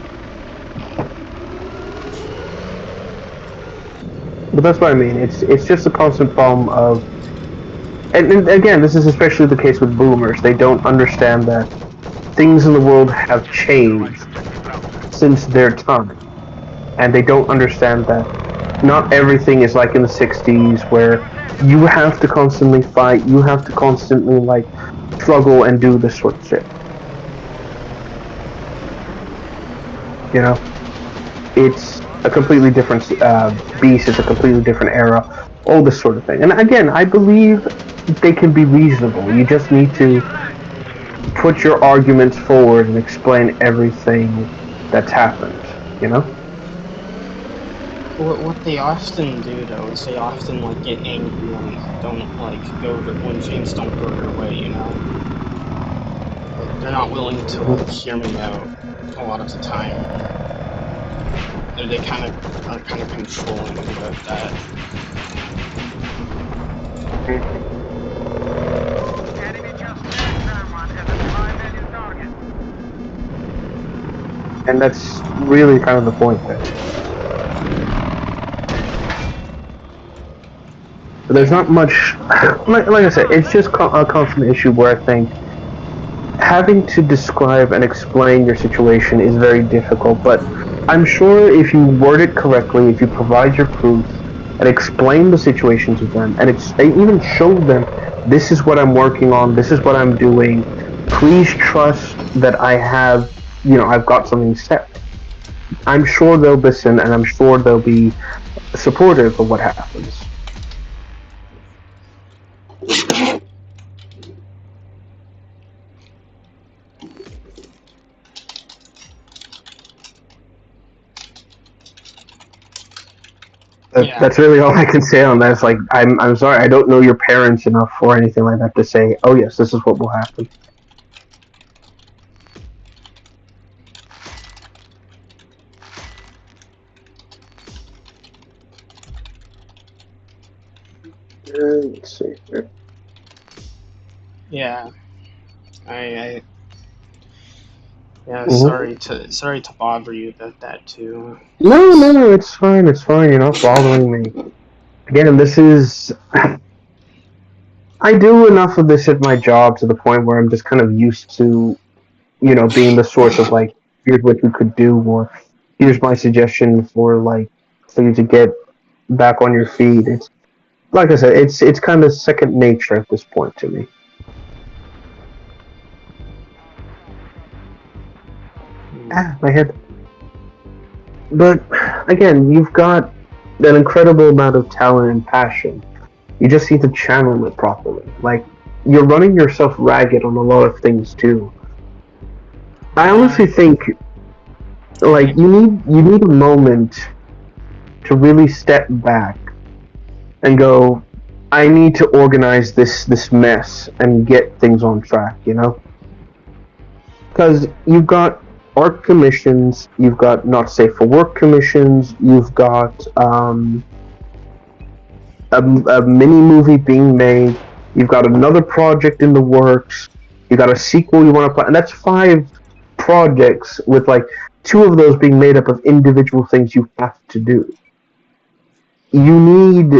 But that's what I mean. It's just a constant problem of, and again, this is especially the case with boomers. They don't understand that things in the world have changed since their time, and they don't understand that not everything is like in the 60s where you have to constantly fight, you have to constantly like struggle and do this sort of shit. You know, it's a completely different beast. It's a completely different era. All this sort of thing. And again, I believe they can be reasonable. You just need to put your arguments forward and explain everything that's happened. You know. What they often do though is they often like get angry and don't like when things don't go their way, you know. Like, they're not willing to like hear me out a lot of the time. They kind of are kind of controlling about that. Enemy just hit someone as a high-value target. And that's really kind of the point there. But there's not much, like I said, it's just a constant issue where I think having to describe and explain your situation is very difficult, but I'm sure if you word it correctly, if you provide your proof and explain the situation to them, and even show them, this is what I'm working on, this is what I'm doing, please trust that I've got something set. I'm sure they'll listen, and I'm sure they'll be supportive of what happens. Yeah. That's really all I can say on that. It's like, I'm sorry, I don't know your parents enough or anything like that to say, oh yes, this is what will happen. Let's see here. Yeah. Yeah, Mm-hmm. sorry to bother you about that too. No, it's fine, you're not bothering me. Again, this is... I do enough of this at my job to the point where I'm just kind of used to, being the source of like, here's what you could do, or here's my suggestion for you to get back on your feet. It's like I said, it's kind of second nature at this point to me. My head. But again, you've got an incredible amount of talent and passion. You just need to channel it properly. Like, you're running yourself ragged on a lot of things too. I honestly think, like, you need a moment to really step back and go, I need to organize this mess and get things on track, Because you've got art commissions, you've got not safe for work commissions, you've got a mini movie being made, you've got another project in the works, you got a sequel you want to play, and that's 5 projects with like 2 of those being made up of individual things you have to do. You need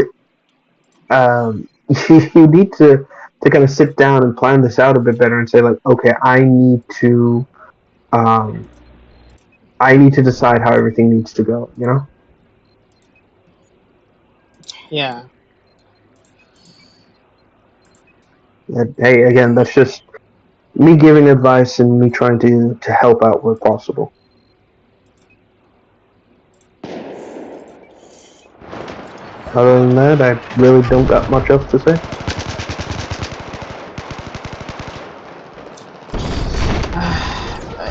you need to kind of sit down and plan this out a bit better and say like, okay, um, I need to decide how everything needs to go. You know? Yeah. Hey, again, that's just me giving advice and me trying to help out where possible. Other than that, I really don't got much else to say.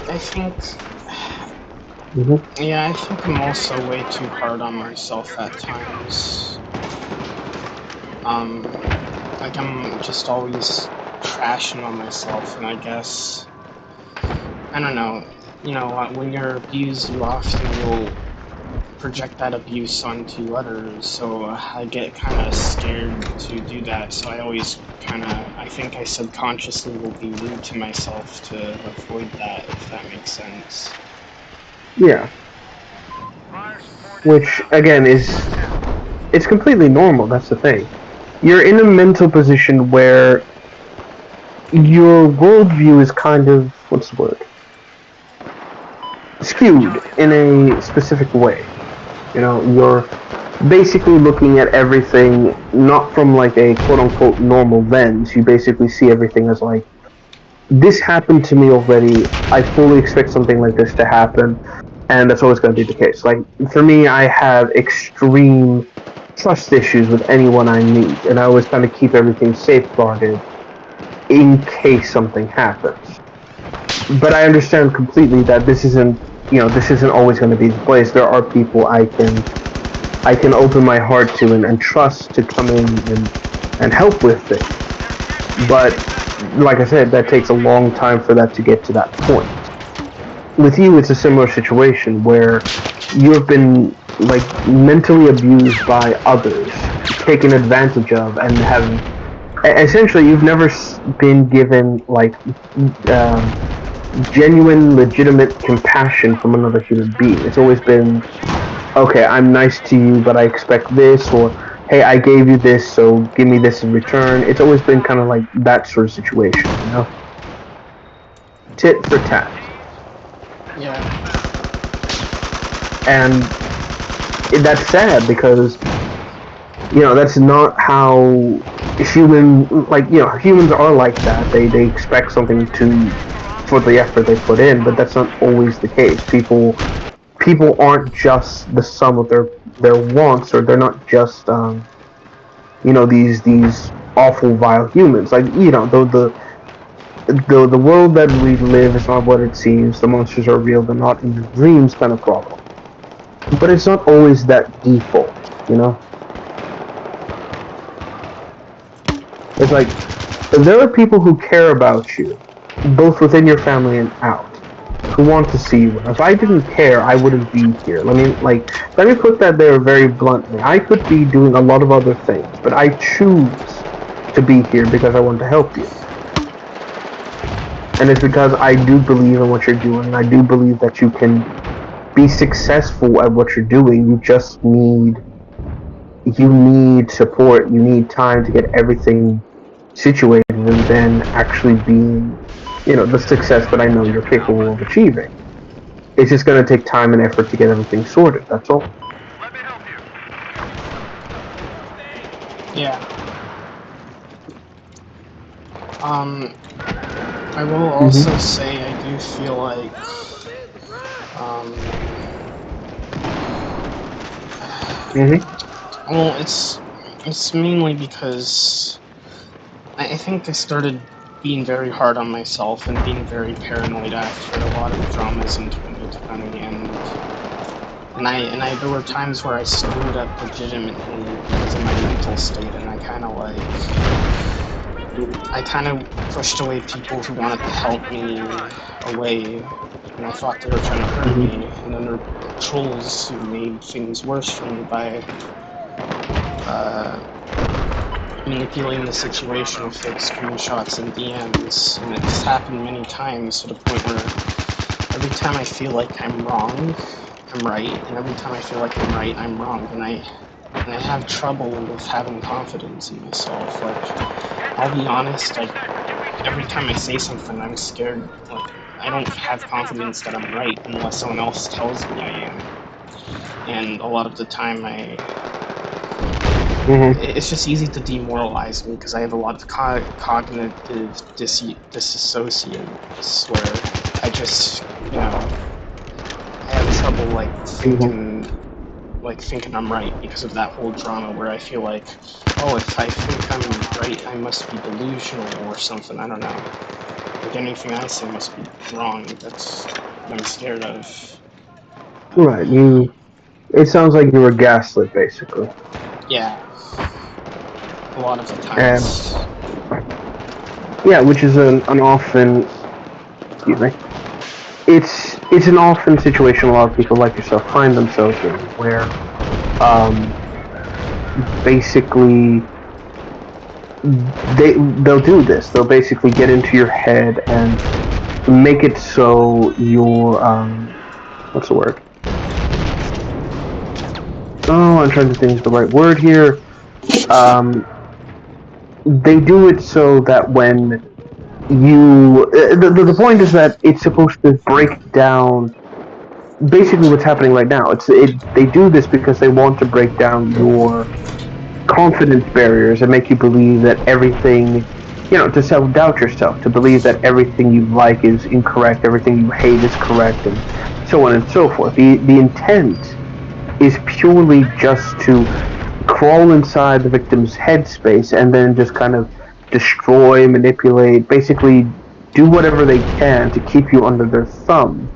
I think, Hmm. yeah, I think I'm also way too hard on myself at times. Like I'm just always trashing on myself, and I guess, I don't know, when you're abused, you often will project that abuse onto others, so I get kind of scared to do that, so I think I subconsciously will be rude to myself to avoid that, if that makes sense. Yeah, Fire support which inbound. again it's completely normal. That's the thing. You're in a mental position where your worldview is kind of what's the word? Skewed in a specific way. You know, you're basically looking at everything not from like a quote unquote normal lens. You basically see everything as like, this happened to me already. I fully expect something like this to happen, and that's always going to be the case. Like for me, I have extreme trust issues with anyone I meet, and I always kind of keep everything safeguarded in case something happens. But I understand completely that this isn't always going to be the place. There are people I can open my heart to and trust to come in and help with things. But like I said, that takes a long time for that to get to that point. With you, it's a similar situation where you have been like mentally abused by others, taken advantage of, and have essentially you've never been given like genuine, legitimate compassion from another human being. It's always been, okay, I'm nice to you, but I expect this, or hey, I gave you this, so give me this in return. It's always been kind of like that sort of situation, you know? Tit for tat. Yeah. And that's sad because, that's not how humans are like that. They expect something for the effort they put in, but that's not always the case. People aren't just the sum of their wants, or they're not just these awful vile humans. Like the world that we live is not what it seems. The monsters are real. They're not in your dreams, kind of problem. But it's not always that default, you know. It's like there are people who care about you, both within your family and out, who want to see you. If I didn't care, I wouldn't be here. Let me put that there very bluntly. I could be doing a lot of other things, but I choose to be here because I want to help you. And it's because I do believe in what you're doing. I do believe that you can be successful at what you're doing. You need support. You need time to get everything situated, and then actually being, the success that I know you're capable of achieving. It's just going to take time and effort to get everything sorted. That's all. Let me help you. Yeah. I will also say I do feel like, well, it's mainly because I think I started being very hard on myself and being very paranoid after a lot of dramas in 2020, and there were times where I screwed up legitimately because of my mental state, and I kind of pushed away people who wanted to help me away, and I thought they were trying to hurt me, and then there were trolls who made things worse for me by manipulating the situation with fake screenshots and DMs, and it's happened many times to the point where every time I feel like I'm wrong, I'm right, and every time I feel like I'm right, I'm wrong, and and I have trouble with having confidence in myself. Like, I'll be honest, like, every time I say something, I'm scared. Like, I don't have confidence that I'm right unless someone else tells me I am. And a lot of the time, it's just easy to demoralize me because I have a lot of cognitive disassociates where I just, I have trouble thinking I'm right because of that whole drama where I feel like, oh, if I think I'm right, I must be delusional or something. I don't know. Like anything I say must be wrong. That's what I'm scared of. Right. It sounds like you were gaslit, basically. Yeah. A lot of the And times. yeah, which is an often, excuse me, it's an often situation a lot of people like yourself find themselves in, where basically they'll do this. They'll basically get into your head and make it so you're what's the word? Oh, I'm trying to think of the right word here. They do it so that when the point is that it's supposed to break down basically what's happening right now. They do this because they want to break down your confidence barriers and make you believe that everything, to self-doubt yourself, to believe that everything you like is incorrect, everything you hate is correct, and so on and so forth. The intent is purely just to crawl inside the victim's headspace and then just kind of destroy, manipulate, basically do whatever they can to keep you under their thumb.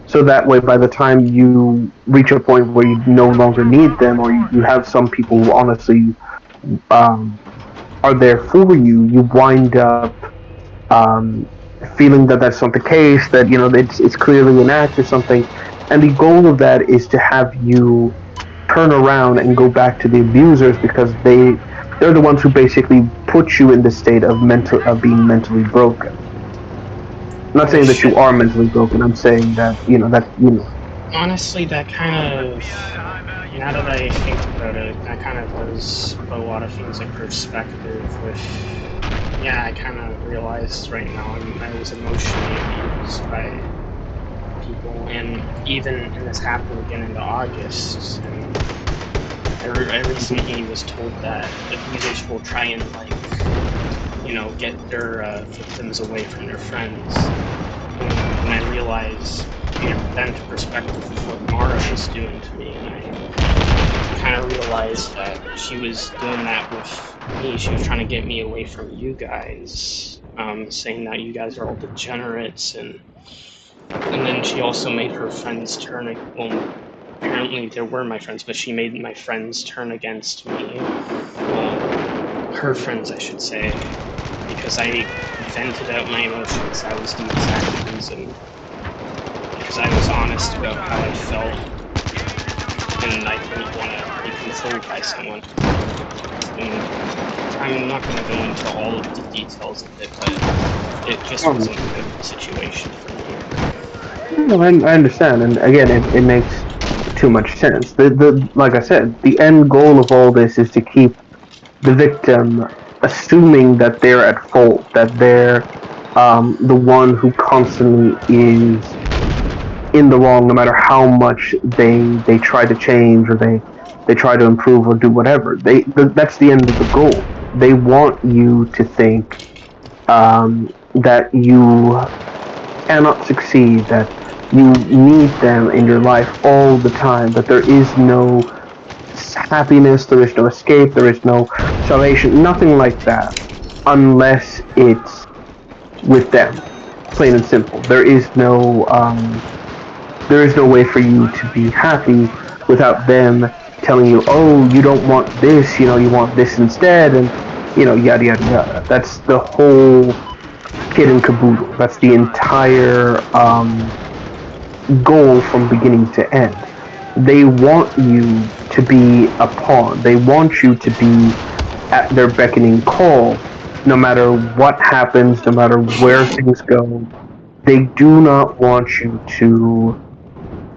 So that way, by the time you reach a point where you no longer need them, or you have some people who honestly are there for you, you wind up feeling that that's not the case, that it's clearly an act or something. And the goal of that is to have you turn around and go back to the abusers because they're the ones who basically put you in the state of being mentally broken. I'm not saying that you are mentally broken. I'm saying that Honestly, that kind of, now that I think about it, that kind of does put a lot of things in perspective with, yeah, I kind of realized right now I was emotionally abused by people, and and this happened again in August, and I recently was told that abusers will try and, get their victims away from their friends. And I realized, that into perspective of what Mara was doing to me, and I kind of realized that she was doing that with me. She was trying to get me away from you guys, saying that you guys are all degenerates, and then she also made her friends turn. Well, apparently they were my friends, but she made my friends turn against me. Her friends, I should say, because I vented out my emotions. That was the exact reason. Because I was honest about how I felt, and I didn't want to be controlled by someone. And I'm not going to go into all of the details of it, but it just wasn't a good situation for me. No, I understand, and again, it makes too much sense. Like I said, the end goal of all this is to keep the victim assuming that they're at fault, that they're the one who constantly is in the wrong, no matter how much they try to change or they try to improve or do whatever. That's the end of the goal. They want you to think that you cannot succeed, that you need them in your life all the time, that there is no happiness, there is no escape, there is no salvation, nothing like that, unless it's with them. Plain and simple. There is no way for you to be happy without them telling you, oh, you don't want this, you want this instead, and yada yada yada. That's the whole kit and caboodle. That's the entire goal from beginning to end. They want you to be a pawn. They want you to be at their beckoning call, no matter what happens, no matter where things go. They do not want you to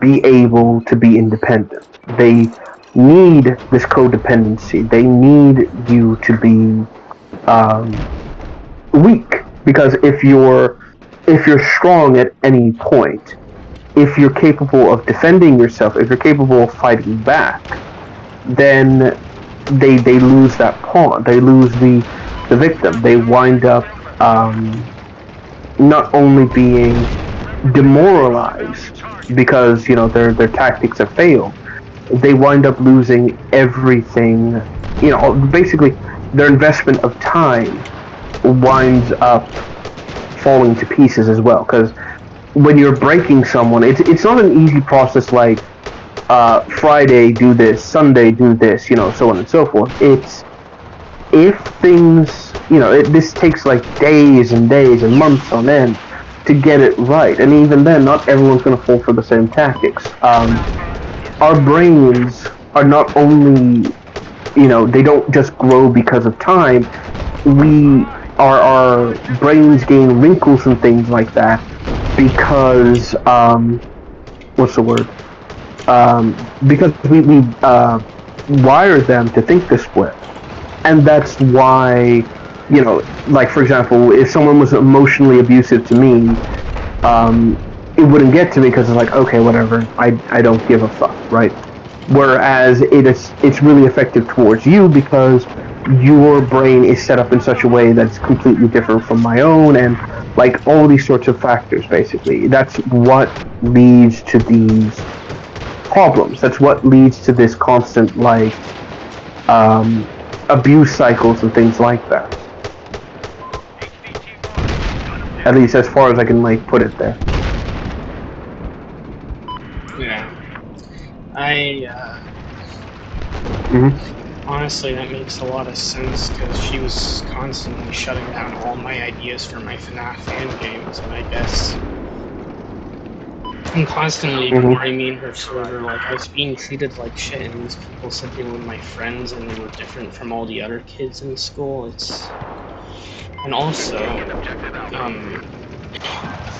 be able to be independent. They need this codependency. They need you to be weak, because if you're strong at any point, if you're capable of defending yourself, if you're capable of fighting back, then they lose that pawn. They lose the victim. They wind up not only being demoralized because their tactics have failed. They wind up losing everything. Basically, their investment of time winds up falling to pieces as well. Because when you're breaking someone, it's not an easy process like Friday do this, Sunday do this, so on and so forth. It's if things, this takes like days and days and months on end to get it right, and even then, not everyone's going to fall for the same tactics. Our brains are not only, they don't just grow because of time. Our brains gain wrinkles and things like that because what's the word? Because we wire them to think this way, and that's why, like for example, if someone was emotionally abusive to me, it wouldn't get to me because it's like, okay, whatever, I don't give a fuck, right? Whereas it's really effective towards you because your brain is set up in such a way that's completely different from my own, and like all these sorts of factors. Basically, that's what leads to these problems. That's what leads to this constant like abuse cycles and things like that. At least as far as I can like put it there. Yeah. Honestly, that makes a lot of sense, because she was constantly shutting down all my ideas for my FNAF fan games, and I guess I'm constantly ignoring me in her server. Like, I was being treated like shit, and these people said they were my friends and they were different from all the other kids in school. And also,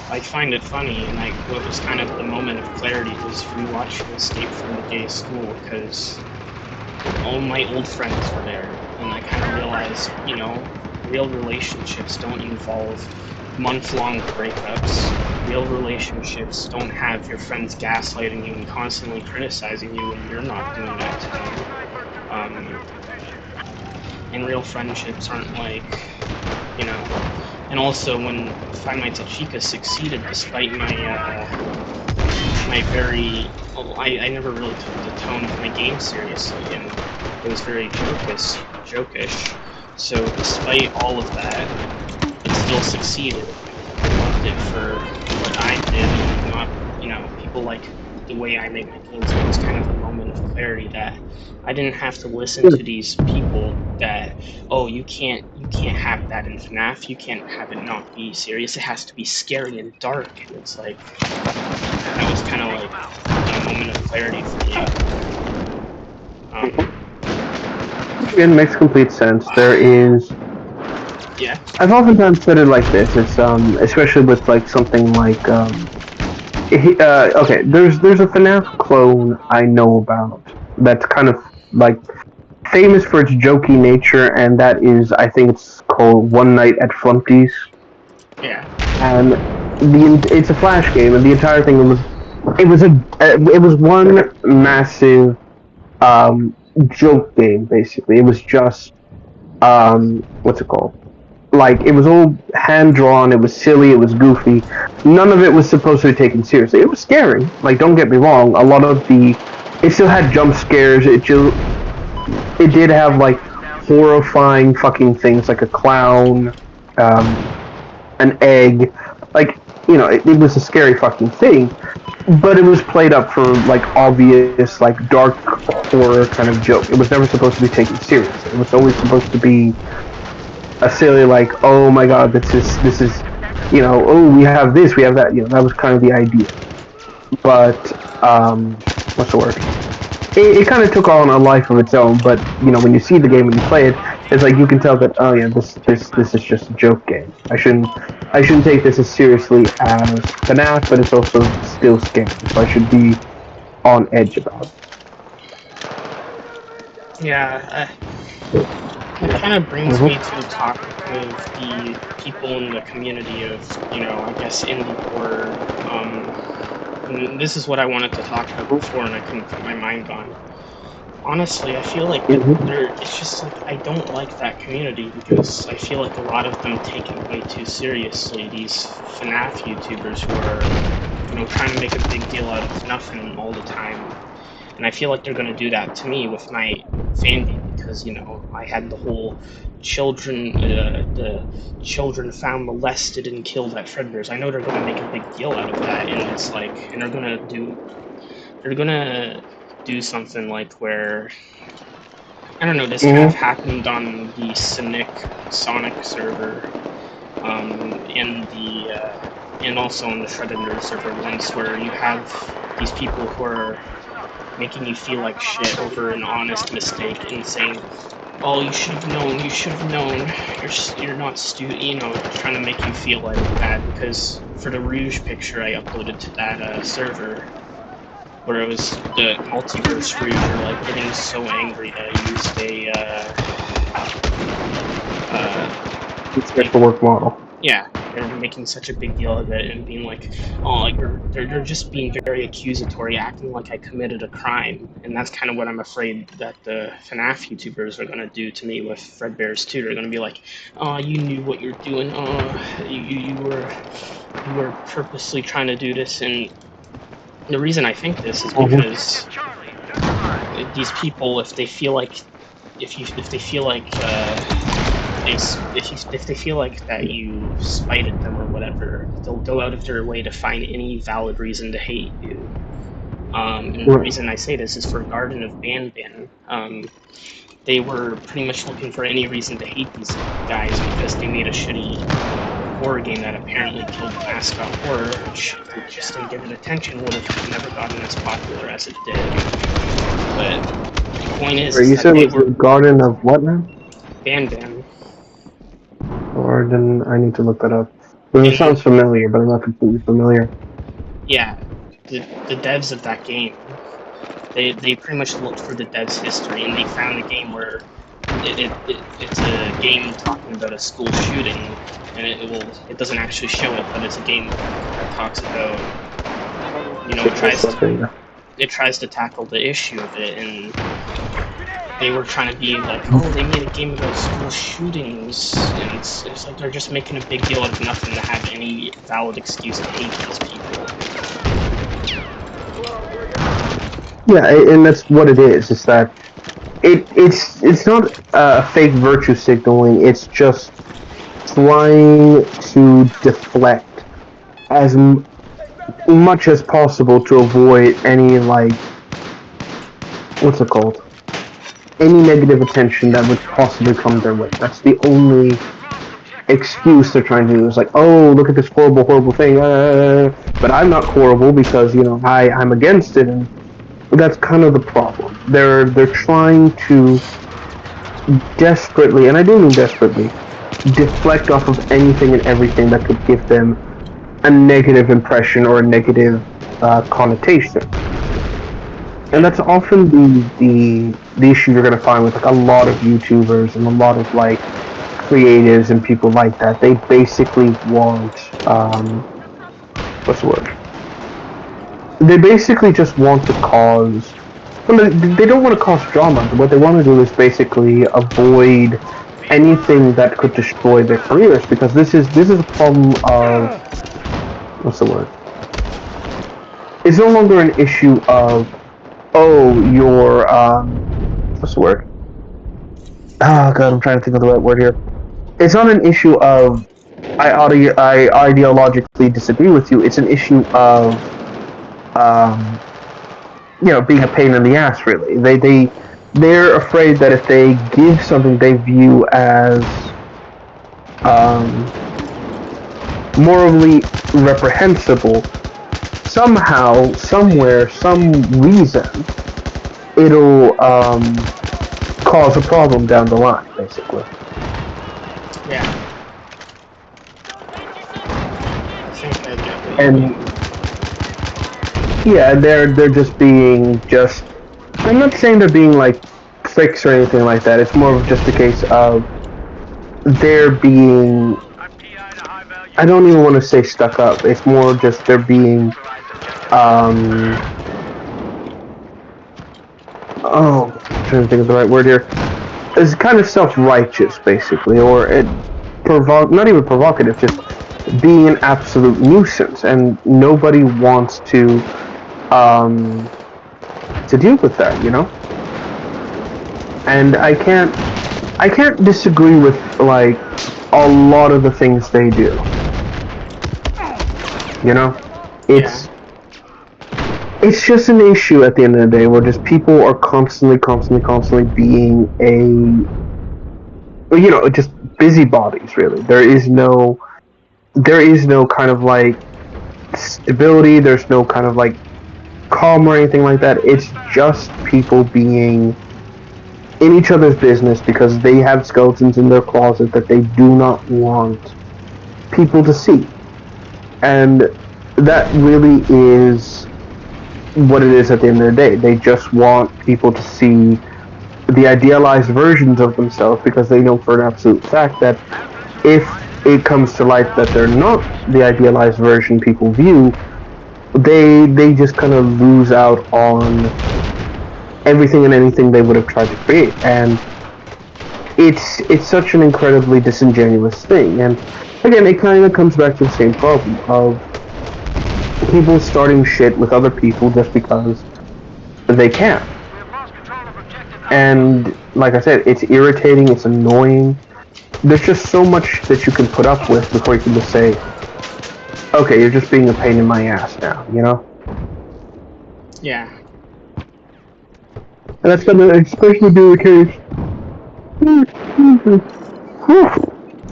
I find it funny, and what was kind of the moment of clarity was rewatching Escape from the Gay School, because all my old friends were there, and I kind of realized, real relationships don't involve month-long breakups. Real relationships don't have your friends gaslighting you and constantly criticizing you when you're not doing that to them. And real friendships aren't like, and also when Five Nights at Chica succeeded despite my very, I never really took the tone of my game seriously, and it was very jokish. So despite all of that, it still succeeded. I loved it for what I did, and not, people like the way I make my games. It was kind of a moment of clarity that I didn't have to listen to these people that, oh, you can't have that in FNAF, you can't have it not be serious, it has to be scary and dark. And it's like, that was kind of like a moment of clarity for me. It makes complete sense. There is. Yeah. I've oftentimes said it like this. It's especially with like something like okay. There's a FNAF clone I know about that's kind of like famous for its jokey nature, and that is, I think it's called One Night at Flumpty's. Yeah. And it's a Flash game, and the entire thing it was one massive joke game. Basically, it was just what's it called? Like, it was all hand drawn. It was silly. It was goofy. None of it was supposed to be taken seriously. It was scary. Like, don't get me wrong. A lot of it still had jump scares. It did have like horrifying fucking things, like a clown, an egg. Like, it was a scary fucking thing. But it was played up for like obvious, like dark horror kind of joke. It was never supposed to be taken seriously. It was always supposed to be a silly, like, oh my god, this is, oh, we have this, we have that. That was kind of the idea. But what's the word? It kind of took on a life of its own. But when you see the game and you play it, it's like you can tell that, oh yeah, this is just a joke game. I shouldn't take this as seriously as FNAF, but it's also still scary, so I should be on edge about it. Yeah, it kind of brings me to the topic of the people in the community of, I guess indie horror. And this is what I wanted to talk about before, and I couldn't put my mind on. Honestly, I feel like it's just like I don't like that community because I feel like a lot of them take it way too seriously. These FNAF YouTubers who are, trying to make a big deal out of nothing all the time. And I feel like they're going to do that to me with my fan game because, I had the whole the children found molested and killed at Fredbear's. I know they're going to make a big deal out of that, and it's like, and they're going to do something like where, I don't know, this kind of happened on the Sonic server, and also on the Shredded Nerd server once, where you have these people who are making you feel like shit over an honest mistake and saying, "Oh, you should have known, you're not trying to make you feel like bad because for the Rouge picture I uploaded to that server, where it was the multiverse Rouge, are like getting so angry that I used it's the work model. Yeah, they're making such a big deal of it and being like, "Oh, they're just being very accusatory, acting like I committed a crime," and that's kind of what I'm afraid that the FNAF YouTubers are gonna do to me with Fredbear's too. They're gonna be like, "Oh, you knew what you're doing. Oh, you were purposely trying to do this." And the reason I think this is because these people, if they feel like that you spited them or whatever, they'll go out of their way to find any valid reason to hate you. And the reason I say this is for Garden of Banban. They were pretty much looking for any reason to hate these guys because they made a shitty horror game that apparently killed Mascot Horror, which, if they just didn't give it attention, would have never gotten as popular as it did. But the point is, you said it was the Garden of what now? Banban. Or then I need to look that up. It sounds familiar, but I'm not completely familiar. Yeah, the devs of that game, they pretty much looked for the devs' history, and they found a game where it's a game talking about a school shooting, and it doesn't actually show it, but it's a game that talks about, it tries to tackle the issue of it, and they were trying to be like, "Oh, they made a game about school shootings," and it's like they're just making a big deal out of nothing to have any valid excuse to hate these people. Yeah, and that's what it is. It's that it's not fake virtue signaling. It's just trying to deflect as much as possible to avoid any what's it called? Any negative attention that would possibly come their way. That's the only excuse they're trying to do. It's like, "Oh, look at this horrible thing," but I'm not horrible because I'm against it, and that's kind of the problem. They're trying to desperately, and I do mean desperately, deflect off of anything and everything that could give them a negative impression or a negative connotation. And that's often the issue you're going to find with a lot of YouTubers and a lot of creatives and people like that. They basically want what's the word? They basically just want to cause. Well, they don't want to cause drama. What they want to do is basically avoid anything that could destroy their careers, because this is a problem of what's the word? It's no longer an issue of, "Oh, you're what's the word? Oh god, I'm trying to think of the right word here. It's not an issue of I ideologically disagree with you. It's an issue of being a pain in the ass. Really, they're afraid that if they give something they view as morally reprehensible, somehow, somewhere, some reason, it'll cause a problem down the line, basically. Yeah. And yeah, they're just being I'm not saying they're being fix or anything like that. It's more of just a case of they're being, I'm PI to high value. I don't even want to say stuck up. It's more just they're being, I'm trying to think of the right word here. It's kind of self-righteous, basically, or not even provocative, just being an absolute nuisance, and nobody wants to deal with that, you know. And I can't disagree with like a lot of the things they do. You know, it's just an issue at the end of the day where just people are constantly being just busybodies. Really, there is no kind of like stability. There's no kind of like calm or anything like that. It's just people being in each other's business because they have skeletons in their closet that they do not want people to see. And that really is what it is at the end of the day. They just want people to see the idealized versions of themselves because they know for an absolute fact that if it comes to light that they're not the idealized version people view, they just kind of lose out on everything and anything they would have tried to create. And it's such an incredibly disingenuous thing. And again, it kind of comes back to the same problem of people starting shit with other people just because they can. We have lost control of objective. And like I said, it's irritating, it's annoying. There's just so much that you can put up with before you can just say, okay, you're just being a pain in my ass now, you know? Yeah. And that's gonna especially be the case.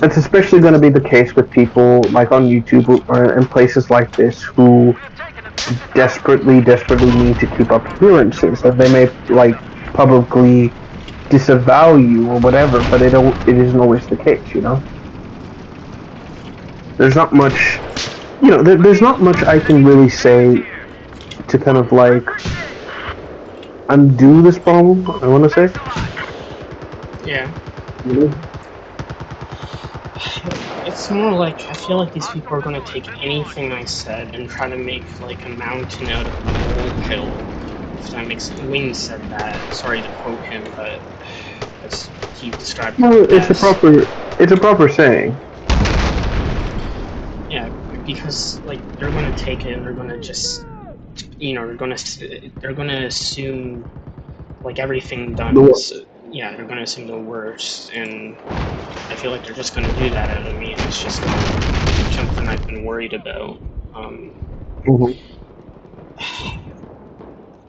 It's especially gonna be the case with people like on YouTube and places like this who desperately need to keep up appearances, that they may like publicly disavow you or whatever, but it isn't always the case, you know? There's not much, there's not much I can really say to kind of like undo this problem, I want to say. Yeah. Mm-hmm. It's more like, I feel like these people are going to take anything I said and try to make like a mountain out of a molehill. If that makes sense. Wing said that. Sorry to quote him, but he described it. No, it's a proper saying. Yeah, because like they're going to take it and they're going to just, they're going to assume like everything done. Yeah, they're going to assume the worst, and I feel like they're just going to do that out of me, and it's just something I've been worried about. Mm-hmm.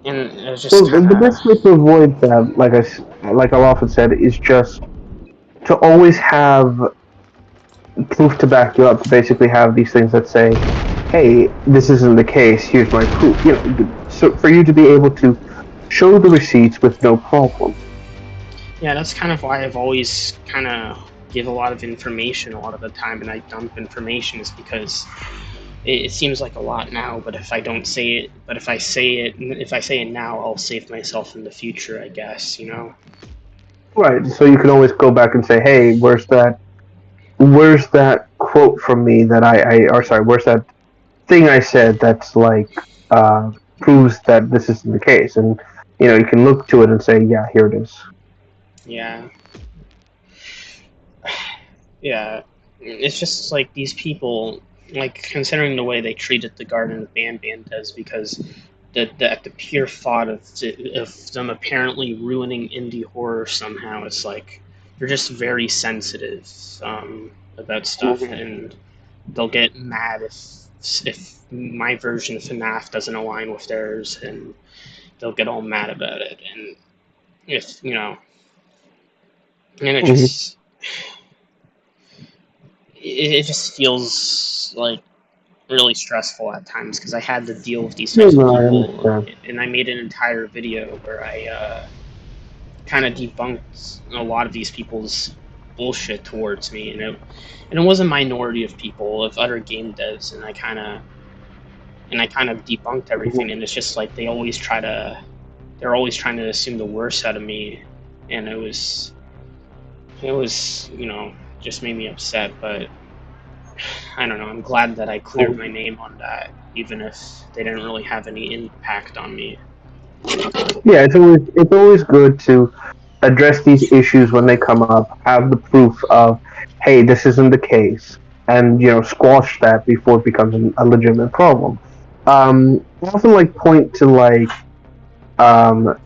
And it's just So the best way to avoid that, like I've often said, is just to always have proof to back you up. To basically have these things that say, "Hey, this isn't the case. Here's my proof." So for you to be able to show the receipts with no problem. Yeah, that's kind of why I've always kind of give a lot of information a lot of the time, and I dump information is because it seems like a lot now, but if I don't say it, if I say it now, I'll save myself in the future, I guess, you know? Right, so you can always go back and say, hey, where's that quote from me that where's that thing I said that's like, proves that this isn't the case, and, you can look to it and say, yeah, here it is. Yeah. Yeah. It's just like these people, like considering the way they treated the Garden of Banban does, because the pure thought of them apparently ruining indie horror somehow, it's like they're just very sensitive about stuff, and they'll get mad if my version of FNAF doesn't align with theirs, and they'll get all mad about it, and if and it just it just feels like really stressful at times because I had to deal with these types of people, and I made an entire video where I kind of debunked a lot of these people's bullshit towards me, and it was a minority of people, of other game devs, and I kind of debunked everything, and it's just like they're always trying to assume the worst out of me, and it was, you know, just made me upset. But I don't know. I'm glad that I cleared my name on that, even if they didn't really have any impact on me. Yeah, it's always good to address these issues when they come up, have the proof of, hey, this isn't the case, and squash that before it becomes a legitimate problem. I often point to um,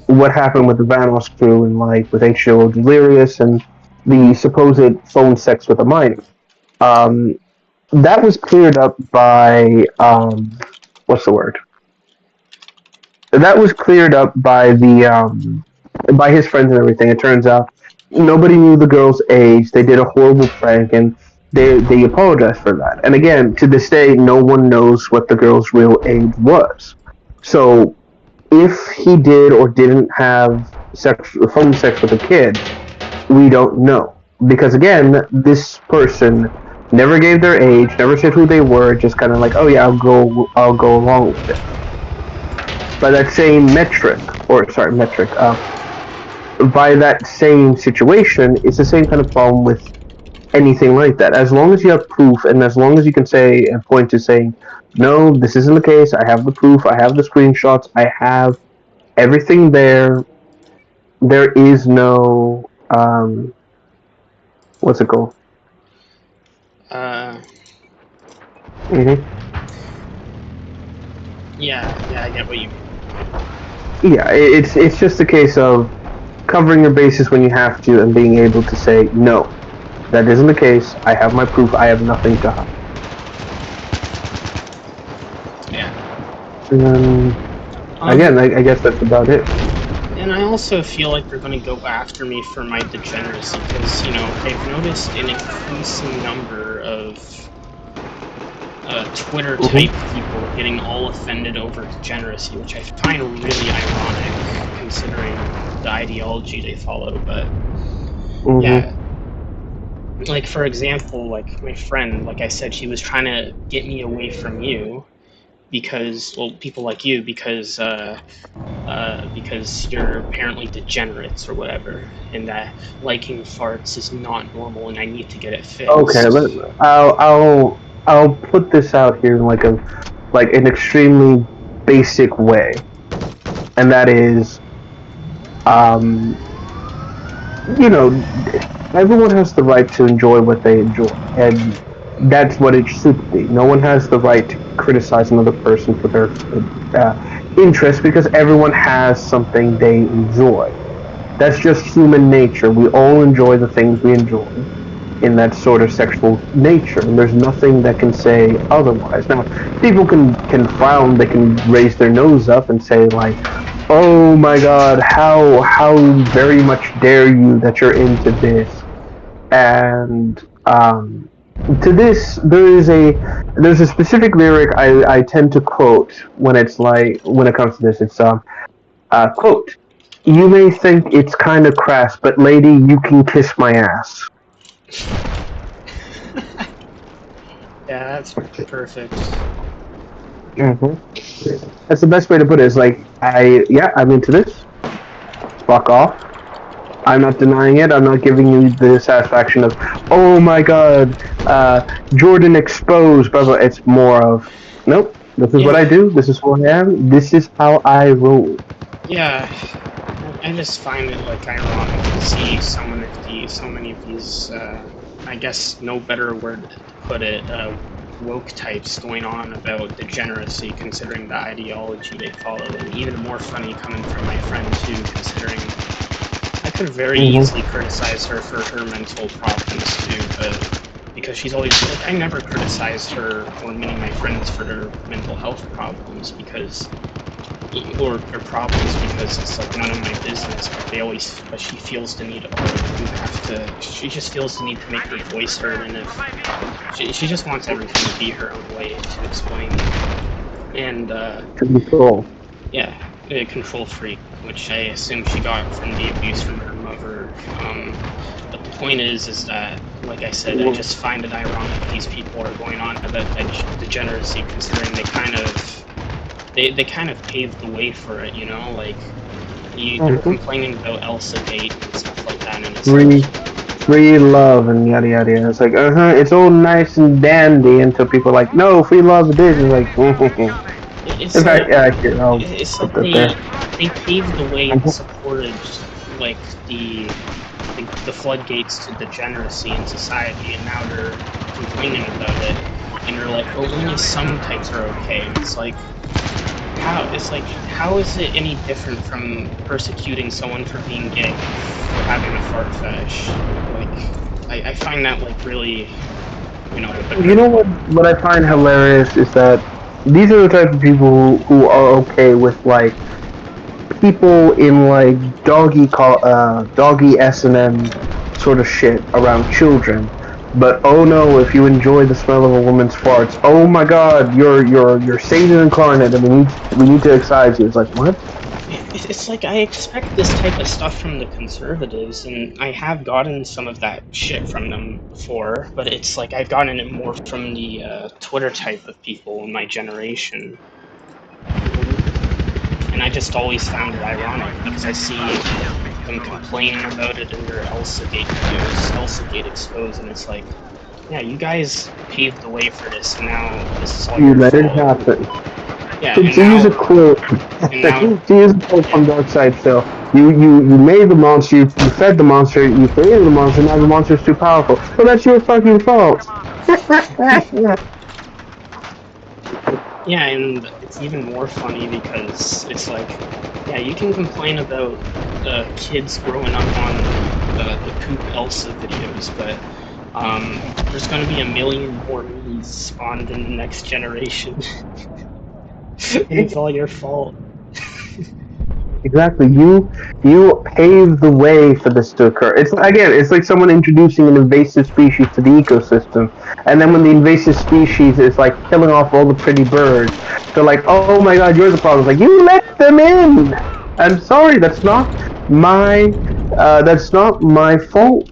what happened with the Vanos crew and with H2O Delirious and the supposed phone sex with a minor. Um, that was cleared up by what's the word? That was cleared up by the by his friends and everything. It turns out nobody knew the girl's age. They did a horrible prank, and they apologized for that. And again, to this day, no one knows what the girl's real age was. So if he did or didn't have phone sex with a kid, we don't know, because again, this person never gave their age, never said who they were, just kind of oh yeah, I'll go along with it. By that same metric, by that same situation, it's the same kind of problem with anything like that. As long as you have proof, and as long as you can say and point to saying, no, this isn't the case, I have the proof, I have the screenshots, I have everything there. There is no what's it called? Yeah, I get what you mean. Yeah, it's just a case of covering your bases when you have to and being able to say, no, that isn't the case, I have my proof, I have nothing to hide. Yeah. And then, again, I guess that's about it. And I also feel like they're going to go after me for my degeneracy, because, they've noticed an increasing number of Twitter-type people getting all offended over degeneracy, which I find really ironic, considering the ideology they follow, but, yeah. For example, my friend, like I said, she was trying to get me away from you, because, well, people like you, because you're apparently degenerates or whatever, and that liking farts is not normal, and I need to get it fixed. Okay, I'll put this out here in an extremely basic way, and that is, everyone has the right to enjoy what they enjoy, and that's what it should be. No one has the right to criticize another person for their interest, because everyone has something they enjoy. That's just human nature. We all enjoy the things we enjoy in that sort of sexual nature, and there's nothing that can say otherwise. Now, people can frown, they can raise their nose up and say oh my god, how very much dare you that you're into this. And to this, there's a specific lyric I tend to quote when it comes to this. It's quote, "You may think it's kind of crass, but lady, you can kiss my ass." Yeah, that's perfect. That's the best way to put it. Is I'm into this. Fuck off. I'm not denying it. I'm not giving you the satisfaction of, oh my god, Jordan exposed, blah blah. It's more of, nope, this is what I do, this is who I am, this is how I roll. Yeah, I just find it ironic to see so many of these, I guess no better word to put it, woke types going on about degeneracy, considering the ideology they follow, and even more funny coming from my friend too, considering I could very easily criticize her for her mental problems too, because she's always I never criticized her or many of my friends for their mental health problems or problems because it's none of my business, but she feels the need she just feels the need to make her voice heard, and if she just wants everything to be her own way to explain. And control. Yeah, a control freak, which I assume she got from the abuse from her mother. But the point is that, like I said, I just find it ironic these people are going on about degeneracy, considering they kind of paved the way for it, They're complaining about Elsa Gate and stuff like that, and it's free love and yada yada yada. It's like, it's all nice and dandy until people are like, no, free love it is. It's like, it's in like, fact, yeah, here, I'll it's put like that they paved the way and supported like the floodgates to degeneracy in society, and now they're complaining about it, and they're like, oh, only some types are okay. And it's like, how is it any different from persecuting someone for being gay, for having a fart fetish? Like, I find that like really, You know what I find hilarious is that these are the type of people who are okay with like people in like doggy S&M sort of shit around children. But oh no, if you enjoy the smell of a woman's farts, oh my god, you're Satan incarnate, and we need to excise you. It's like, what? It's like I expect this type of stuff from the conservatives, and I have gotten some of that shit from them before, but it's like I've gotten it more from the Twitter type of people in my generation. And I just always found it ironic, because I see them complaining about it in their Elsagate videos, Elsagate Exposed, and it's like, yeah, you guys paved the way for this, and now this is all your let fault. it happen. Yeah, To use a quote, from Darkseid Phil, you made the monster, you fed the monster, you created the monster, now the monster's too powerful. Well, that's your fucking fault. Yeah, and it's even more funny because it's like, yeah, you can complain about kids growing up on the Poop Elsa videos, but there's going to be a million more me's spawned in the next generation. It's all your fault. Exactly. You paved the way for this to occur. It's like someone introducing an invasive species to the ecosystem, and then when the invasive species is like killing off all the pretty birds, they're like, "Oh my God, you're the problem." It's like, you let them in. I'm sorry, that's not my fault.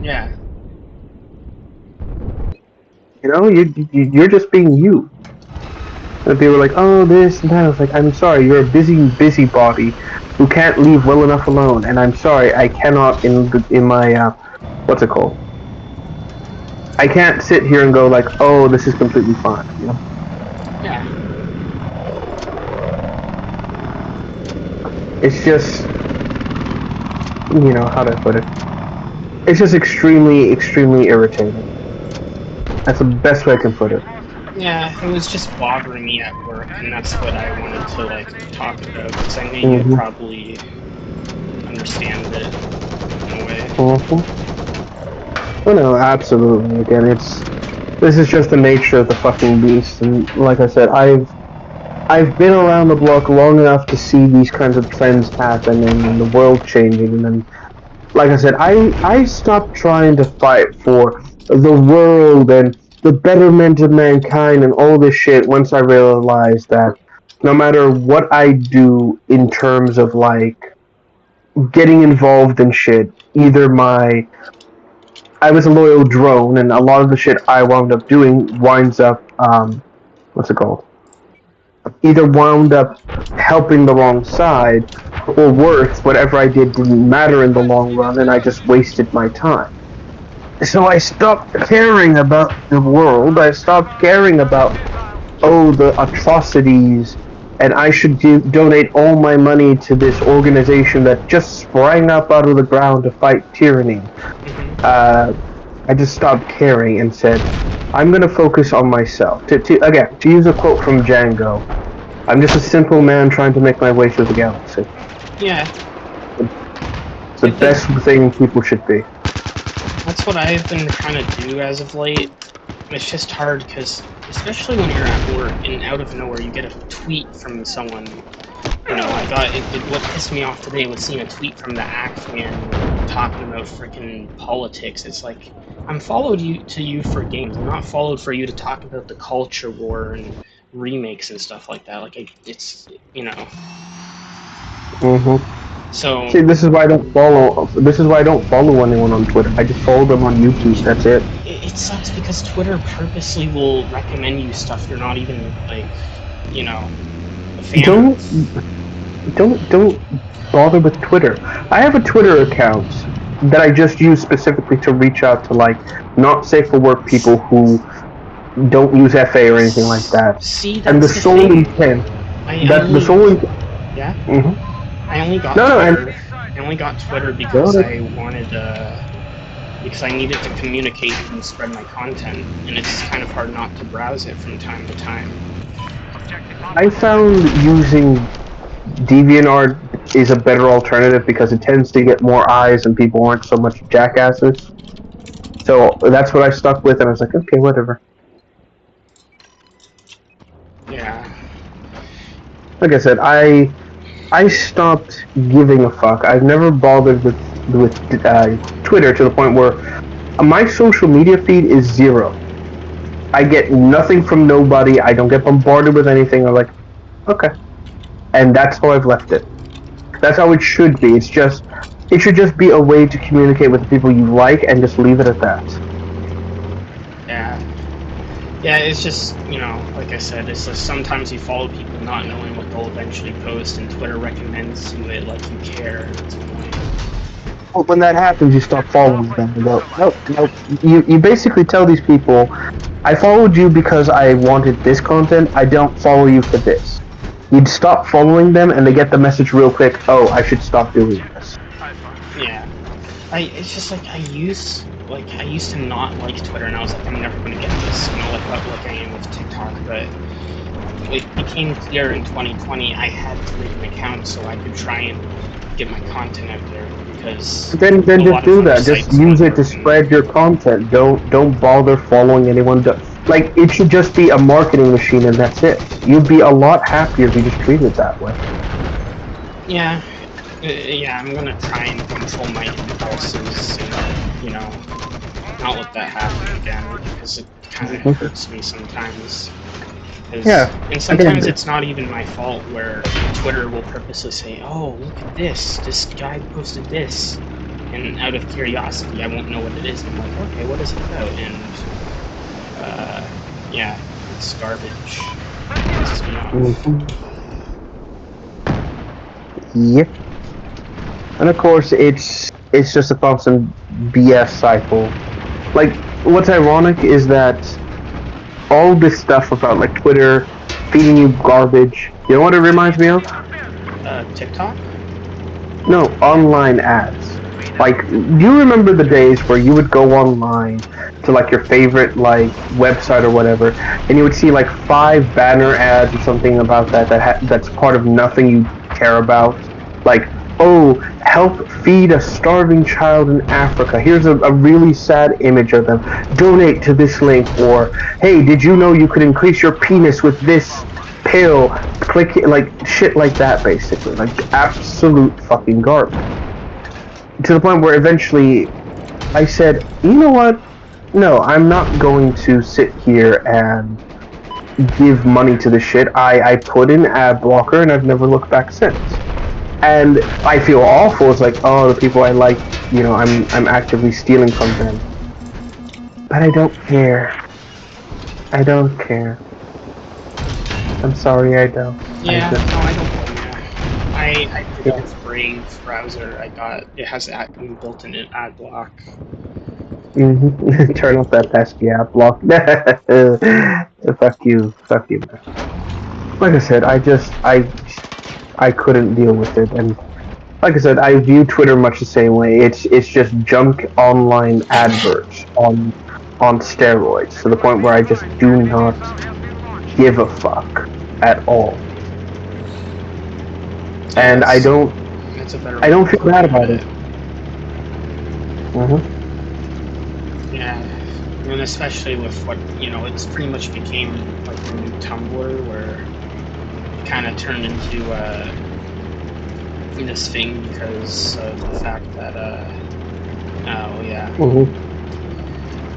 Yeah. You know, you're just being you. And they were like, oh, this and that. I was like, I'm sorry, you're a busybody who can't leave well enough alone. And I'm sorry, I cannot in my what's it called? I can't sit here and go like, oh, this is completely fine. You know? Yeah. It's just, how do I put it? It's just extremely, extremely irritating. That's the best way I can put it. Yeah, it was just bothering me at work, and that's what I wanted to talk about, because I knew you'd probably understand it in a way. Oh no, absolutely. Again, this is just the nature of the fucking beast, and like I said, I've been around the block long enough to see these kinds of trends happen and the world changing, and then, like I said, I stopped trying to fight for the world and the betterment of mankind and all this shit once I realized that no matter what I do in terms of getting involved in shit, I was a loyal drone, and a lot of the shit I wound up doing winds up what's it called? Either wound up helping the wrong side, or worse, whatever I did didn't matter in the long run, and I just wasted my time. So I stopped caring about the world. I stopped caring about, the atrocities, and I should donate all my money to this organization that just sprang up out of the ground to fight tyranny. I just stopped caring and said, I'm going to focus on myself. To use a quote from Django, I'm just a simple man trying to make my way through the galaxy. Yeah. It's the best thing people should be. That's what I've been trying to do as of late. It's just hard because, especially when you're at work and out of nowhere you get a tweet from someone. What pissed me off today was seeing a tweet from the Axeman talking about freaking politics. It's like, I'm followed to you for games. I'm not followed for you to talk about the culture war and remakes and stuff like that. So see, this is why I don't follow anyone on Twitter. I just follow them on YouTube. That's it. It sucks because Twitter purposely will recommend you stuff you're not even a fan of. don't bother with Twitter. I have a Twitter account that I just use specifically to reach out to like not safe for work people who don't use FA or anything like that. See, And the that's the sole thing. intent I that only, the sole yeah. mm-hmm. I only got No, no, Twitter. I only got Twitter because Go I wanted because I needed to communicate and spread my content, and it's kind of hard not to browse it from time to time. I found using DeviantArt is a better alternative because it tends to get more eyes and people aren't so much jackasses. So that's what I stuck with, and I was like, okay, whatever. Yeah. Like I said, I stopped giving a fuck. I've never bothered with Twitter to the point where my social media feed is 0. I get nothing from nobody. I don't get bombarded with anything. I'm like, okay, and that's how I've left it. That's how it should be. It should just be a way to communicate with the people you like, and just leave it at that. Yeah. Yeah, it's just, like I said, it's just sometimes you follow people not knowing what they'll eventually post, and Twitter recommends you it like you care. It's annoying. Well, when that happens, you stop following them. You go, nope. You basically tell these people, I followed you because I wanted this content. I don't follow you for this. You'd stop following them, and they get the message real quick. Oh, I should stop doing this. Yeah. It's just like I used to not like Twitter, and I was like, I'm never gonna get this, like I am with TikTok. But it became clear in 2020 I had to make an account so I could try and get my content out there, because Then just do that. Just use it to spread your content. Don't bother following anyone. Like, it should just be a marketing machine, and that's it. You'd be a lot happier if you just treated it that way. Yeah. Yeah, I'm gonna try and control my impulses and, not let that happen again, because it kind of hurts me sometimes. Yeah. And sometimes it's not even my fault, where Twitter will purposely say, oh, look at this guy posted this, and out of curiosity I won't know what it is, and I'm like, okay, what is it about? And, yeah, it's garbage. It's, Yep. And of course, it's just a constant BS cycle. Like, what's ironic is that all this stuff about, like, Twitter feeding you garbage, you know what it reminds me of? TikTok? No, online ads. Like, do you remember the days where you would go online to, like, your favorite, like, website or whatever, and you would see, like, 5 banner ads or something about that's part of nothing you care about? Like, oh, help feed a starving child in Africa. Here's a really sad image of them. Donate to this link. Or, hey, did you know you could increase your penis with this pill? Click it, like, shit like that, basically. Like, absolute fucking garbage. To the point where eventually I said, you know what? No, I'm not going to sit here and give money to this shit. I put in ad blocker, and I've never looked back since. And I feel awful. It's like, oh, the people I like, I'm actively stealing from them. But I don't care. I don't care. I'm sorry, I don't. Yeah, no, I don't blame you. I did it with Brave browser. It has built-in ad block. Mm-hmm. Turn off that pesky ad block. Fuck you, man. Like I said, I couldn't deal with it, and like I said, I view Twitter much the same way. It's just junk online adverts on steroids, to the point where I just do not give a fuck at all. And I don't feel bad about it. Mhm. Yeah, and especially with what it's pretty much became like the new Tumblr, where it kind of turned into this thing because of the fact that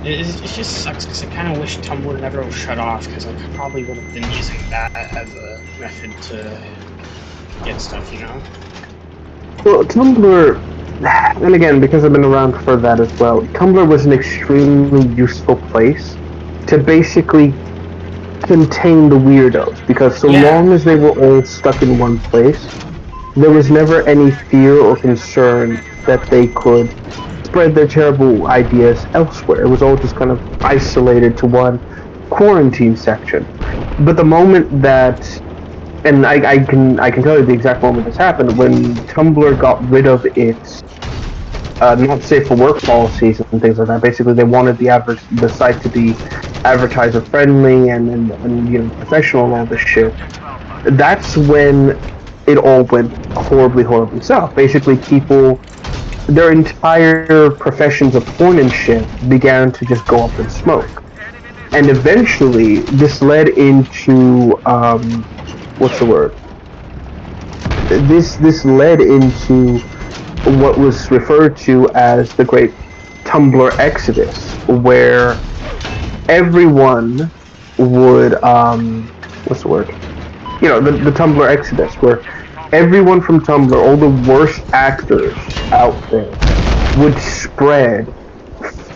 it just sucks, because I kind of wish Tumblr never shut off, because I probably would have been using that as a method to get stuff, Well, Tumblr, and again, because I've been around for that as well, Tumblr was an extremely useful place to basically contain the weirdos, because so long as they were all stuck in one place, there was never any fear or concern that they could spread their terrible ideas elsewhere. It was all just kind of isolated to one quarantine section. But the moment that, and I can tell you the exact moment this happened, when Tumblr got rid of its not safe for work policies and things like that. Basically, they wanted the site to be advertiser friendly and professional and all this shit. That's when it all went horribly south. Basically, people, their entire professions of porn and shit began to just go up in smoke. And eventually, this led into what's the word? This led into what was referred to as the Great Tumblr Exodus, where everyone would what's the word? The Tumblr Exodus, where everyone from Tumblr, all the worst actors out there, would spread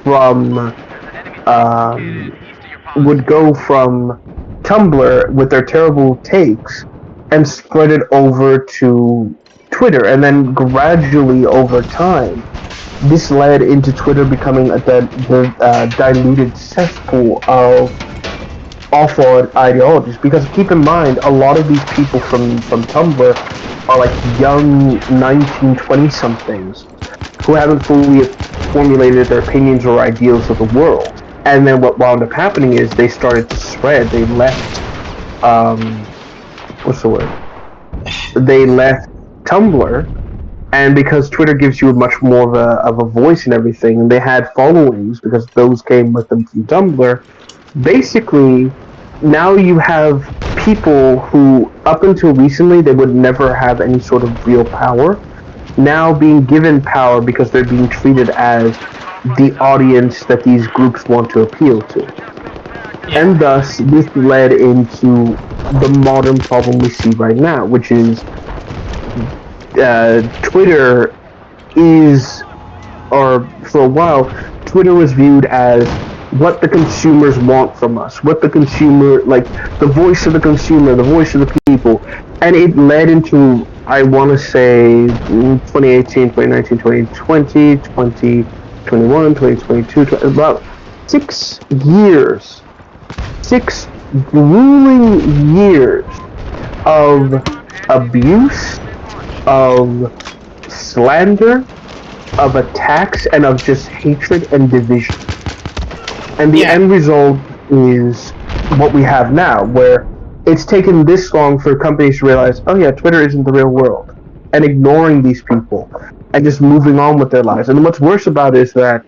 from would go from Tumblr with their terrible takes and spread it over to Twitter, and then gradually over time, this led into Twitter becoming a diluted cesspool of awful ideologies. Because keep in mind, a lot of these people from Tumblr are like young 19, 20-somethings who haven't fully formulated their opinions or ideals of the world. And then what wound up happening is they started to spread. They left, what's the word? They left Tumblr, and because Twitter gives you much more of a voice and everything, and they had followings because those came with them from Tumblr. Basically, now you have people who, up until recently, they would never have any sort of real power, now being given power because they're being treated as the audience that these groups want to appeal to. And thus, this led into the modern problem we see right now, which is Twitter is, or for a while, Twitter was viewed as what the consumers want from us, what the consumer, like the voice of the consumer, the voice of the people, and it led into, I want to say, 2018, 2019, 2020, 2021, 2022, about 6 years, 6 grueling years of abuse, of slander, of attacks, and of just hatred and division. And the end result is what we have now, where it's taken this long for companies to realize, oh yeah, Twitter isn't the real world, and ignoring these people, and just moving on with their lives. And what's worse about it is that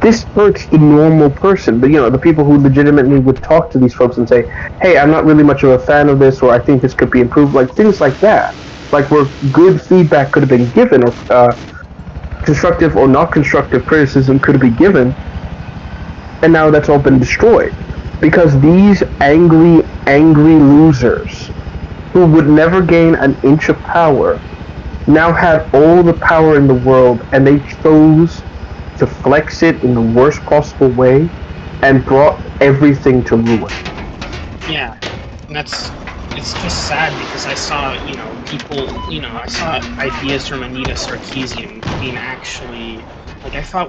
this hurts the normal person, but the people who legitimately would talk to these folks and say, hey, I'm not really much of a fan of this, or I think this could be improved, like things like that. Like where good feedback could have been given, or constructive or not constructive criticism could have been given, and now that's all been destroyed. Because these angry losers who would never gain an inch of power now have all the power in the world, and they chose to flex it in the worst possible way and brought everything to ruin. Yeah, and it's just sad because I saw, people, I saw ideas from Anita Sarkeesian being actually, like, I thought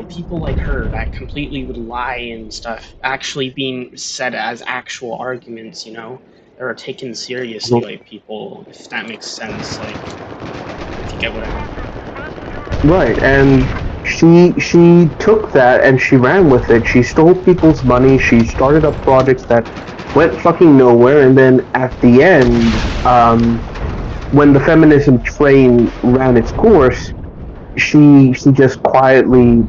people like her that completely would lie and stuff actually being said as actual arguments, that are taken seriously by people, if that makes sense, like, if you get what I mean. Right, and she took that and she ran with it. She stole people's money, she started up projects that went fucking nowhere, and then at the end, when the feminism train ran its course, she just quietly,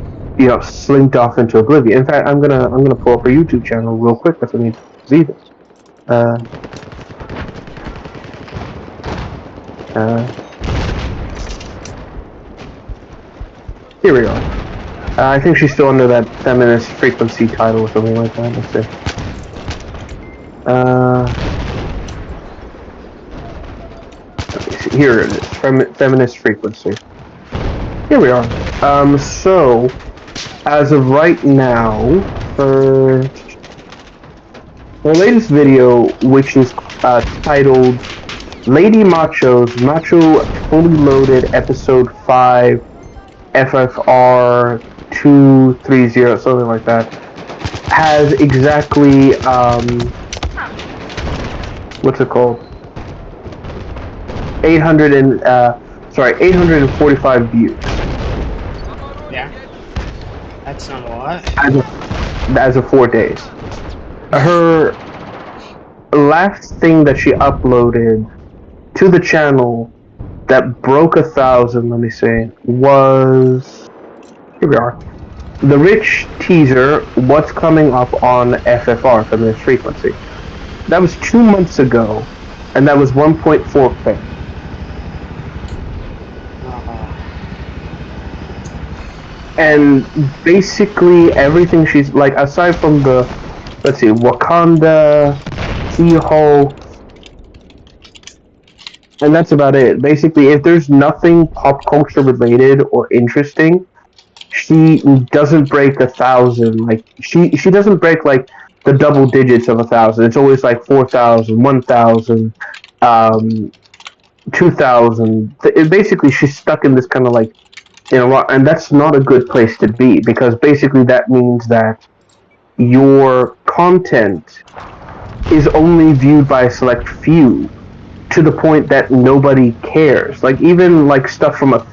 slinked off into oblivion. In fact, I'm gonna pull up her YouTube channel real quick if I need to see this. Here we are. I think she's still under that feminist frequency title or something like that. Let's see. Here it is. Feminist frequency. Here we are. So, as of right now, her latest video, which is titled Lady Macho's Macho Fully Loaded Episode 5 FFR 230, something like that, has exactly, what's it called? 845 views. Yeah. That's not a lot. As of 4 days. Her last thing that she uploaded to the channel that broke 1,000, let me see, was, here we are, the Rich teaser, what's coming up on FFR, Feminist Frequency. That was 2 months ago, and that was 1.4K. And basically everything she's, like, aside from the, let's see, Wakanda, She-Hulk, and that's about it. Basically, if there's nothing pop culture related or interesting, she doesn't break 1,000. Like, she doesn't break, like, the double digits of 1,000. It's always like 4,000, 1,000, 2,000. Basically, she's stuck in this kind of, like, and that's not a good place to be, because basically that means that your content is only viewed by a select few, to the point that nobody cares. Like, even like stuff from a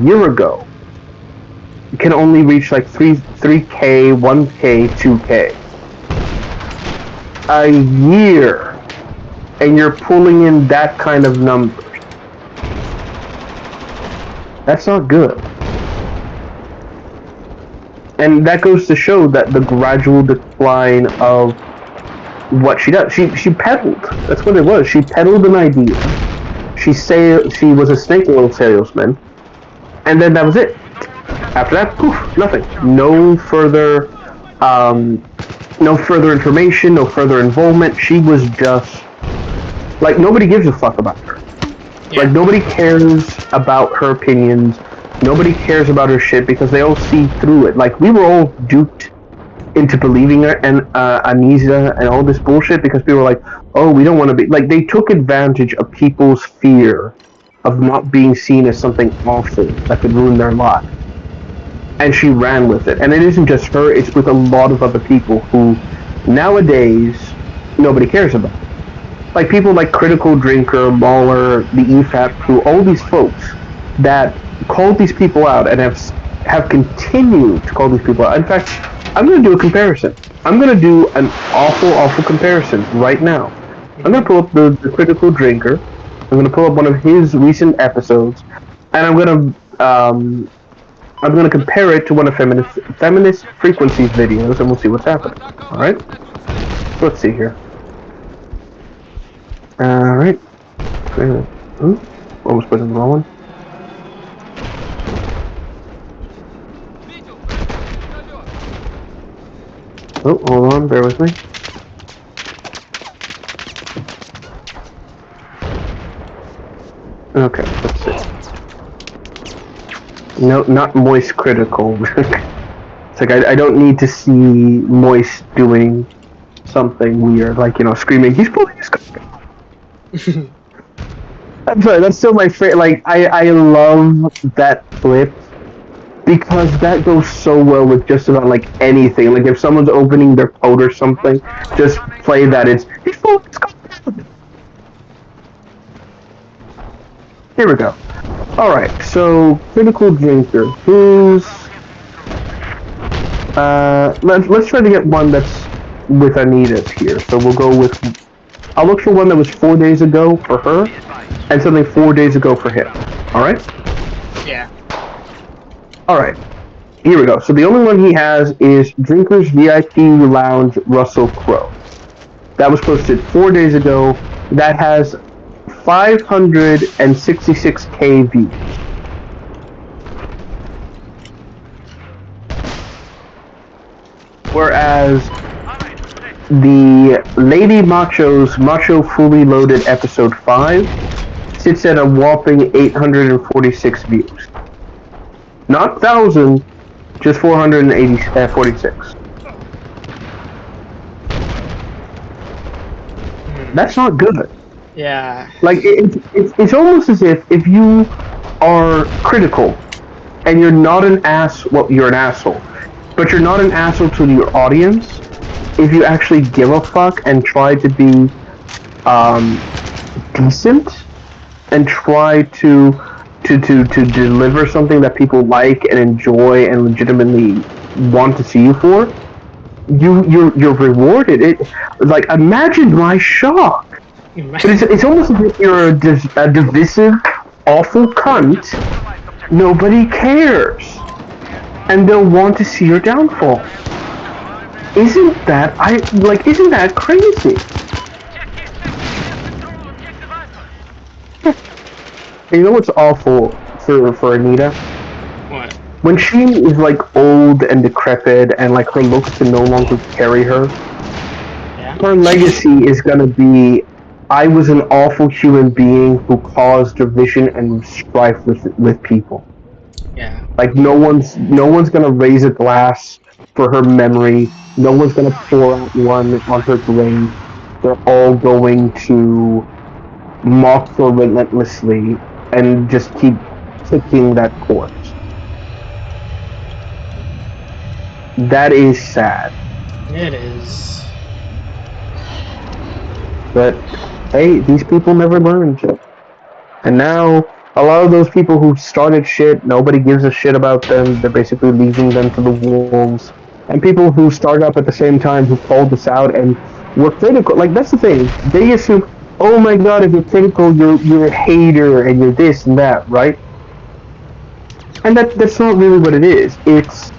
year ago can only reach like 3K, 1K, 2K. A year, and you're pulling in that kind of numbers. That's not good. And that goes to show that the gradual decline of what she does. She peddled. That's what it was. She peddled an idea. She was a snake oil salesman, and then that was it. After that, poof, nothing. No further information, no further involvement. She was just like, nobody gives a fuck about her. Yeah. Like, nobody cares about her opinions. Nobody cares about her shit, because they all see through it. Like, we were all duped into believing her and Anisa and all this bullshit, because people were like, oh, we don't want to be, like, they took advantage of people's fear of not being seen as something awful that could ruin their life. And she ran with it. And it isn't just her, it's with a lot of other people who nowadays nobody cares about. Like, people like Critical Drinker, Mauler, the EFAP crew, all these folks that called these people out and have continued to call these people out. In fact, I'm going to do a comparison. I'm going to do an awful comparison right now. I'm going to pull up the Critical Drinker. I'm going to pull up one of his recent episodes, and I'm going to compare it to one of Feminist Frequency's videos, and we'll see what's happening. All right? Let's see here. All right. Almost put in the wrong one. Oh, hold on, bear with me. Okay, let's see. No, not Moist Critical. It's like, I don't need to see Moist doing something weird, like, screaming, he's pulling his cock. I'm sorry, that's still my favorite. Like, I love that clip, because that goes so well with just about, like, anything. Like, if someone's opening their coat or something, just play that. He's pulling his cock out. Here we go. Alright, so, Critical Drinker, who's... let's try to get one that's with Anita's here. So we'll go with... I'll look for one that was 4 days ago for her, and something 4 days ago for him. Alright? Yeah. Alright. Here we go. So the only one he has is Drinker's VIP Lounge Russell Crowe. That was posted 4 days ago. That has 566K views. Whereas the Lady Macho's Macho Fully Loaded Episode 5 sits at a whopping 846 views. Not 1,000, just 446. That's not good. Yeah. Like it's almost as if you are critical and you're not an ass. Well, you're an asshole, but you're not an asshole to your audience. If you actually give a fuck and try to be um, decent and try to deliver something that people like and enjoy and legitimately want to see you for, you're rewarded. It like imagine my shock. It's almost as if you're a divisive, awful cunt. Nobody cares, and they'll want to see your downfall. Isn't that crazy? You know what's awful for Anita? What? When she is like old and decrepit and like her looks can no longer carry her, Yeah. her legacy is gonna be, I was an awful human being who caused division and strife with people. Yeah. Like no one's gonna raise a glass for her memory. No one's gonna pour out one on her grave. They're all going to mock her relentlessly and just keep kicking that corpse. That is sad. It is. But hey, these people never learned. And now a lot of those people who started shit, nobody gives a shit about them. They're basically leaving them to the wolves. And people who started up at the same time who called this out and were critical. Like that's the thing. They assume, oh my god, if you're critical, you're a hater and you're this and that, right? And that's not really what it is. It's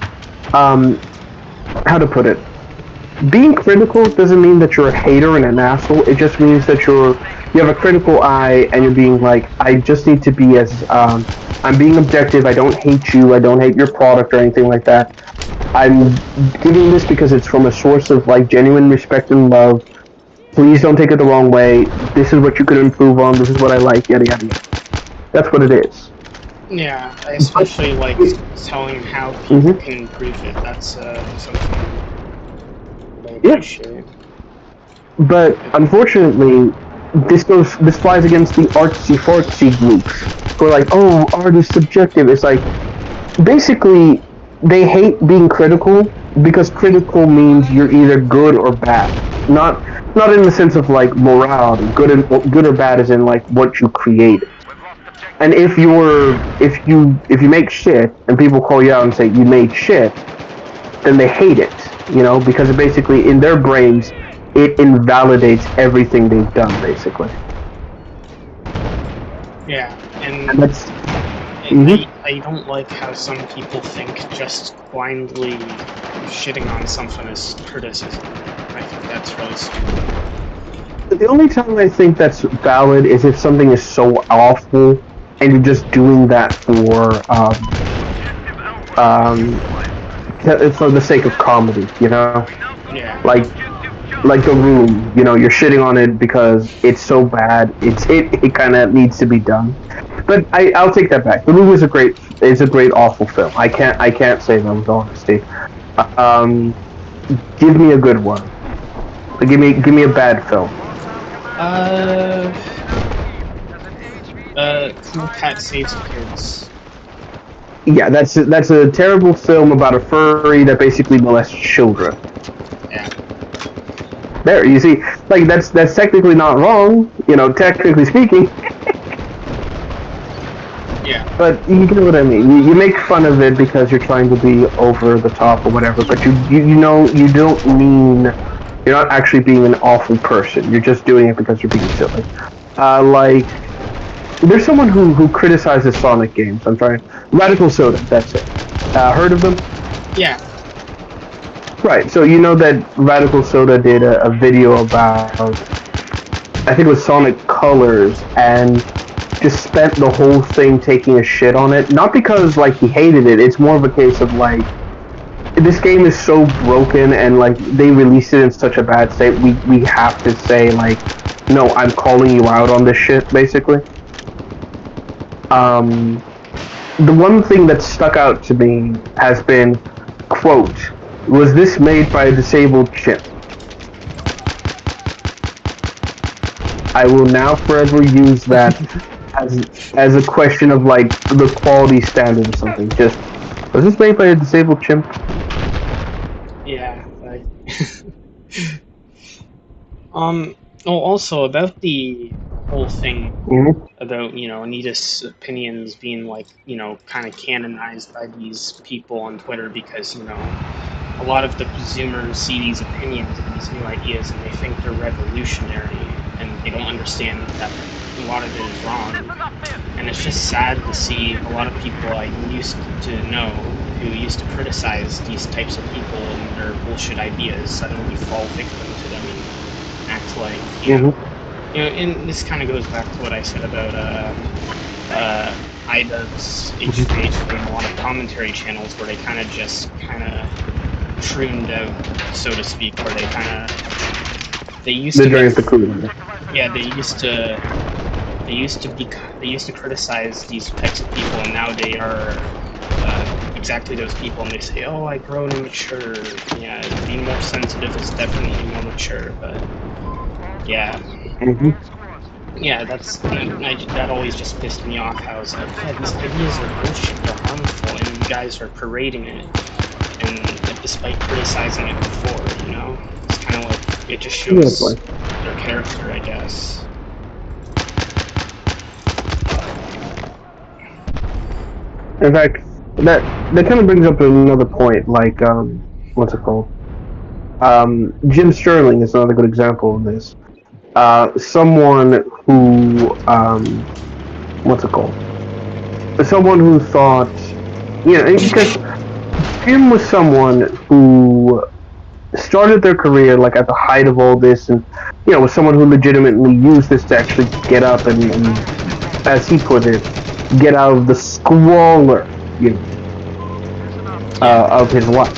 how to put it. Being critical doesn't mean that you're a hater and an asshole. It just means that you have a critical eye and you're being like, I just need to be as I'm being objective. I don't hate you. I don't hate your product or anything like that. I'm giving this because it's from a source of like genuine respect and love. Please don't take it the wrong way. This is what you could improve on. This is what I like. Yada yada yada. That's what it is. Yeah, I especially like telling how people can improve it. That's something I appreciate. But unfortunately, this flies against the artsy fartsy groups who are like, oh, art is subjective. It's like basically they hate being critical because critical means you're either good or bad. Not in the sense of like morality. Good or bad is in like what you created. And if you make shit and people call you out and say you made shit, then they hate it, because it basically in their brains it invalidates everything they've done, basically. Yeah, and that's. I don't like how some people think just blindly shitting on something is criticism. I think that's really stupid. The only time I think that's valid is if something is so awful and you're just doing that for the sake of comedy, Yeah. Like The Room, you're shitting on it because it's so bad. It kind of needs to be done. But I'll take that back. The Room is a great awful film. I can't say that with honesty. Give me a good one. Give me a bad film. Cool Cat Saves Kids. Yeah, that's a terrible film about a furry that basically molests children. Yeah. There, you see, like that's technically not wrong, technically speaking. Yeah. But you get what I mean. You make fun of it because you're trying to be over the top or whatever, but you don't mean, you're not actually being an awful person. You're just doing it because you're being silly. Like, there's someone who criticizes Sonic games. I'm trying. Radical Soda, that's it. Heard of them? Yeah. Right, so you know that Radical Soda did a video about, I think it was Sonic Colors, and just spent the whole thing taking a shit on it. Not because, like, he hated it, it's more of a case of, like, this game is so broken and, like, they released it in such a bad state, we have to say, like, no, I'm calling you out on this shit, basically. The one thing that stuck out to me has been, quote, was this made by a disabled chimp? I will now forever use that as a question of like the quality standard or something. Just was this made by a disabled chimp? Yeah. Oh, also about the whole thing Mm-hmm. about Anita's opinions being like kind of canonized by these people on Twitter because a lot of the Zoomers see these opinions and these new ideas and they think they're revolutionary and they don't understand that a lot of it is wrong. And it's just sad to see a lot of people I used to know who used to criticize these types of people and their bullshit ideas suddenly fall victim to them and act like and this kind of goes back to what I said about Ida's HFH from a lot of commentary channels where they kind of pruned out, so to speak, where they used to criticize these types of people, and now they are exactly those people, and they say, "Oh, I've grown and matured." Yeah, being more sensitive is definitely more mature, but yeah. Yeah, that always just pissed me off. How it's like, yeah, these ideas are bullshit, they're harmful, and you guys are parading it, and despite criticizing it before, it's kind of like it just shows their character, I guess. In fact, that kind of brings up another point. Like, what's it called? Jim Sterling is another good example of this. Someone who, what's it called? Someone who thought, because Jim was someone who started their career like at the height of all this, and was someone who legitimately used this to actually get up and as he put it, get out of the squalor, of his life.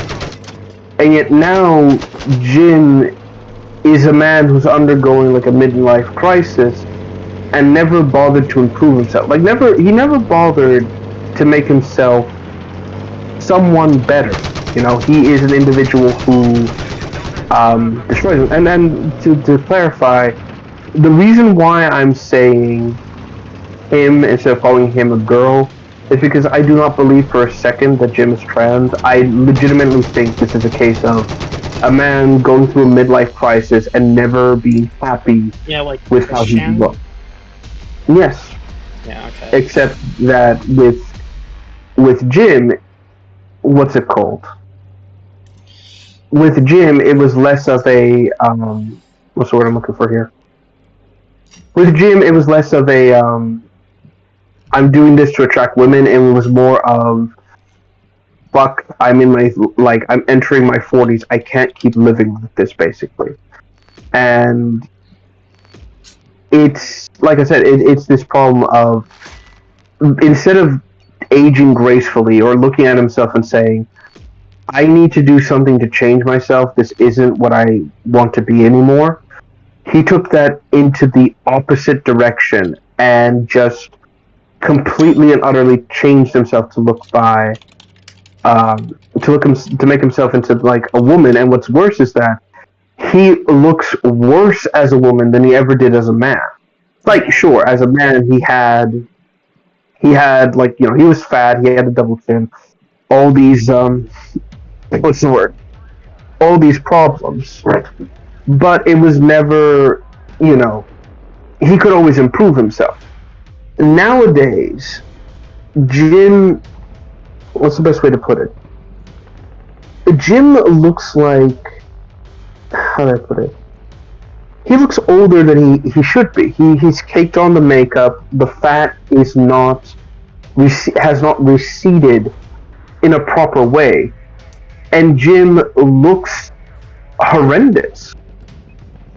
And yet now, Jim is a man who's undergoing like a midlife crisis and never bothered to improve himself. Like he never bothered to make himself someone better. He is an individual who destroys him. And then to clarify, the reason why I'm saying him instead of calling him a girl is because I do not believe for a second that Jim is trans. I legitimately think this is a case of a man going through a midlife crisis and never being happy with how he looks. Yes. Yeah, okay. Except that with Jim, what's it called? With Jim, it was less of a what's the word I'm looking for here? With Jim, it was less of a I'm doing this to attract women, and it was more of fuck, I'm entering my 40s, I can't keep living like this, basically. And it's, like I said, it's this problem of, instead of aging gracefully or looking at himself and saying, I need to do something to change myself, this isn't what I want to be anymore, he took that into the opposite direction and just completely and utterly changed himself to look by to make himself into like a woman. And what's worse is that he looks worse as a woman than he ever did as a man. Like, sure, as a man he had like, he was fat, he had a double chin, all these what's the word, all these problems, but it was never, he could always improve himself. Nowadays, Jim, what's the best way to put it? Jim looks like, how do I put it? He looks older than he should be. He's caked on the makeup. The fat is has not receded in a proper way, and Jim looks horrendous.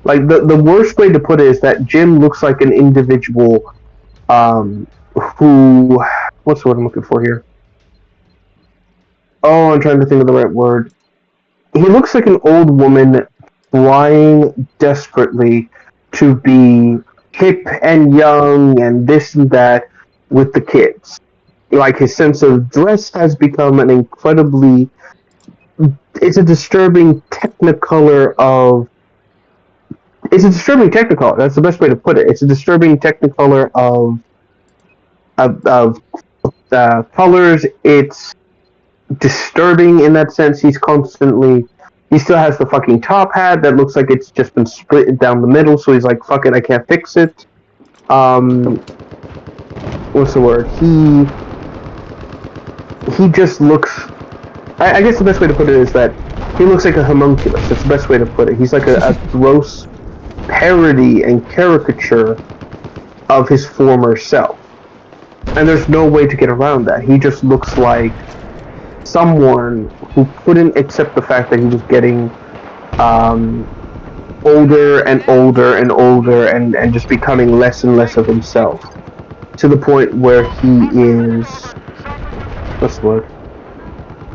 Like the worst way to put it is that Jim looks like an individual who, what's the word I'm looking for here? Oh, I'm trying to think of the right word. He looks like an old woman trying desperately to be hip and young and this and that with the kids. Like, his sense of dress has become an incredibly, it's a disturbing technicolor of it's a disturbing Technicolor. That's the best way to put it. It's a disturbing Technicolor of colors. It's disturbing in that sense. He still has the fucking top hat that looks like it's just been split down the middle, so he's like, fuck it, I can't fix it. What's the word? He just looks, I guess the best way to put it is that he looks like a homunculus. That's the best way to put it. He's like a gross parody and caricature of his former self. And there's no way to get around that. He just looks like someone who couldn't accept the fact that he was getting older and older and older and just becoming less and less of himself, to the point where he is, what's the word?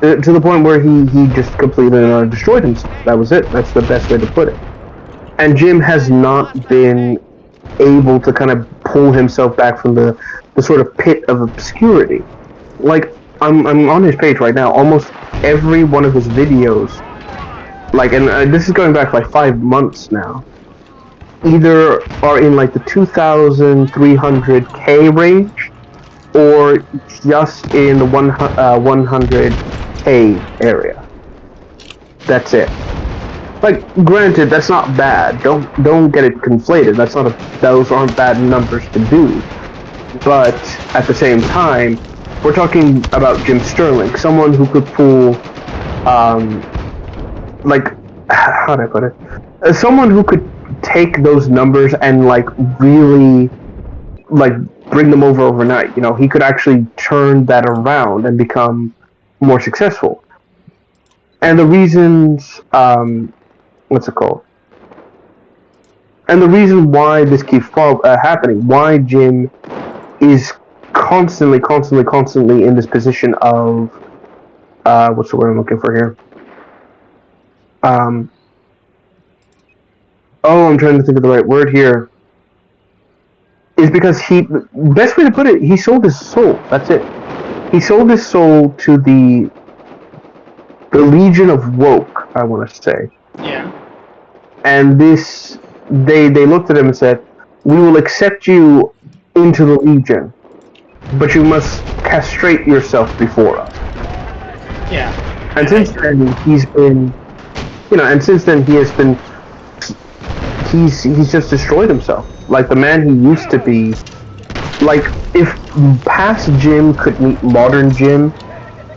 To the point where he just completely destroyed himself. That was it. That's the best way to put it. And Jim has not been able to kind of pull himself back from the sort of pit of obscurity. Like, I'm on his page right now. Almost every one of his videos, like, and this is going back like 5 months now, either are in like the 2,300K range, or just in the 100K area. That's it. Like, granted, that's not bad. Don't get it conflated. Those aren't bad numbers to do. But at the same time, we're talking about Jim Sterling, someone who could pull, like, how do I put it? Someone who could take those numbers and like really, like, bring them over overnight. You know, he could actually turn that around and become more successful. And the reasons, what's it called? And the reason why this keeps happening, why Jim is constantly in this position of, what's the word I'm looking for here? I'm trying to think of the right word here. Is because best way to put it, he sold his soul. That's it. He sold his soul to the Legion of Woke, I want to say. Yeah. And they looked at him and said, "We will accept you into the Legion, but you must castrate yourself before us." Yeah. And since then, he's just destroyed himself. Like, the man he used to be. Like, if past Jim could meet modern Jim,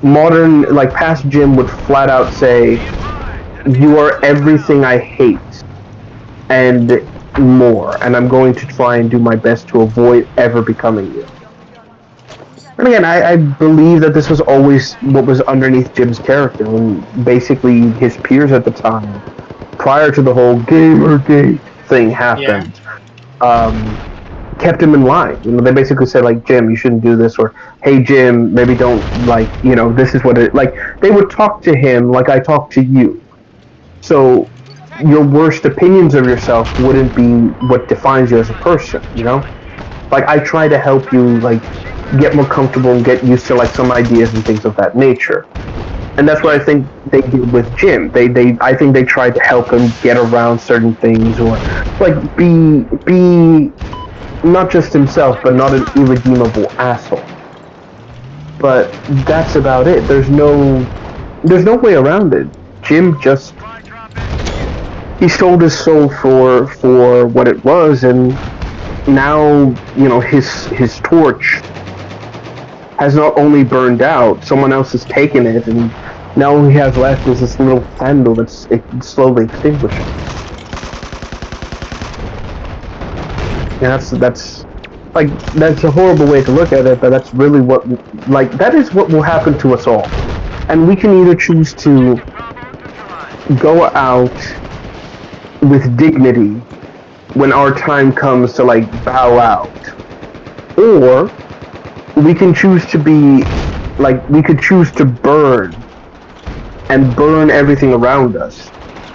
past Jim would flat out say, "You are everything I hate, and more, and I'm going to try and do my best to avoid ever becoming you." And again, I believe that this was always what was underneath Jim's character, and basically his peers at the time, prior to the whole Gamergate thing happened, kept him in line. You know, they basically said, like, "Jim, you shouldn't do this," or, "Hey, Jim, maybe don't, like, you know, this is what it," like, they would talk to him like I talk to you. So your worst opinions of yourself wouldn't be what defines you as a person, you know? Like, I try to help you, like, get more comfortable and get used to, like, some ideas and things of that nature. And that's what I think they did with Jim. I think they tried to help him get around certain things, or, like, be not just himself, but not an irredeemable asshole. But that's about it. There's no way around it. Jim just, he sold his soul for what it was, and now, you know, his torch has not only burned out, someone else has taken it, and now all he has left is this little candle that's slowly extinguishing. And that's a horrible way to look at it, but that's really that is what will happen to us all. And we can either choose to go out with dignity when our time comes to, like, bow out, or we can choose to be, like, we could choose to burn everything around us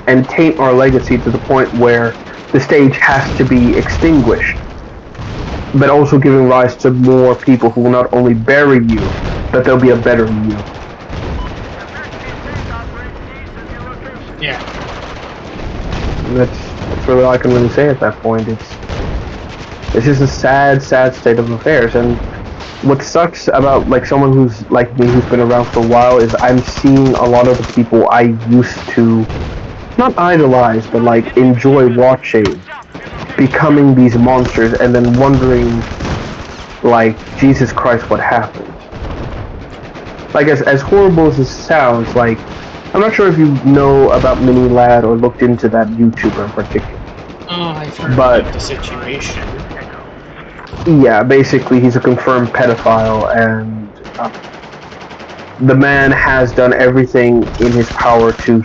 and taint our legacy to the point where the stage has to be extinguished, but also giving rise to more people who will not only bury you, but there'll be a better you. Yeah. That's that's really all I can really say at that point. It's just a sad state of affairs. And what sucks about like someone who's like me, who's been around for a while, is I'm seeing a lot of the people I used to not idolize, but like enjoy watching, becoming these monsters, and then wondering, like, Jesus Christ, what happened? Like, as horrible as this sounds, like, I'm not sure if you know about Mini Lad or looked into that YouTuber in particular. Oh, I've heard But- about the situation. Yeah, basically, he's a confirmed pedophile, and the man has done everything in his power to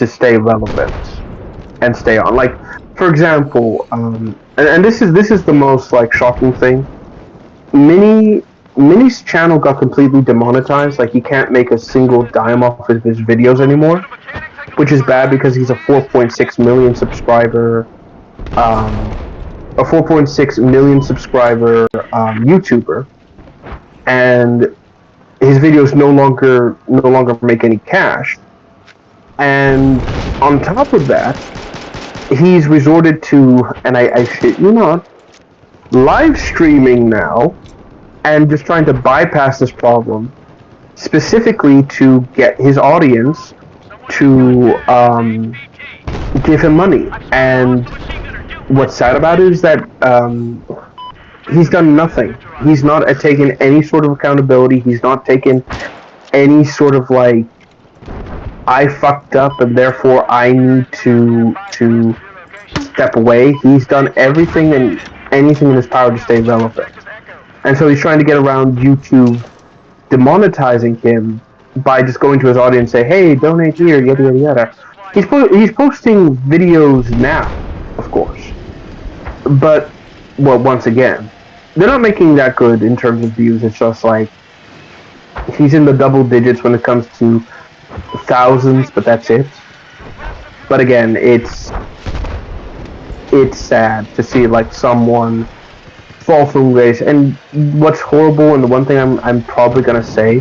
stay relevant and stay on. Like, for example, and this is the most like shocking thing. Mini's channel got completely demonetized. Like, he can't make a single dime off of his videos anymore, which is bad because he's a 4.6 million subscriber. A 4.6 million subscriber YouTuber, and his videos no longer make any cash. And on top of that, he's resorted to, and I shit you not, live streaming now, and just trying to bypass this problem, specifically to get his audience to give him money. And what's sad about it is that he's done nothing. He's not taken any sort of accountability. He's not taken any sort of like, I fucked up and therefore I need to step away. He's done everything and anything in his power to stay relevant. And so he's trying to get around YouTube demonetizing him by just going to his audience and say, hey, donate here, yada yada yada. He's posting videos now, of course. But, well, once again, they're not making that good in terms of views. It's just like, he's in the double digits when it comes to thousands, but that's it. But again, it's sad to see like someone fall from grace. And what's horrible, and the one thing I'm probably gonna say,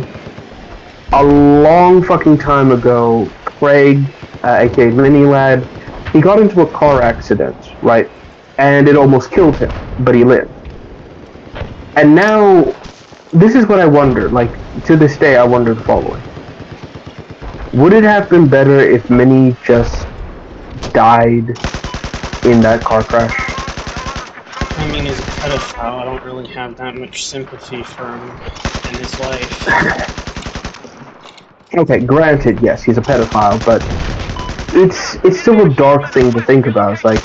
a long fucking time ago, Craig, aka Mini Lad, he got into a car accident, right? And it almost killed him, but he lived. And now, this is what I wonder, like, to this day I wonder the following. Would it have been better if Mini just died in that car crash? I mean, as a pedophile, I don't really have that much sympathy for him in his life. Okay, granted, yes, he's a pedophile, but it's still a dark thing to think about. It's like,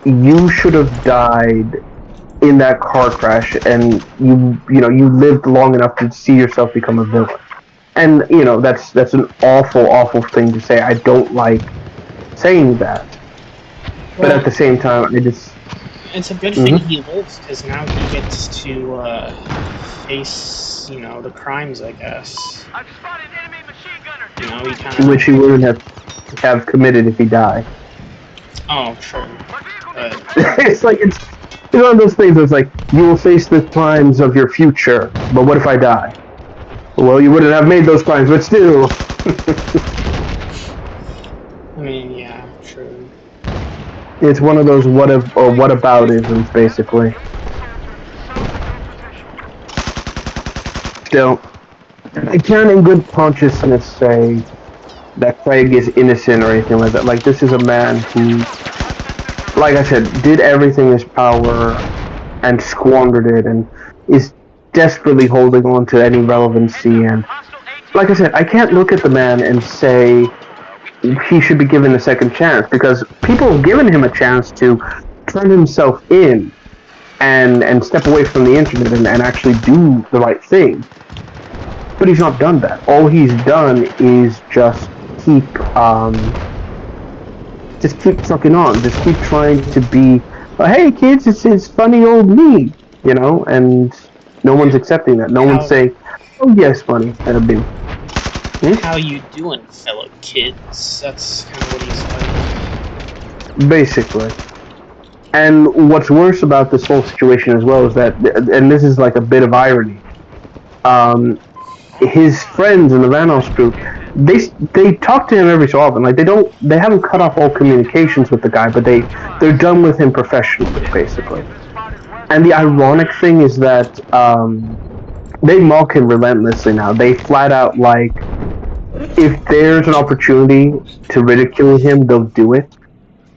you should have died in that car crash, and you lived long enough to see yourself become a villain. And that's an awful thing to say. I don't like saying that, but at the same time, it's a good thing he lives, because now he gets to face the crimes, I guess. I've spotted enemy machine gunner. He kind of. which he wouldn't have committed if he died. Oh, true. But It's like it's one of those things. It's like, you will face the crimes of your future, but what if I die? Well, you wouldn't have made those crimes, but still. I mean, yeah, true. It's one of those what if or what about isms, basically. Still, I can't in good consciousness say that Craig is innocent or anything like that. Like, this is a man who, like I said, did everything in his power and squandered it, and is desperately holding on to any relevancy. And like I said, I can't look at the man and say he should be given a second chance, because people have given him a chance to turn himself in and step away from the internet and actually do the right thing. But he's not done that. All he's done is just keep trucking on, just keep trying to be, hey kids, it's funny old me, and no one's accepting that. No one's saying, oh yes, funny, that'll be. How you doing, fellow kids? That's kind of what he's like. Basically. And what's worse about this whole situation as well is that, and this is like a bit of irony, his friends in the Vanoss group, they talk to him every so often. Like they haven't cut off all communications with the guy, but they're done with him professionally, basically. And the ironic thing is that they mock him relentlessly now. They flat out like, if there's an opportunity to ridicule him, they'll do it,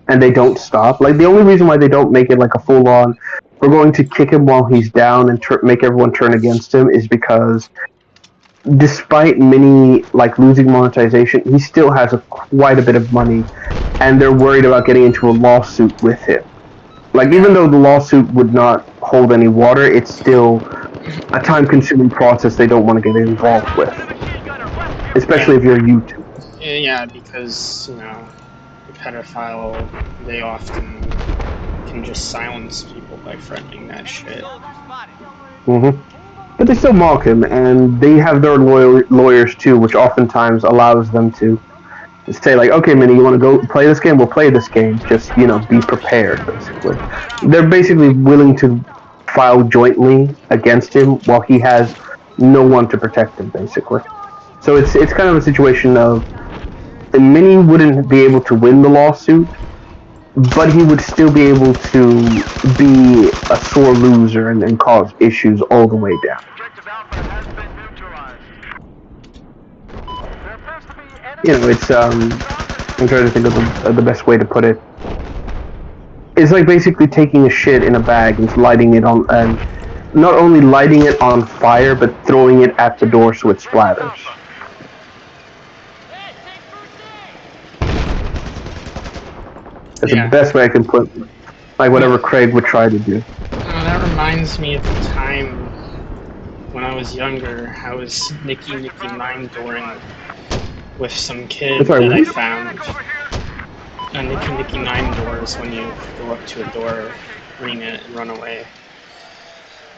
and they don't stop. Like the only reason why they don't make it like a full on, we're going to kick him while he's down and make everyone turn against him, is because despite many like losing monetization, he still has quite a bit of money, and they're worried about getting into a lawsuit with him. Like even though the lawsuit would not hold any water, it's still a time-consuming process they don't want to get involved with, especially if you're YouTube. Yeah, because the pedophile, they often can just silence people by threatening that shit. But they still mock him, and they have their lawyers too, which oftentimes allows them to say like, okay, Minnie, you want to go play this game? We'll play this game. Just be prepared. Basically, they're basically willing to file jointly against him while he has no one to protect him. Basically, so it's kind of a situation of Minnie wouldn't be able to win the lawsuit, but he would still be able to be a sore loser and cause issues all the way down. It's I'm trying to think of the best way to put it. It's like basically taking a shit in a bag and lighting it on, and not only lighting it on fire, but throwing it at the door so it splatters. That's the best way I can put, like whatever Craig would try to do. That reminds me of the time when I was younger. I was Nicky Mind Dooring with some kid that I found. Nicky Nine doors when you go up to a door, ring it, and run away.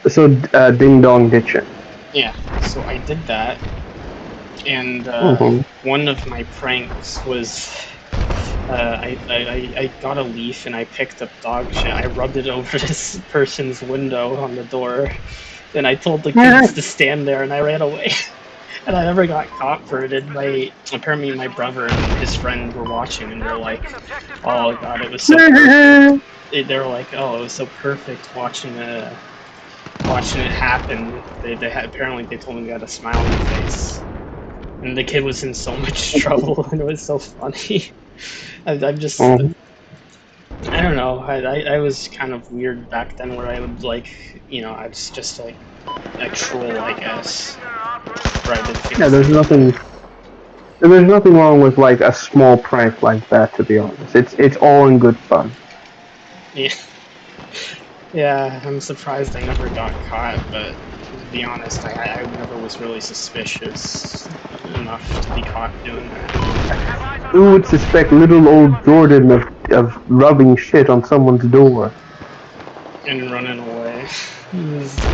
So ding dong ditching. Yeah, so I did that, and one of my pranks was I got a leaf and I picked up dog shit. I rubbed it over this person's window on the door. Then I told the kids to stand there, and I ran away. And I never got caught for it. And apparently my brother and his friend were watching, and they're like, "Oh god, it was so perfect." They're like, "Oh, it was so perfect watching it happen." Apparently they told me they had a smile on their face, and the kid was in so much trouble, and it was so funny. I'm just, I don't know. I was kind of weird back then, where I would I was just like a troll, I guess. Yeah, there's nothing wrong with like a small prank like that. To be honest, it's all in good fun. Yeah. Yeah, I'm surprised I never got caught, but to be honest, I never was really suspicious enough to be caught doing that. Who would suspect little old Jordan of rubbing shit on someone's door? And running away.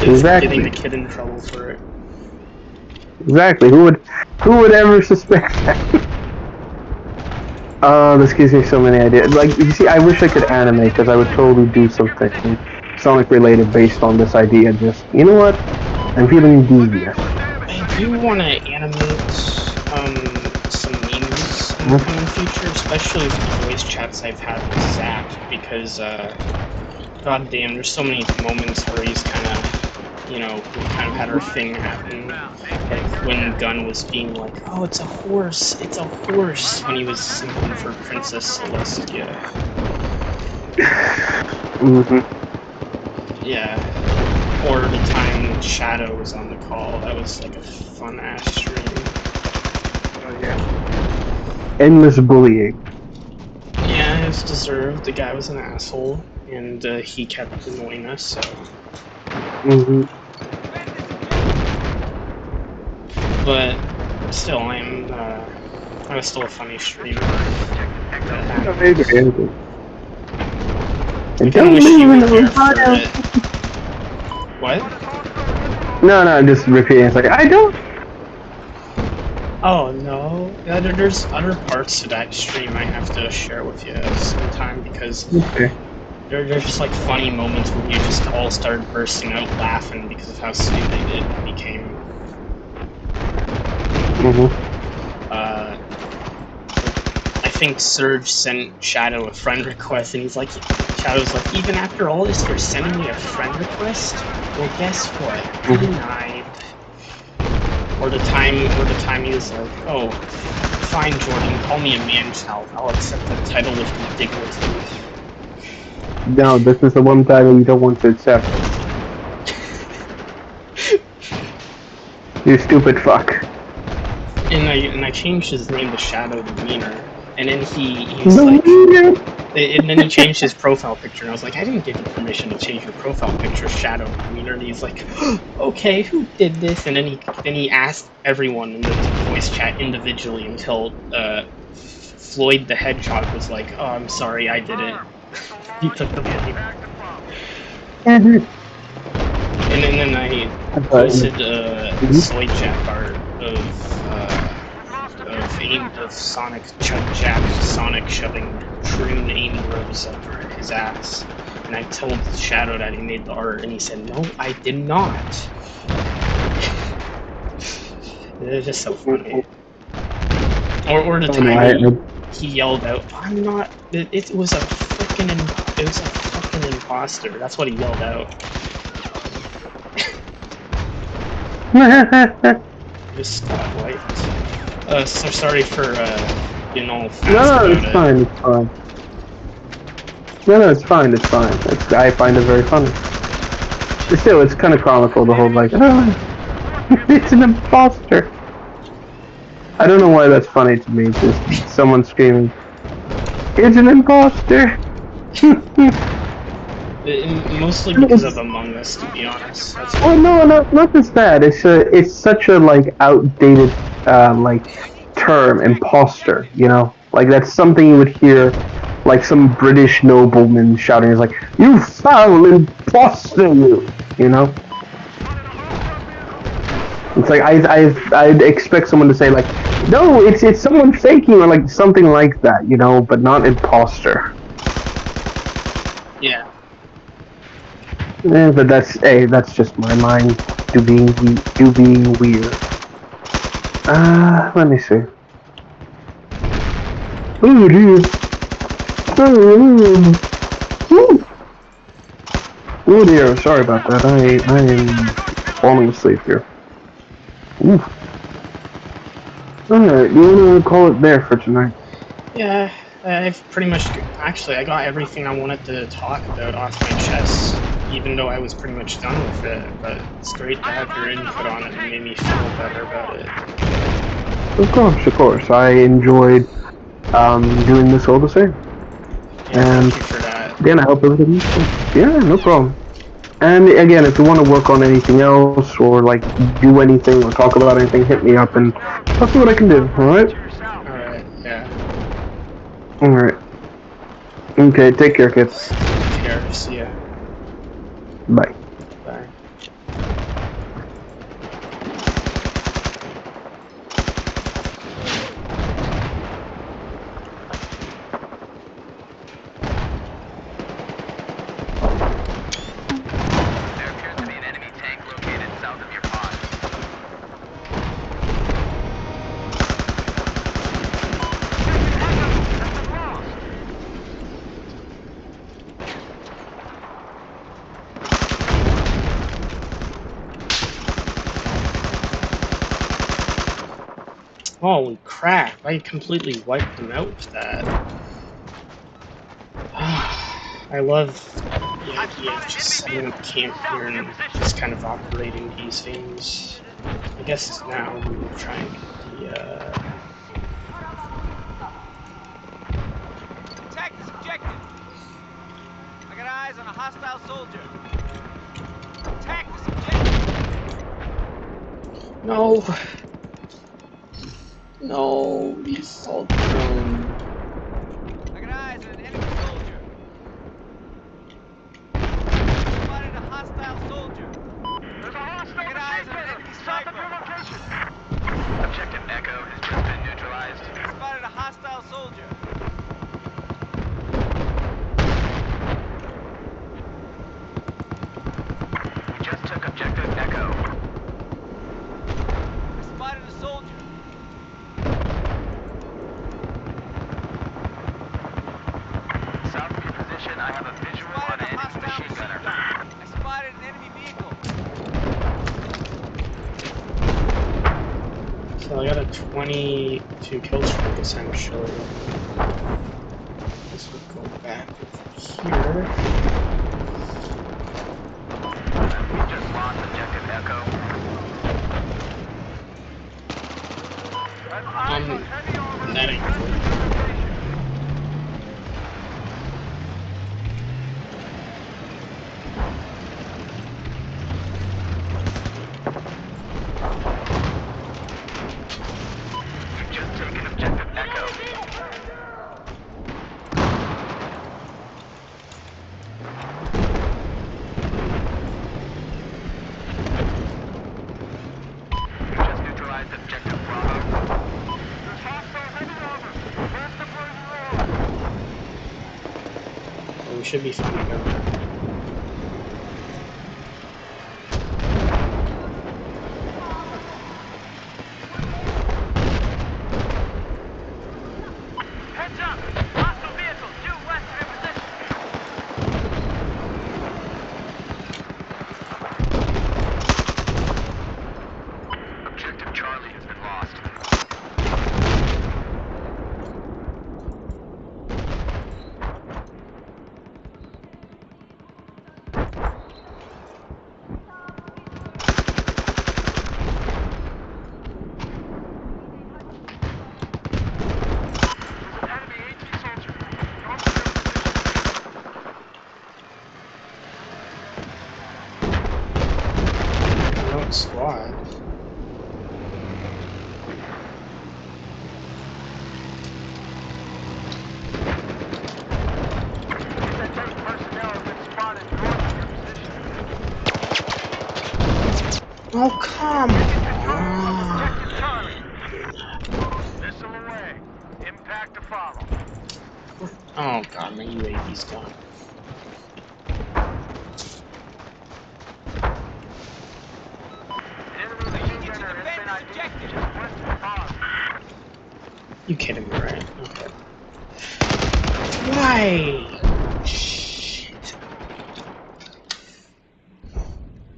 Exactly. Getting the kid in trouble for it. Exactly. Who would ever suspect that? This gives me so many ideas. Like, you see, I wish I could animate, because I would totally do something Sonic related based on this idea. Just, you know what? I'm feeling devious. I do want to animate some memes in the coming future, especially for the voice chats I've had with Zach, because god damn, there's so many moments where he's kind of, we kind of had our thing happen. Like when Gunn was being like, "Oh, it's a horse, when he was singing for Princess Celestia. Yeah. Or the time Shadow was on the call. That was like a fun ass stream. Oh yeah. Endless bullying. Yeah, it was deserved. The guy was an asshole, and he kept annoying us, so. But still, I was still a funny streamer. I don't wish you were there for it. What? No, I'm just repeating. It's like, I don't. Oh no, there's other parts to that stream I have to share with you sometime, because there's just like funny moments where we just all started bursting out laughing because of how stupid it became. think Surge sent Shadow a friend request, and he's like, Shadow's like, even after all this, you're sending me a friend request? Well, guess what? Denied. Or the time he was like, oh, fine, Jordan, call me a man-child. I'll accept the title with dignity. No, this is the one title you don't want to accept. You stupid fuck. And I changed his name to Shadow the Meaner, and then he's No, like, no. and then he changed his profile picture, and I was like, I didn't give you permission to change your profile picture, Shadow the Meaner, and he's like, okay, who did this? And then he asked everyone in the voice chat individually until Floyd the Hedgehog was like, oh, I'm sorry, I did it. He took the blame. And then I posted Soy Jack art of Sonic shoving Troon Amy Rose up his ass. And I told Shadow that he made the art, and he said, no, I did not. It's just so funny. Or the time he yelled out, I'm not, it was a fucking imposter. That's what he yelled out. Just got wiped. So sorry for being all fast No, it's fine, it's fine. No, it's fine, it's fine. I find it very funny. But still, it's kind of comical, the whole like, oh, it's an imposter. I don't know why that's funny to me, just someone screaming, it's an imposter! Mostly because of Among Us, to be honest. That's well, no, not just that. It's such a like outdated like term, imposter. You know, like that's something you would hear, like some British nobleman shouting, "Is like you foul imposter, you know." It's like I'd expect someone to say like, "No, it's someone faking," or like something like that, you know, but not imposter. Yeah. But that's just my mind being weird. Let me see. Oh dear. Oh dear, sorry about that. I am falling asleep here. Ooh. Alright, you wanna call it there for tonight? Yeah, I've pretty much, actually, I got everything I wanted to talk about off my chest, even though I was pretty much done with it, but it's great to have your input on it and made me feel better about it. Of course. I enjoyed doing this all the same. Yeah, And thank you for that. again, I hope everything. Yeah, no problem. And again, if you want to work on anything else, or like do anything, or talk about anything, hit me up, and I'll see what I can do. All right. Alright, yeah. All right. Okay. Take care, kids. Take care. See ya. Bye. Bye. Holy crap, I completely wiped them out with that. I love the idea of just setting up camp here and just kind of operating these things. I guess now we will try and get the, Attack this objective! I got eyes on a hostile soldier. Attack this objective! No! No, the assault drone. I got eyes on an enemy soldier. Spotted a hostile soldier. There's a hostile. I got eyes on an enemy sniper. Objective Echo has just been neutralized. Spotted a hostile soldier. We just took Objective Echo. I spotted a soldier. I got a 22 kill streak essentially. This would go back here. We just lost objective Echo. That ain't good. We've just taken objective Echo. We've just neutralized objective Bravo. Well, we should be fine to go. Heads up! Hostile vehicle due west of your position. Objective Charlie has been lost. Enemy AT soldier. No squad. State personnel have been spotted north of your position. Oh, come on. Objective Charlie. Missile away. Impact to follow. Oh god, my UAV's gone. Enemy machine gunner has been identified just west of the pond. You kidding me, right? Okay. Why? Shit.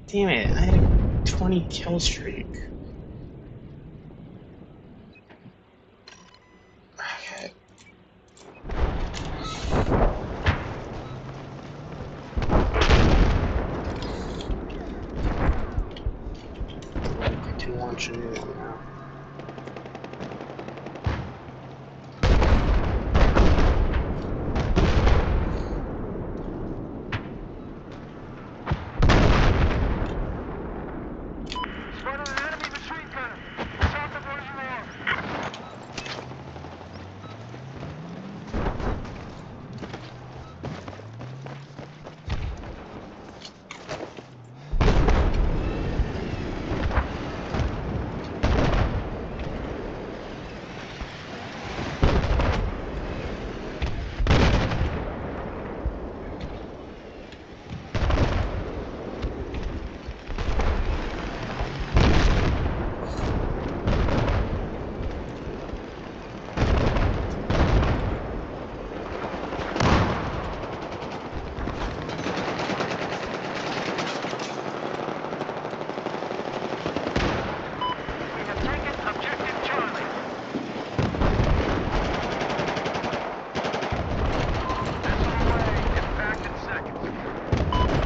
Damn it, I had a 20 kill streak. Okay. I can launch a new one now. Spotted an enemy machine gunner south of where you are. We have taken objective Charlie. Missile away. Impact in seconds.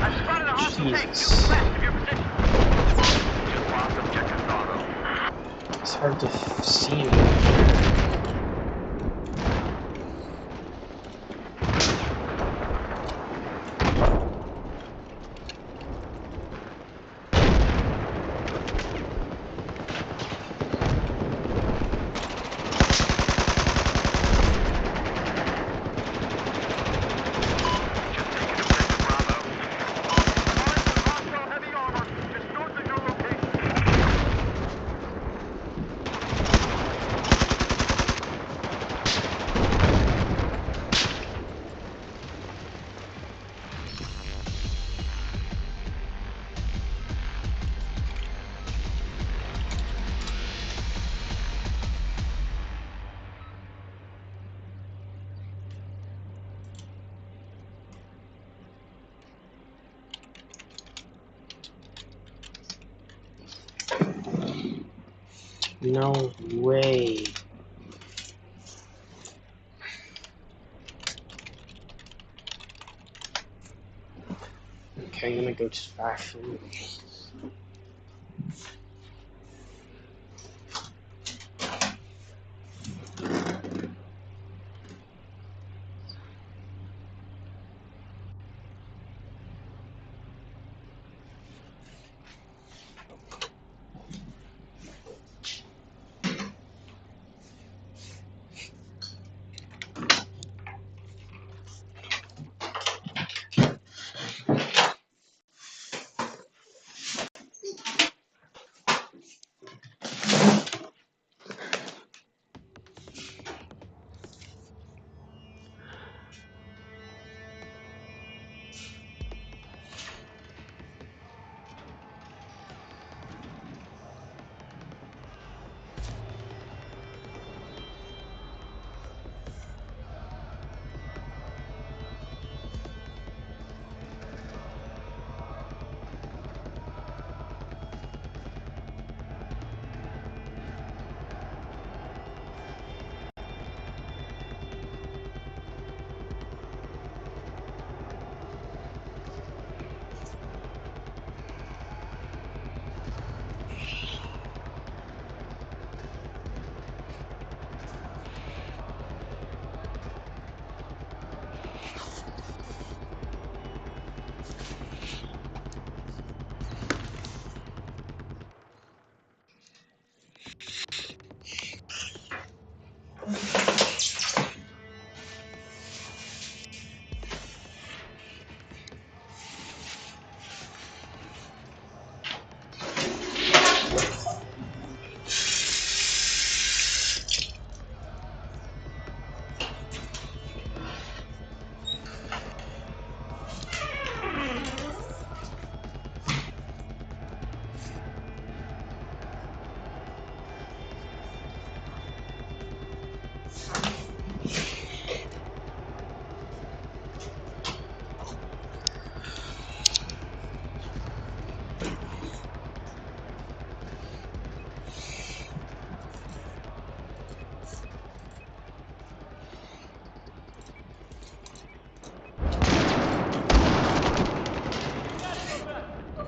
I've spotted a hostile tank Jesus. due west of your position. Just lost objective Bravo. It's hard to see him. Just taken objective Bravo. Hostile heavy armor just north of your location. No way. Okay, I'm gonna go to fashion.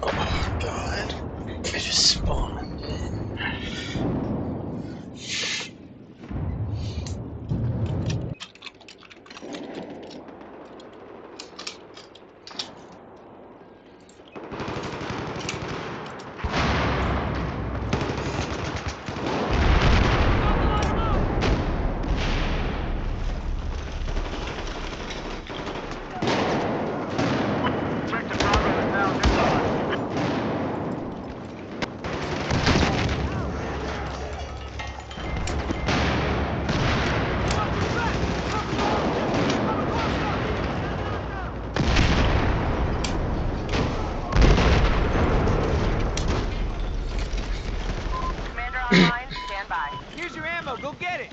Oh god. I just spawned in. Objective Bravo is now neutralized. Commander online, stand by. Here's your ammo, go get it!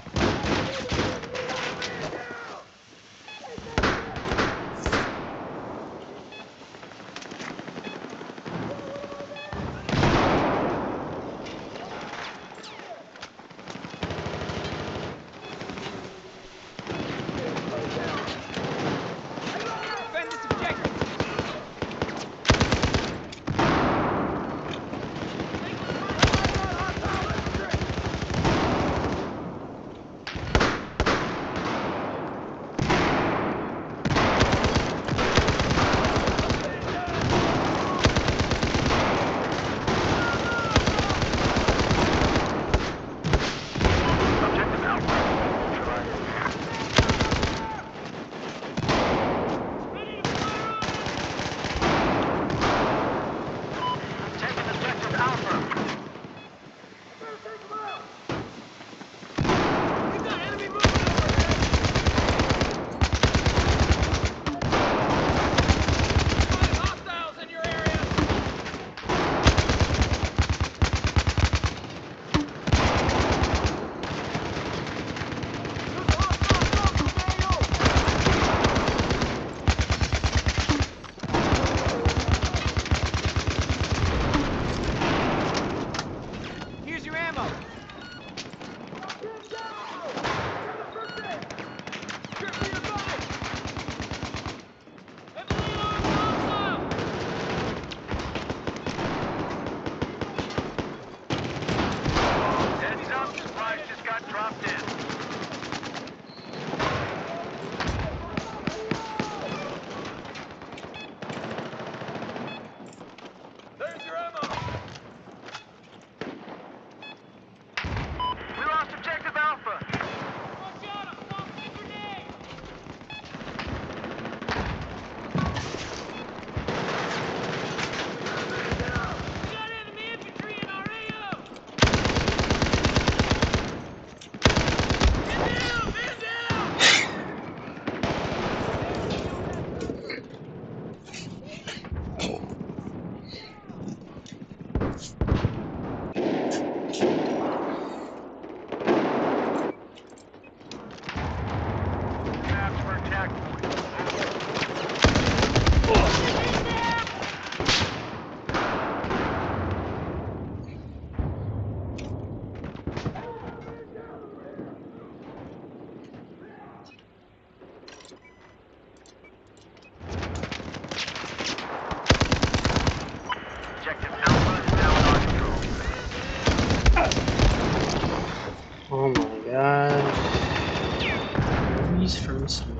Defend this objective!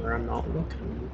where I'm not looking.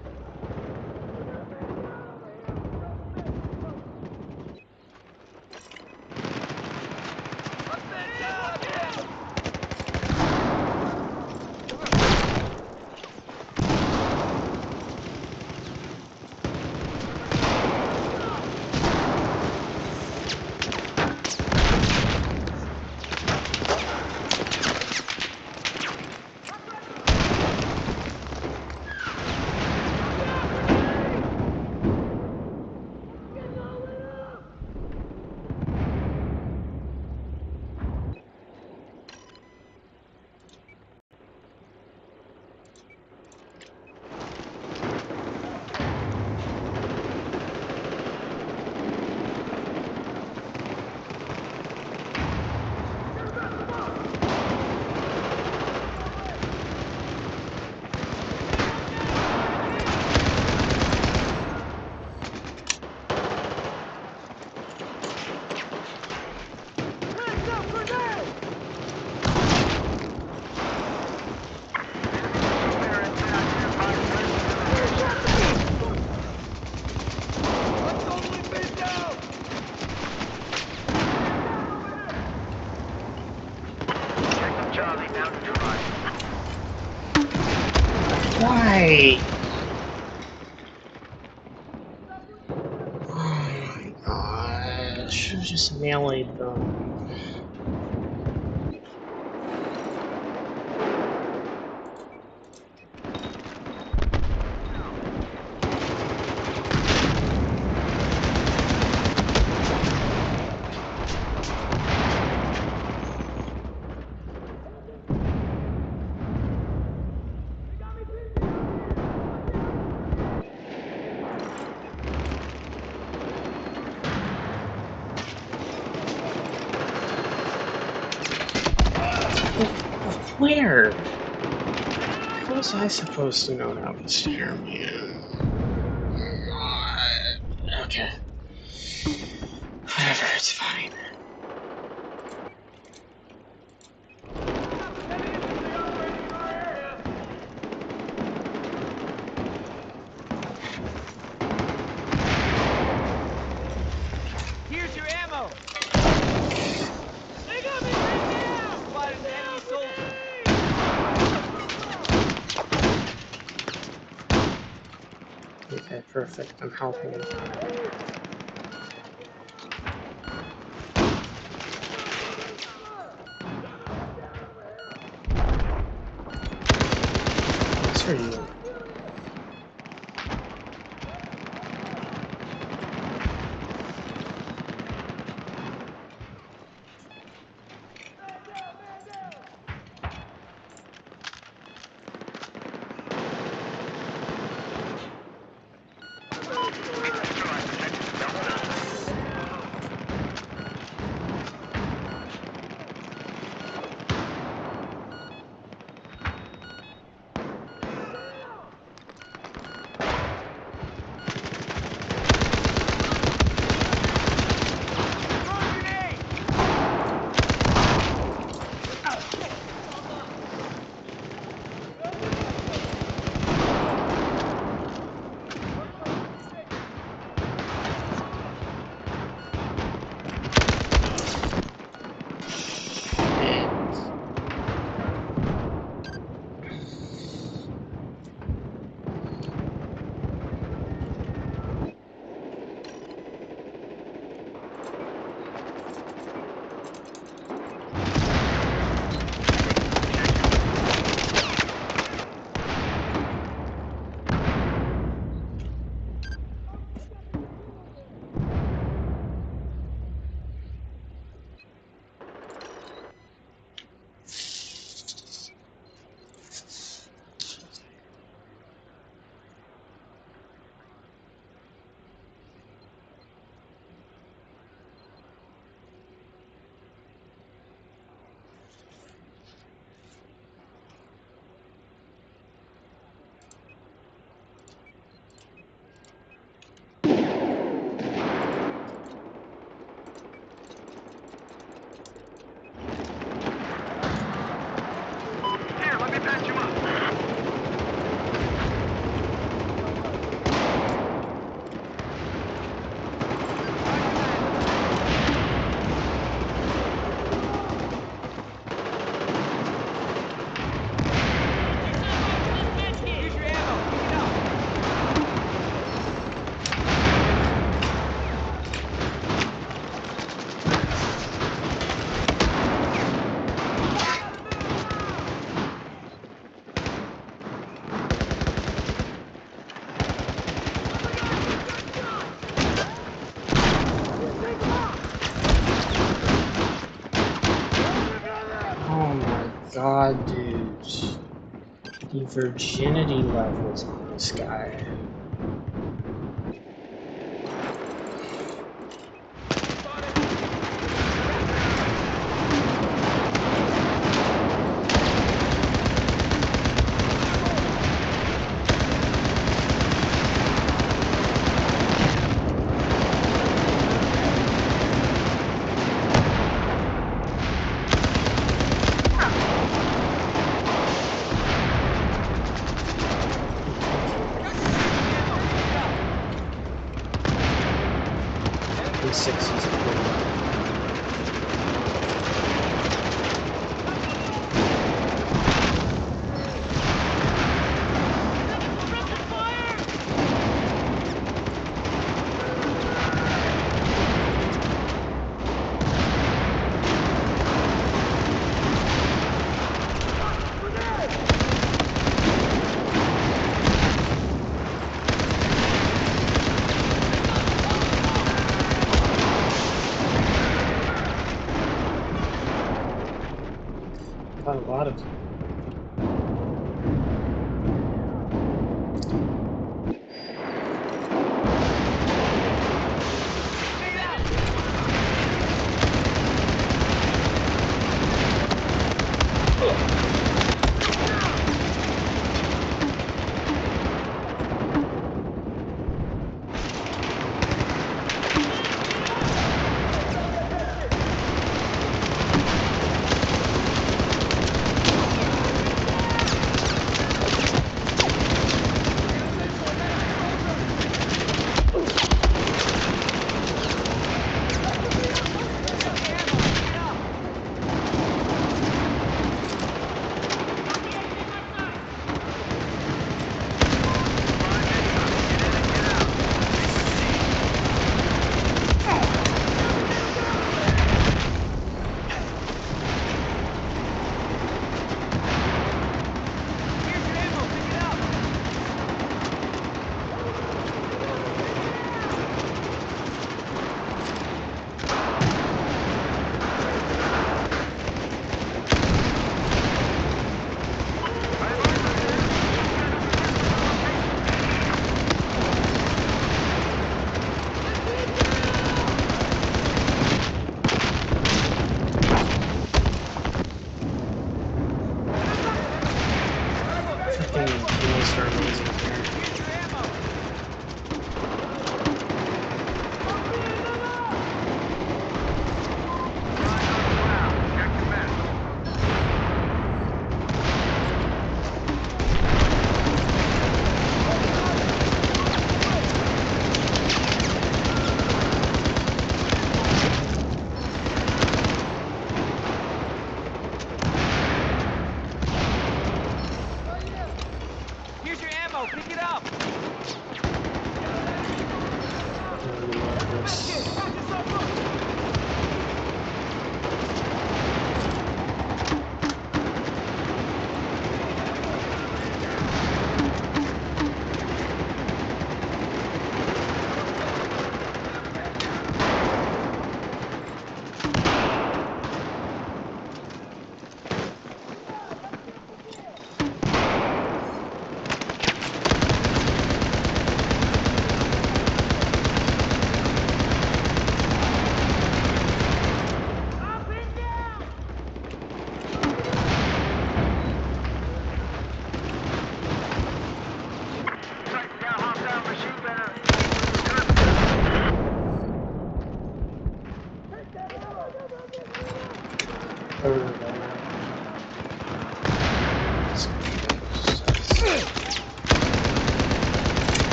Charlie down to your right. Why? Oh my god. I should have just meleeed them. Where? How was I supposed to know that was here, man? Okay. Whatever, it's fine. Here's your ammo. They got me right now. Spotted an enemy soldier. Okay, perfect. I'm helping. Thanks for you. Dude. The virginity levels on this guy. Sixties. A lot of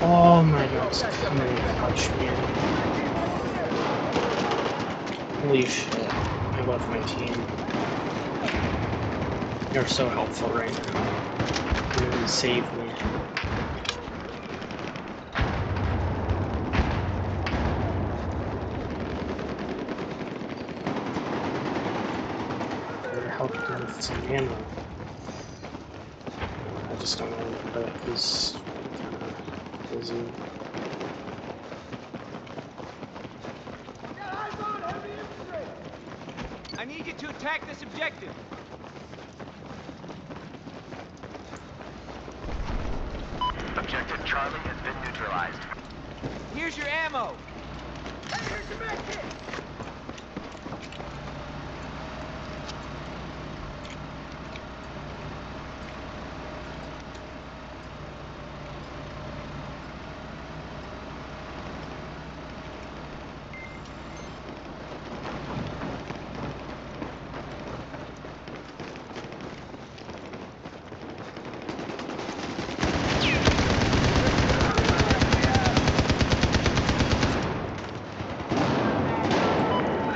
Oh my god, it's coming to touch me. Holy shit. I love my team. You're so helpful right now. You really saved me. You're helping with some ammo. I just don't know what that is. Busy. I need you to attack this objective. Objective Charlie has been neutralized. Here's your ammo. There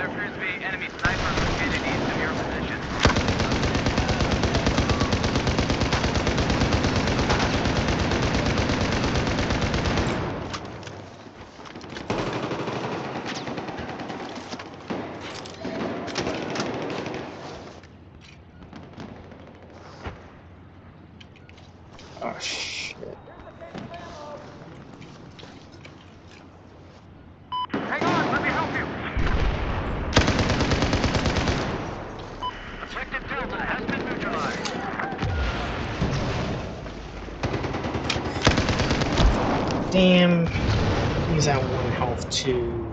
appears to be enemy sniper located east of your position. Oh shit. Hang on, let me help you. Objective Delta has been neutralized. Damn. He's at 1 health too.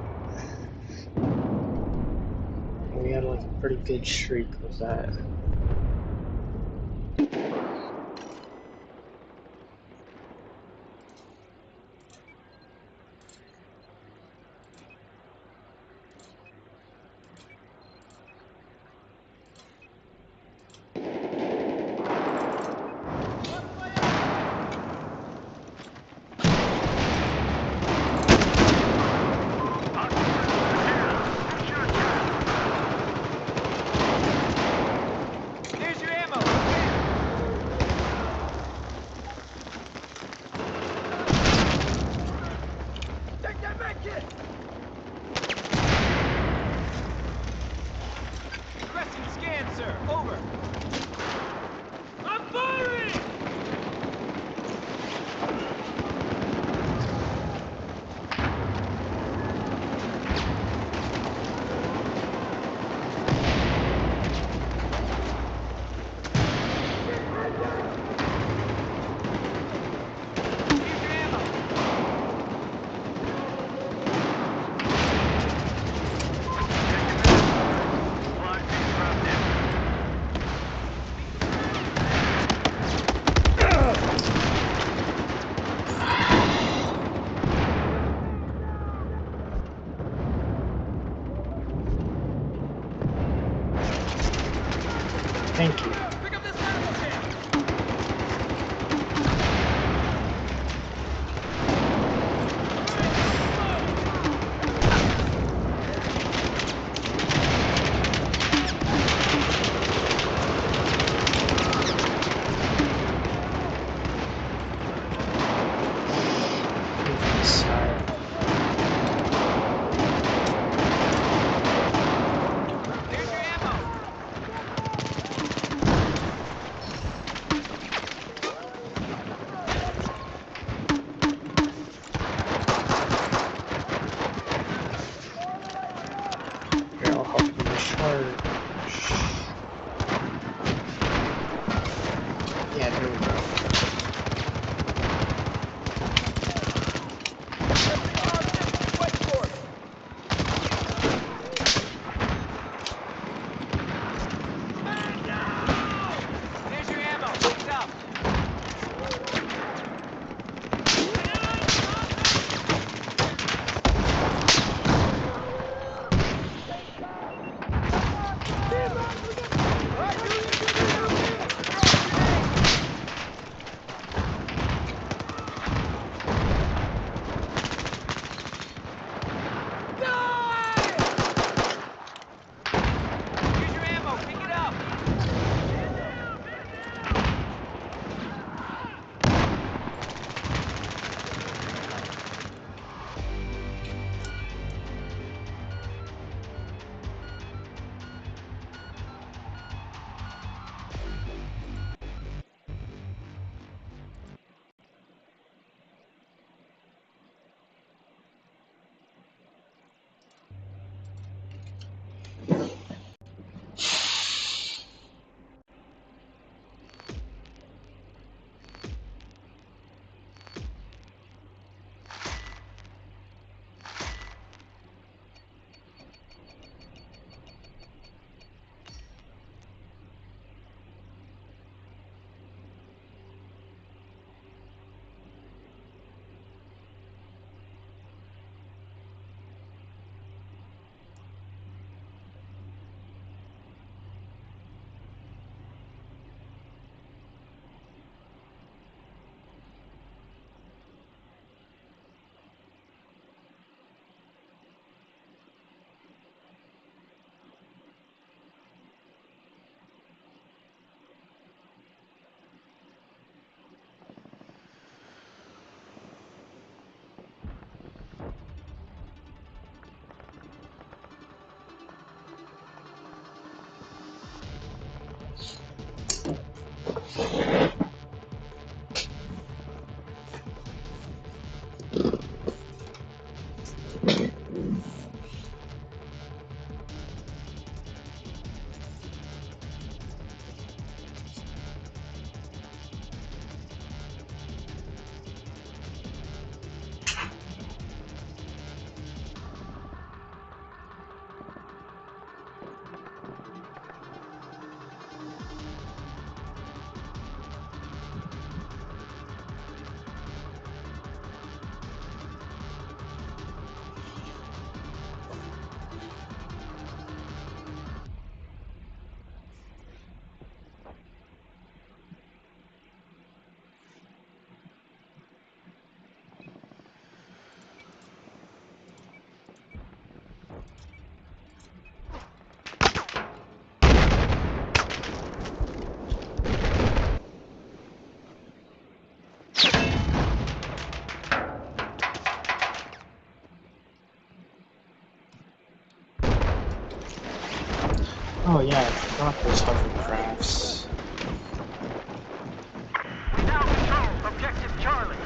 We had like a pretty good streak with that. Here's your ammo. Take that back, kid. Requesting scan, sir. Over. I'm firing! Here's your ammo. Blood disrupted. Thank you. Pick up this medical kit. Side. Here's your ammo. Oh yeah, I forgot those hovercrafts. We now control objective Charlie.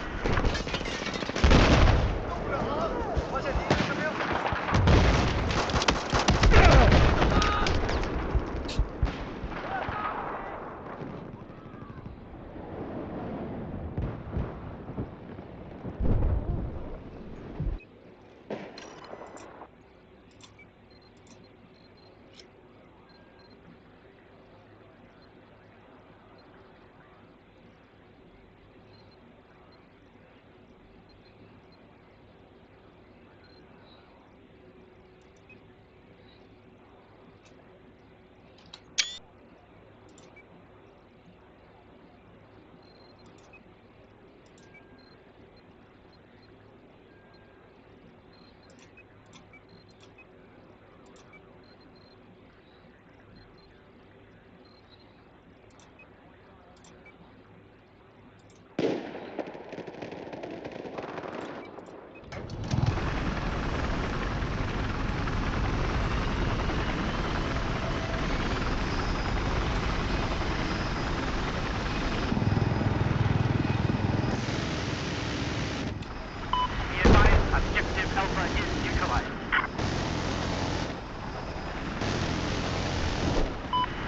Be advised, objective Alpha is neutralized.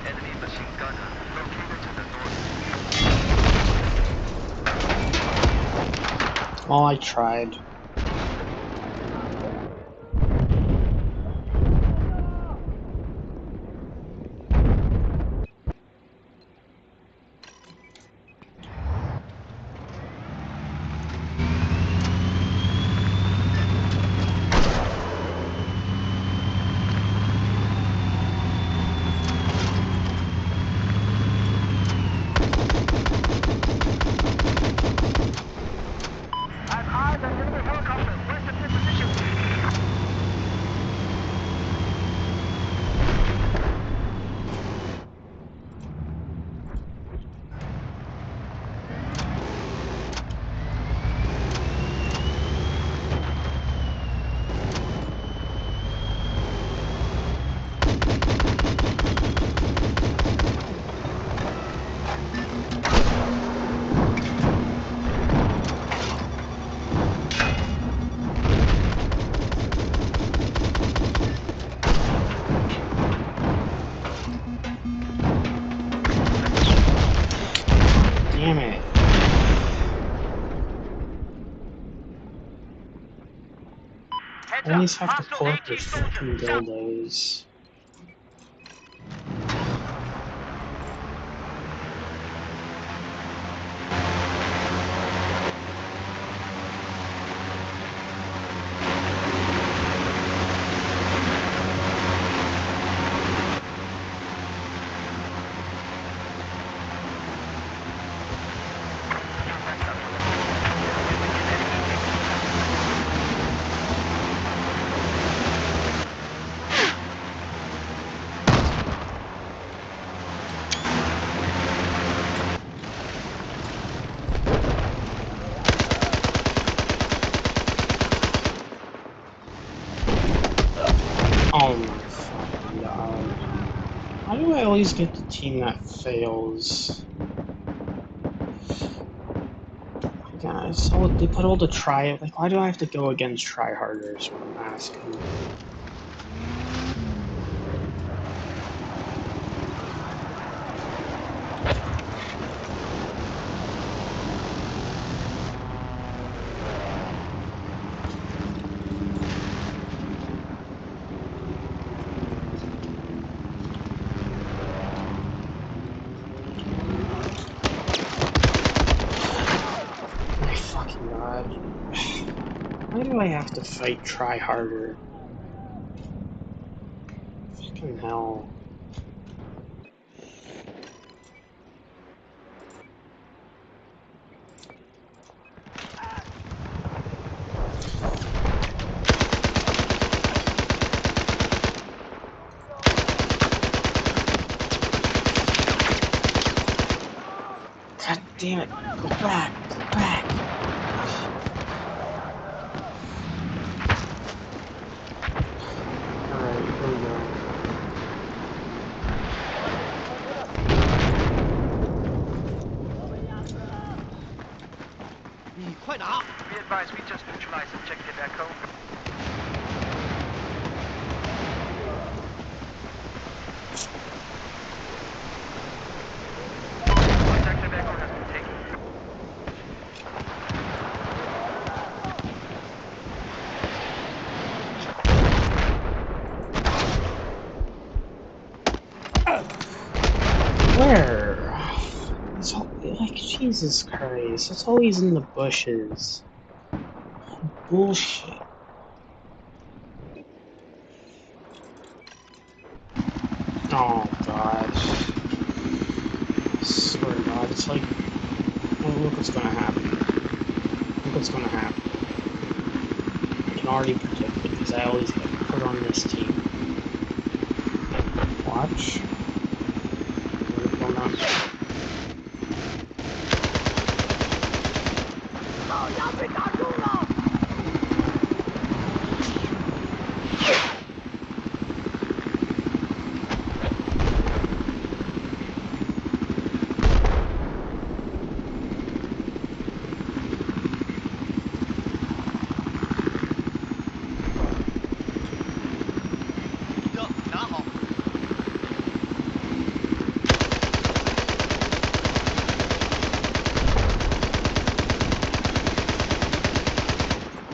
Enemy machine gunner located to the north. Oh, I tried. I have eyes on enemy helicopter west of your position. Damn it. Heads I always up, have to hostile pull up AT their soldier. fucking South. dildos. Oh my fucking god. Why do I always get the team that fails? So they put all the try. Like, why do I have to go against tryharders? What I'm asking. My fucking god. Why do I have to fight tryharder? Fucking hell. God damn it. Go back. Go back. Alright, here we go. Be advised, we just neutralized objective Echo. Objective Echo has been taken. Where? It's all, like, Jesus Christ. It's always in the bushes. Bullshit. Oh, God. I swear to God, it's like... Oh, look what's gonna happen. Look what's gonna happen. I can already predict it, because I always get put on this team. Watch. Well, not.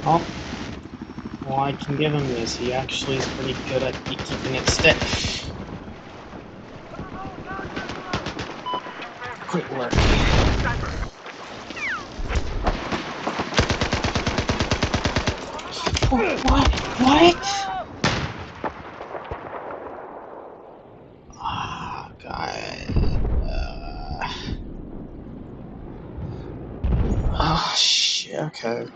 Oh. Well, I can give him this. He actually is pretty good at keeping it stiff. Great work. Oh, what? What? Ah, God. Oh, shit. Okay.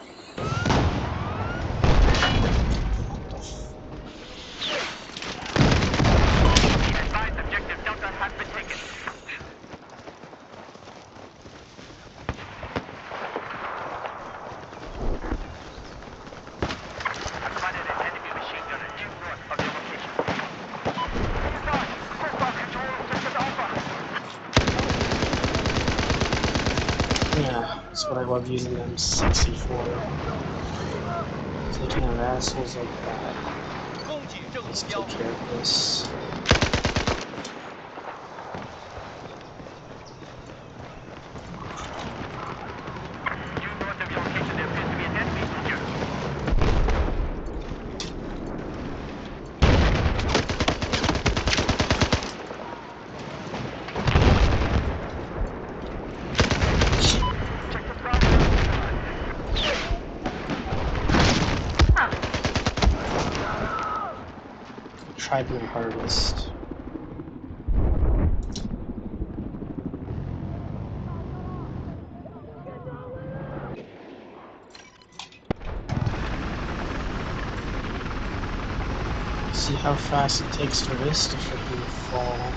Advised, objective Delta has been taken. I provided an enemy machine gunner due north of your location. Be advised, hostile control objective Alpha. Yeah, that's what I love using M60 for. Taking out assholes like that. Let's take care of this. Due north of your location, there appears to be an enemy soldier. Check the ground. Tried my hardest. See how fast it takes for this to freaking fall.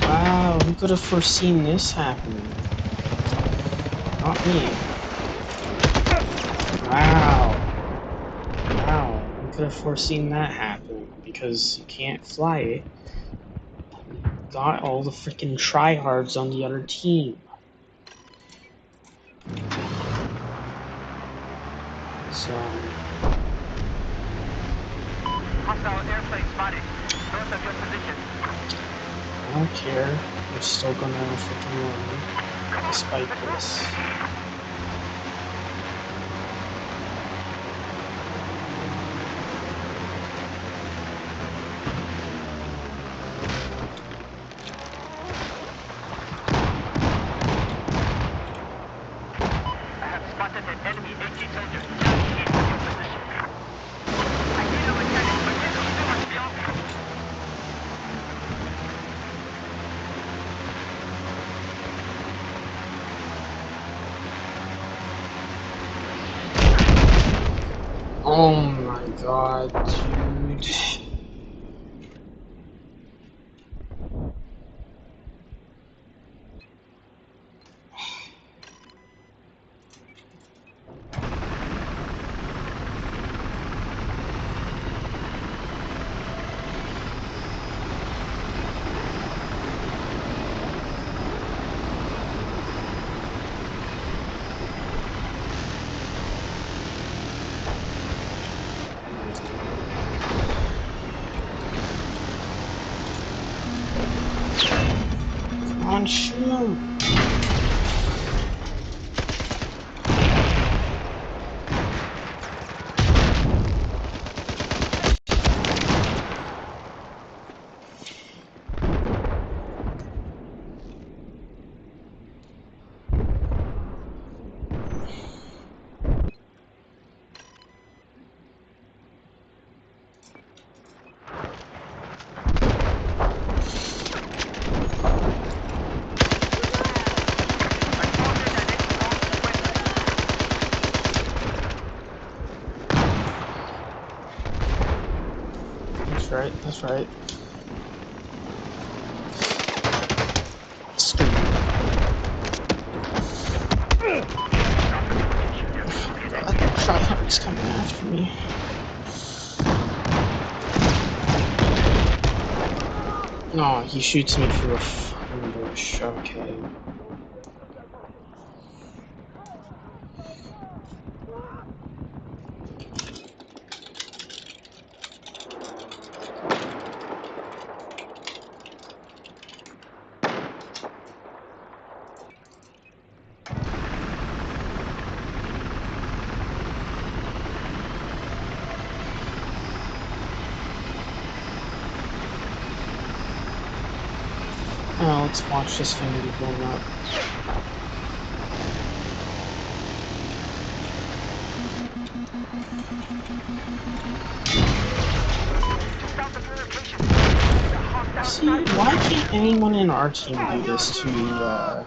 Wow, who could have foreseen this happening? Not me. Wow. Wow. You could have foreseen that happen because you can't fly it. Got all the freaking tryhards on the other team. So. Hostile airplane spotted. North of your position. I don't care. We're still gonna freaking win despite this. I have spotted an enemy AT soldier just east of your position. I need a lieutenant, but this is too much beyond. Oh my god, dude. Come on, shoot him. That's right, that's right. Stupid. God, tryhard's coming after me. No, he shoots me through a fucking bush. Okay. Now let's watch this thing be blown up. See, why can't anyone in our team do this to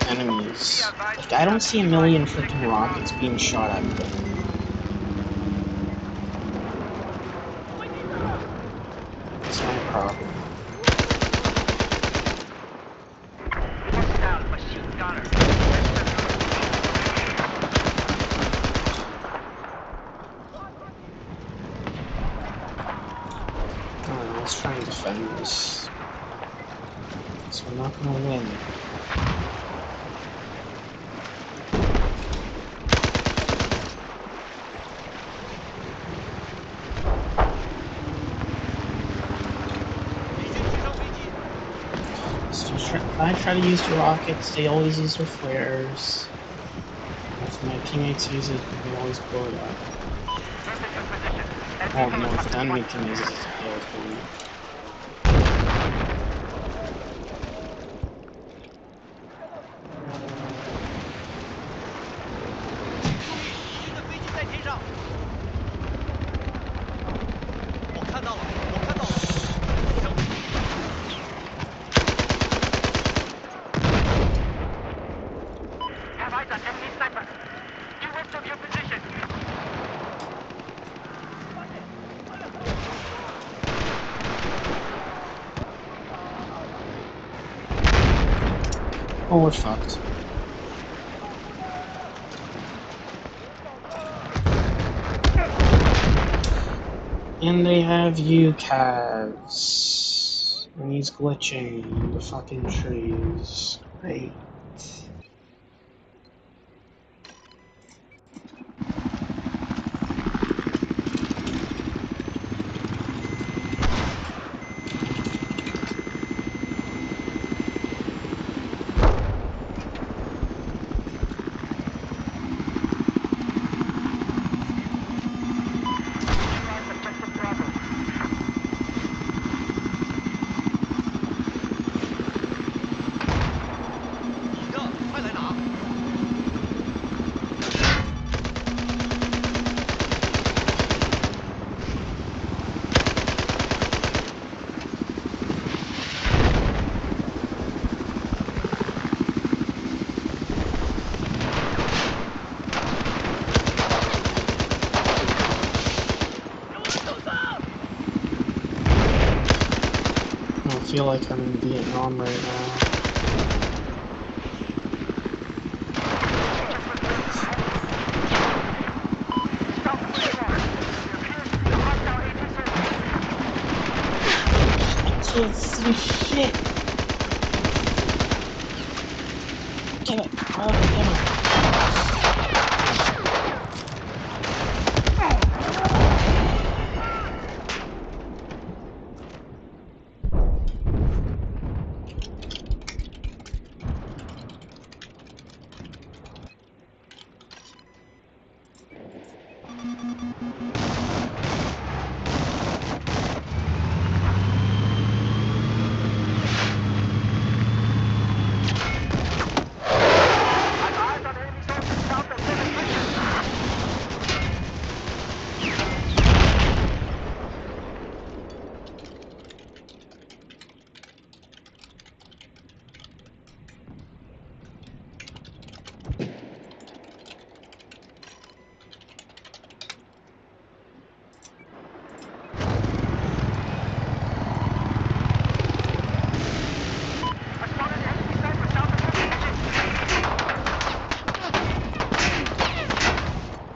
enemies? Like, I don't see a million freaking rockets being shot at them. That's my problem. Hostile machine gunner. Alright, let's try and defend this. So we're not gonna win. So I try to use the rockets, they always use their flares. If my teammates use it, they always blow it up. Oh no, if the enemy team uses it, they always blow it up. Have eyes on enemy sniper. Due west of your position. Oh, we're fucked. And they have you, Cavs. And he's glitching in the fucking trees. Great. I feel like I'm in Vietnam right now. I can't see shit. Get it. Oh, get it.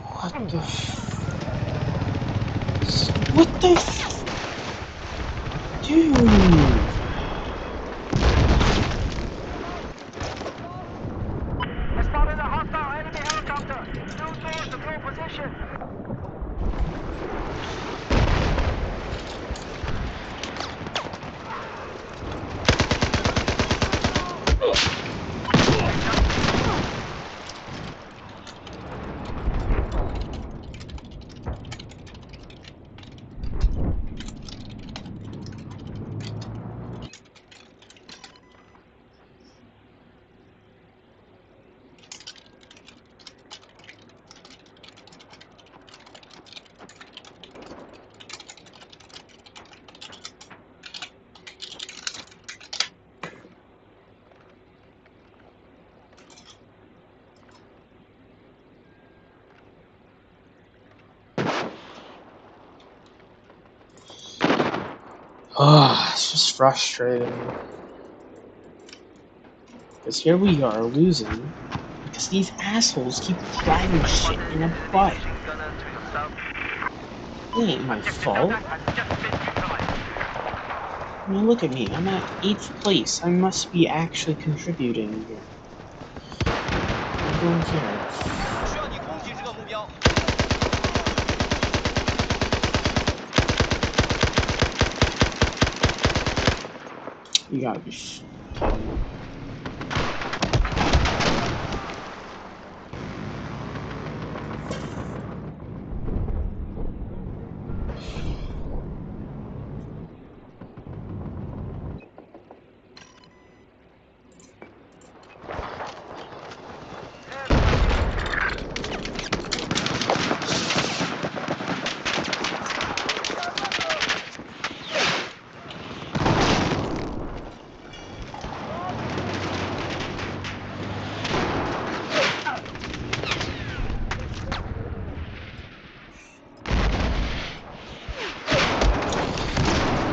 What the What the Dude! I spotted a hostile enemy helicopter. Due towards the full position. It's just frustrating. Because here we are losing because these assholes keep driving shit in the butt. It ain't my fault. I mean, look at me. I'm at 8th place. I must be actually contributing here. I don't care. 需要你攻击这个目标。 You gotta be.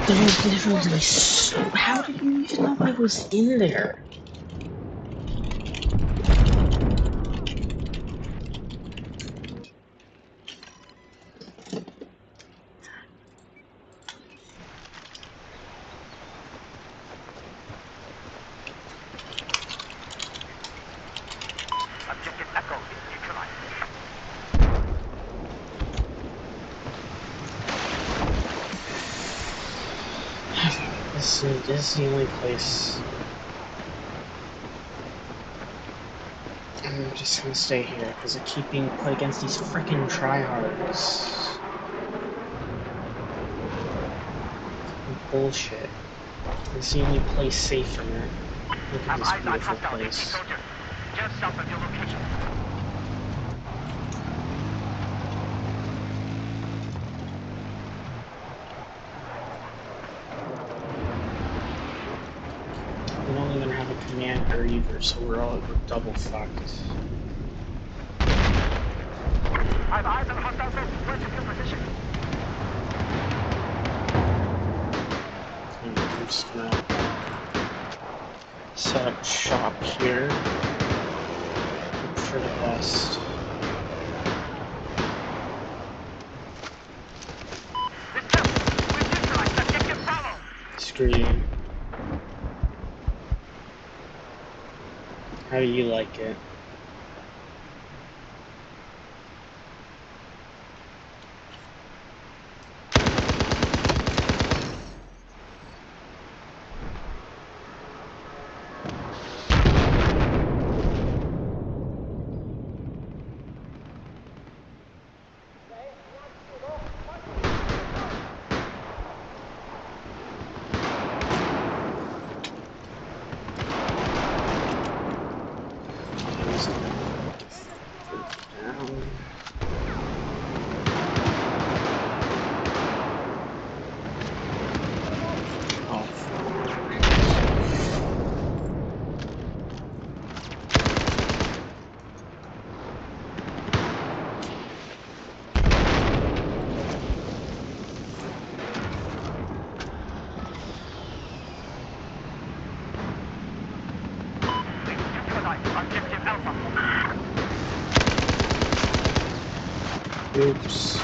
There's literally so. How did you even know I was in there? Objective Echo is neutralized. This is the only place. I'm just gonna stay here because I keep being put against these freaking tryhards. Bullshit. This is the only place safe for me. Look at Have this eyes on beautiful hostile enemy place. soldiers. Just south of your location. We don't even have a commander either, so we're double fucked. I have eyes on hostile soldiers. Where's your position? I'm just gonna set up shop here. Hope for the best. This too. We've neutralized objective Bravo. Screw you. How do you like it? Objective Alpha. Oops.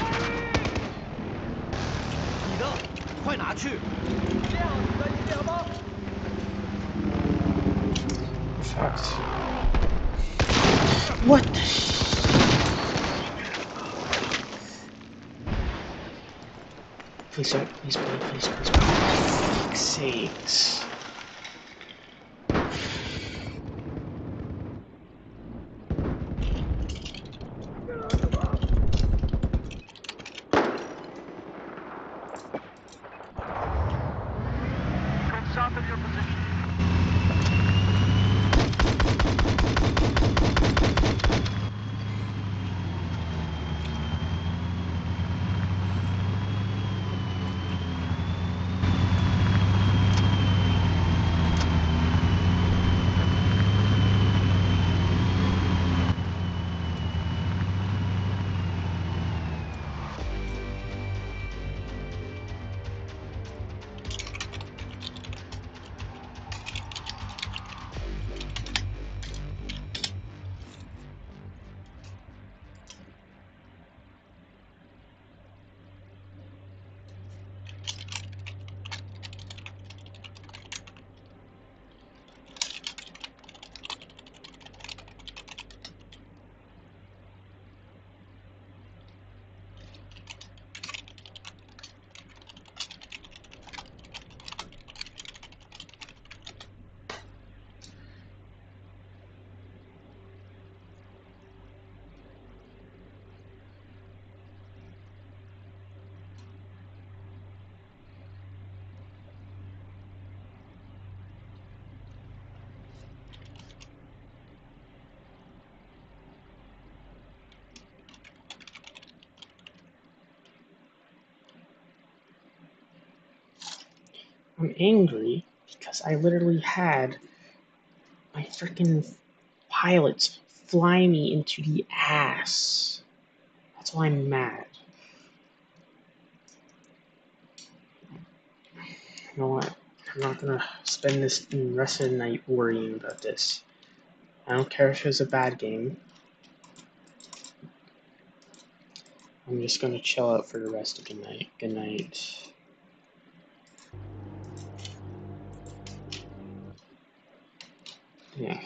你的，快拿去！这样子的一点吗？ Fucked. What the Please don't, please, please, please, please. For fuck's sakes. Go south of your position. I'm angry because I literally had my freaking pilots fly me into the ass. That's why I'm mad. You know what? I'm not gonna spend the rest of the night worrying about this. I don't care if it was a bad game. I'm just gonna chill out for the rest of the night. Good night. Yeah.